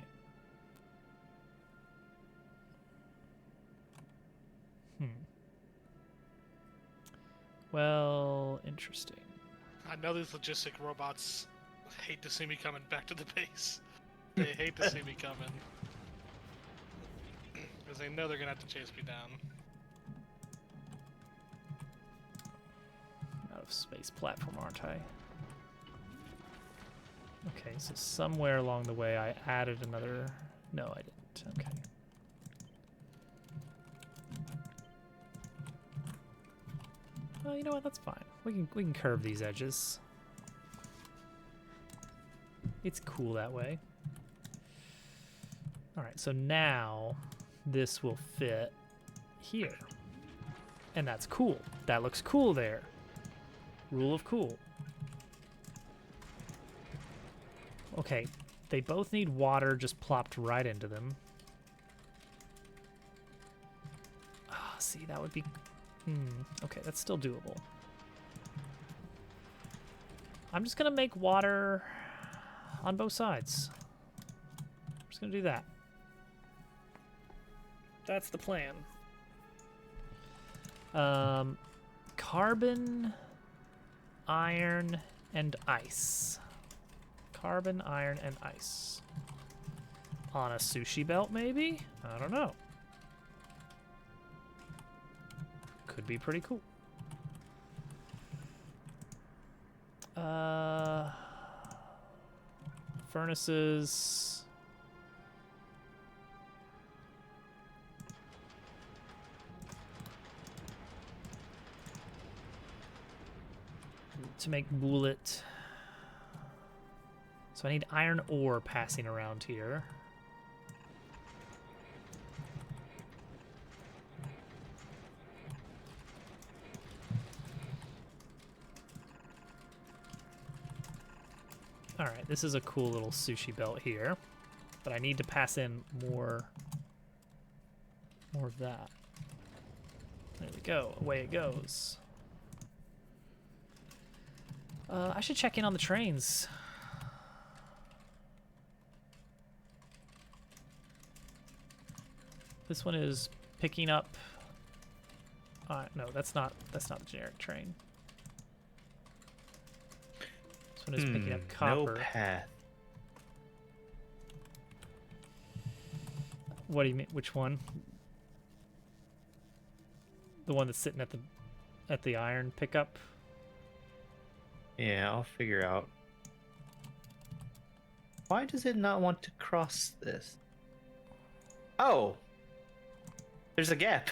Well, interesting. I know these logistic robots hate to see me coming back to the base. They hate to see me coming. Because they know they're going to have to chase me down. Out of space platform, aren't I? Okay, so somewhere along the way I added another... No, I didn't. Okay. Well, you know what? That's fine. We can curve these edges. It's cool that way. All right, so now this will fit here. And that's cool. That looks cool there. Rule of cool. Okay, they both need water just plopped right into them. Ah, see, that would be... okay, that's still doable. I'm just gonna make water... on both sides. I'm just gonna do that. That's the plan. Carbon, iron, and ice. Carbon, iron, and ice. On a sushi belt, maybe? I don't know. Could be pretty cool. Furnaces. To make bullet. So I need iron ore passing around here. Alright, this is a cool little sushi belt here. But I need to pass in more of that. There we go. Away it goes. I should check in on the trains. This one is picking up. No, that's not the generic train. This one is picking up copper. No path. What do you mean? Which one? The one that's sitting at the iron pickup. Yeah, I'll figure out. Why does it not want to cross this? Oh! There's a gap.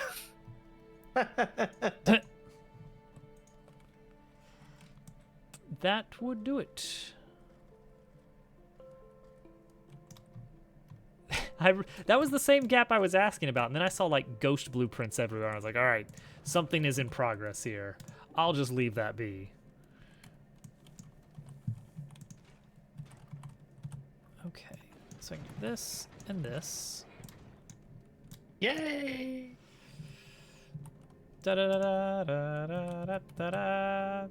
That would do it. That was the same gap I was asking about, and then I saw like ghost blueprints everywhere. I was like, all right, something is in progress here. I'll just leave that be. Okay, so I can do this and this. Yay! Da da da da da da da da.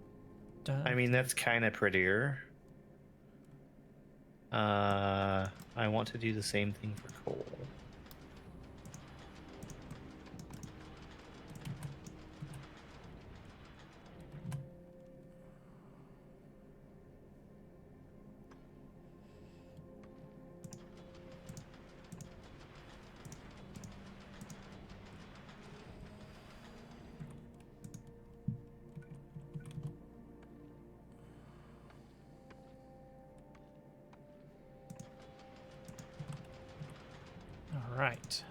I mean, that's kind of prettier. I want to do the same thing for coal. All right.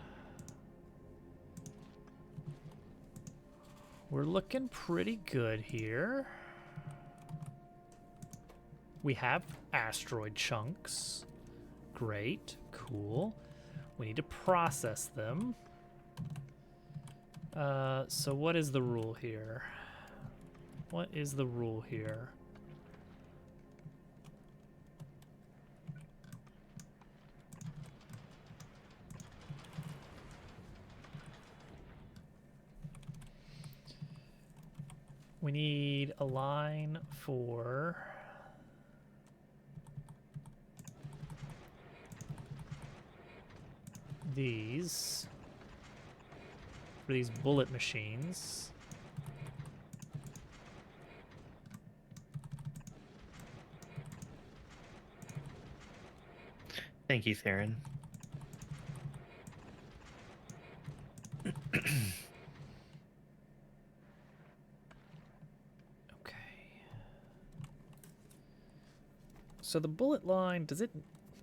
We're looking pretty good here. We have asteroid chunks. Great, cool. We need to process them. So what is the rule here? What is the rule here? We need a line for these, for these bullet machines. Thank you, Theron. So the bullet line, do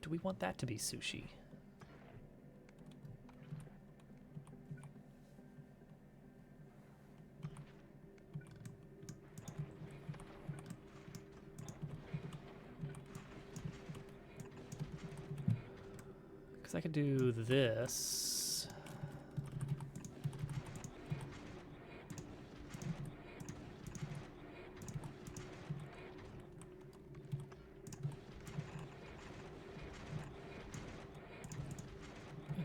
we want that to be sushi? Because I could do this.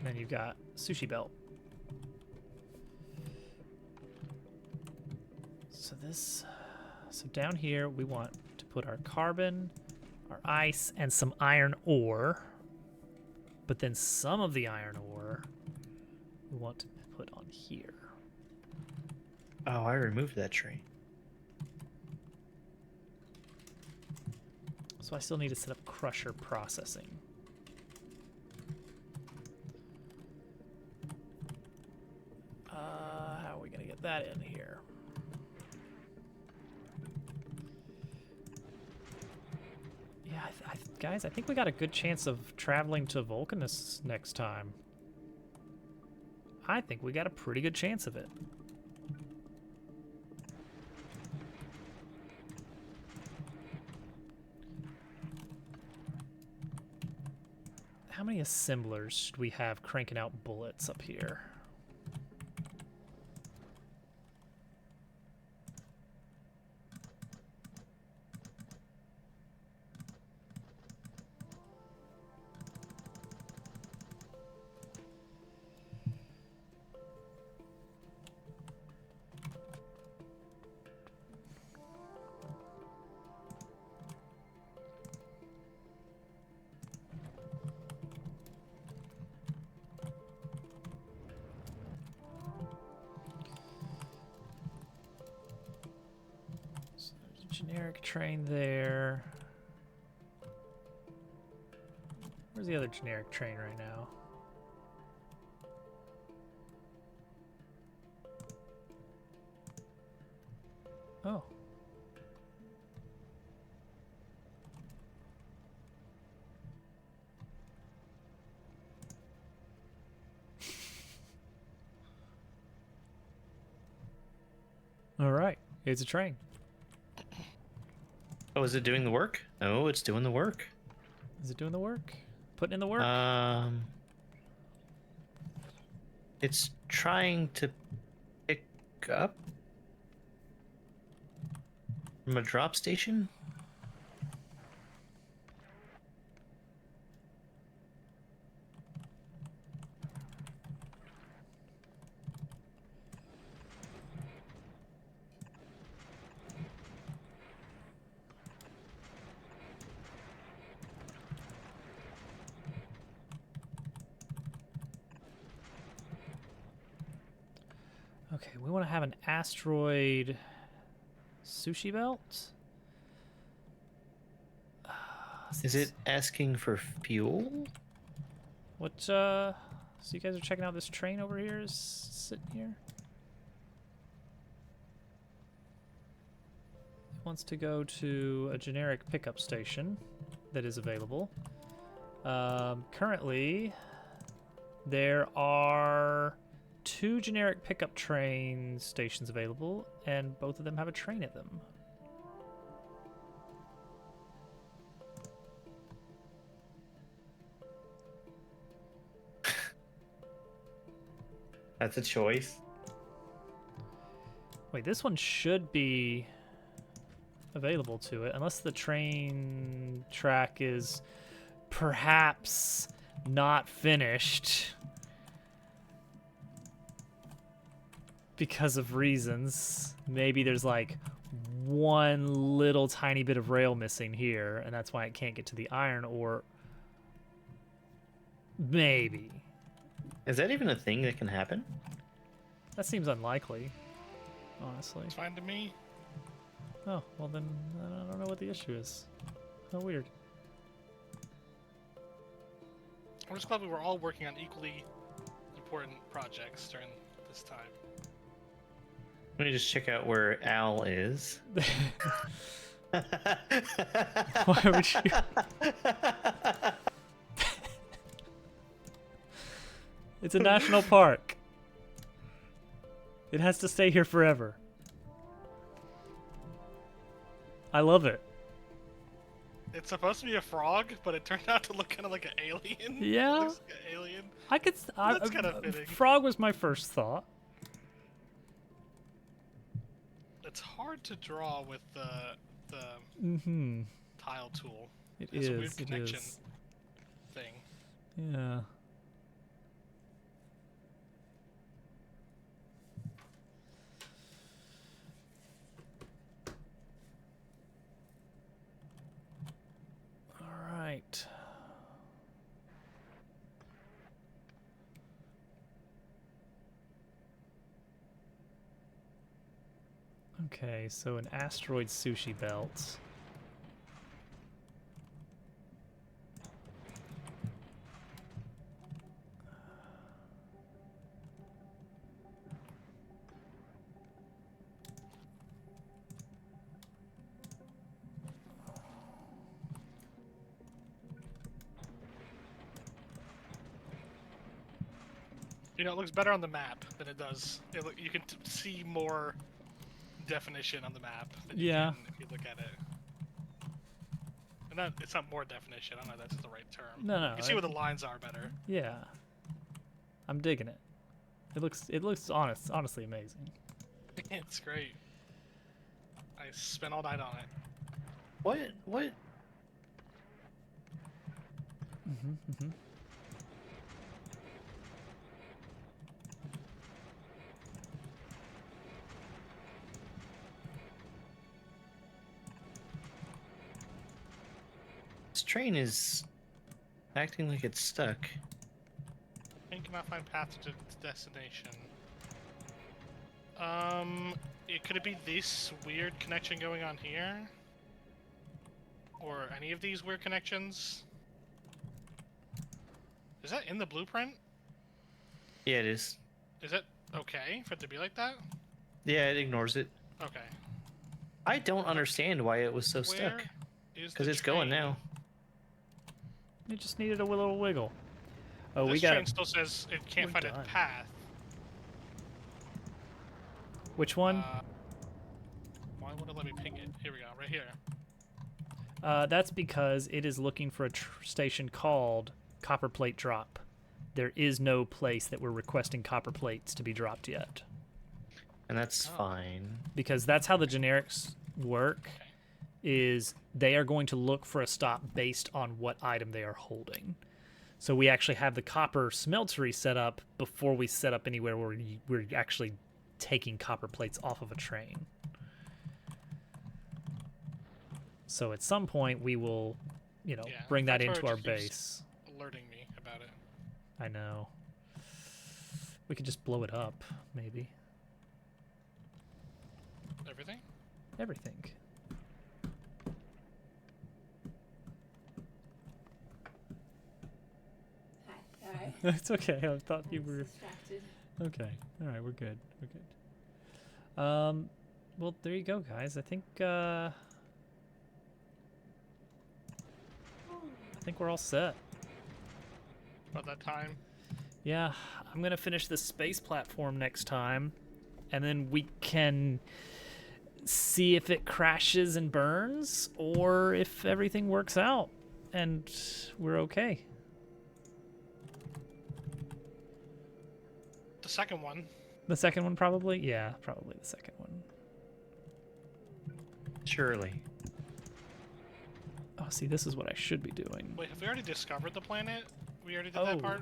Then you've got sushi belt. So down here we want to put our carbon, our ice and some iron ore. But then some of the iron ore we want to put on here. Oh, I removed that tree. So I still need to set up crusher processing. How are we going to get that in here? Yeah, guys, I think we got a good chance of traveling to Vulcanus next time. I think we got a pretty good chance of it. How many assemblers should we have cranking out bullets up here? Generic train there. Where's the other generic train right now? Oh. All right, it's a train. Oh, is it doing the work? Oh, it's doing the work. Is it doing the work? Putting in the work? It's trying to pick up from a drop station. Okay, we want to have an asteroid sushi belt. Is it asking for fuel? What, so you guys are checking out this train over here is sitting here? It wants to go to a generic pickup station that is available. Currently, there are 2 generic pickup train stations available, and both of them have a train at them. That's a choice. Wait, this one should be available to it, unless the train track is perhaps not finished because of reasons. Maybe there's like one little tiny bit of rail missing here, and that's why it can't get to the iron ore. Maybe. Is that even a thing that can happen? That seems unlikely, honestly. It's fine to me. Oh, well then, I don't know what the issue is. How weird. I'm just glad we were all working on equally important projects during this time. Let me just check out where Al is. Why would you? It's a national park. It has to stay here forever. I love it. It's supposed to be a frog, but it turned out to look kind of like an alien. Yeah. It looks like an alien. I could. That's kinda fitting. Frog was my first thought. It's hard to draw with the Mm-hmm. tile tool. It It's a is. weird It connection is. thing. Yeah. Okay, so an asteroid sushi belt. You know, it looks better on the map than it does. You can see more definition on the map than you Yeah. can if you look at it. And that, it's not more definition. I don't know if that's the right term. No, You can see where the lines are better. Yeah. I'm digging it. It looks honestly amazing. It's great. I spent all night on it. What? Mm-hmm. This train is acting like it's stuck. Train cannot find path to destination. Could it be this weird connection going on here? Or any of these weird connections? Is that in the blueprint? Yeah, it is. Is it okay for it to be like that? Yeah, it ignores it. Okay. I don't understand why it was so Where stuck. is Because the it's going train? now. It just needed a little wiggle. Oh, This we got train still says it can't We're find done. a path. Which one? Why would it let me ping it? Here we go, right here. That's because it is looking for a station called Copper Plate Drop. There is no place that we're requesting copper plates to be dropped yet. And that's Oh. fine. Because that's how the generics work, Okay. is they are going to look for a stop based on what item they are holding. So we actually have the copper smeltery set up before we set up anywhere where we're actually taking copper plates off of a train. So at some point we will, Yeah, bring that Factorio into our just keeps base. Alerting me about it. I know. We could just blow it up, maybe. Everything? Everything. Hi. Alright. It's okay. I thought you were... Distracted. Okay. All right, we're good. We're good. Well, there you go, guys. I think we're all set. About that time. Yeah, I'm gonna finish the space platform next time, and then we can see if it crashes and burns, or if everything works out and we're okay. The second one. The second one, probably. Yeah, probably the second one. Surely. Oh, see, this is what I should be doing. Wait, have we already discovered the planet? We already did that part?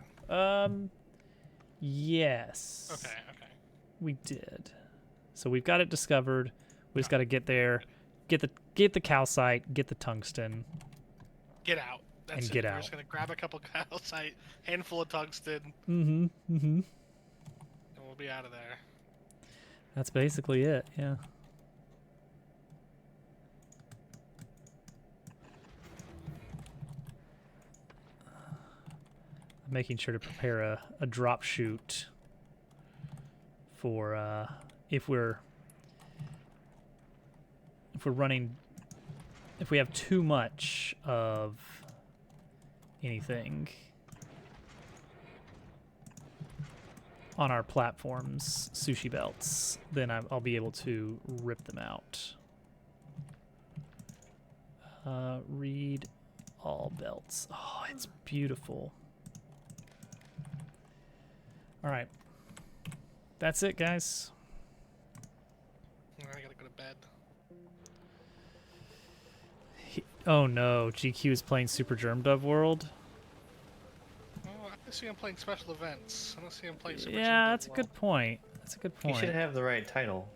Yes. Okay. We did. So we've got it discovered. We just got to get there, get the calcite, get the tungsten. Get out. That's And it. get We're out. just gonna grab a couple calcite, handful of tungsten, Mm-hmm. Mm-hmm. and we'll be out of there. That's basically it. Yeah. Making sure to prepare a drop chute for if we have too much of anything on our platforms, sushi belts, then I'll be able to rip them out. Read all belts. Oh, it's beautiful. All right. That's it, guys. I gotta go to bed. Oh no, GQ is playing Super Germ Dove World. Oh, I see him playing special events. I don't see him playing Super Yeah, Team that's a World. good point. That's a good You point. should have the right title,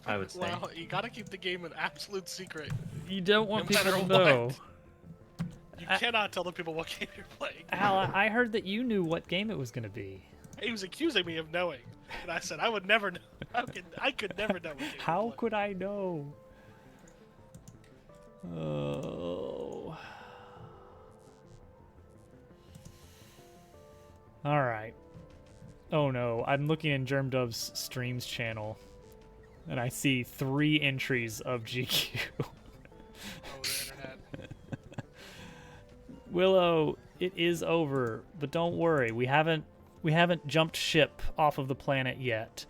I would say. Well, you gotta keep the game an absolute secret. You don't want No people to matter know. what. You cannot tell the people what game you're playing. Al, I heard that you knew what game it was going to be. He was accusing me of knowing, and I said I would never know. I could never know what game it How was. could I know? Oh. All right. Oh no, I'm looking in GermDove's streams channel, and I see 3 entries of GQ. Oh, the internet. Willow, it is over, but don't worry, we haven't jumped ship off of the planet yet.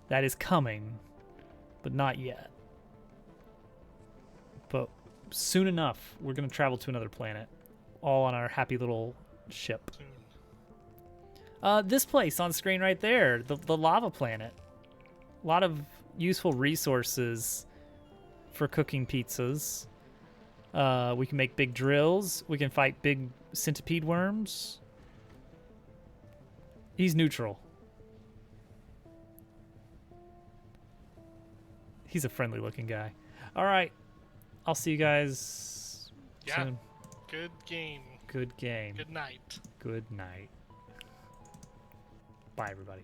That is coming, but not yet. But soon enough, we're gonna travel to another planet, all on our happy little ship. Soon. This place on screen right there, the lava planet. A lot of useful resources for cooking pizzas. We can make big drills. We can fight big centipede worms. He's neutral. He's a friendly looking guy. All right. I'll see you guys Yeah. soon. Good game. Good game. Good night. Good night. Bye, everybody.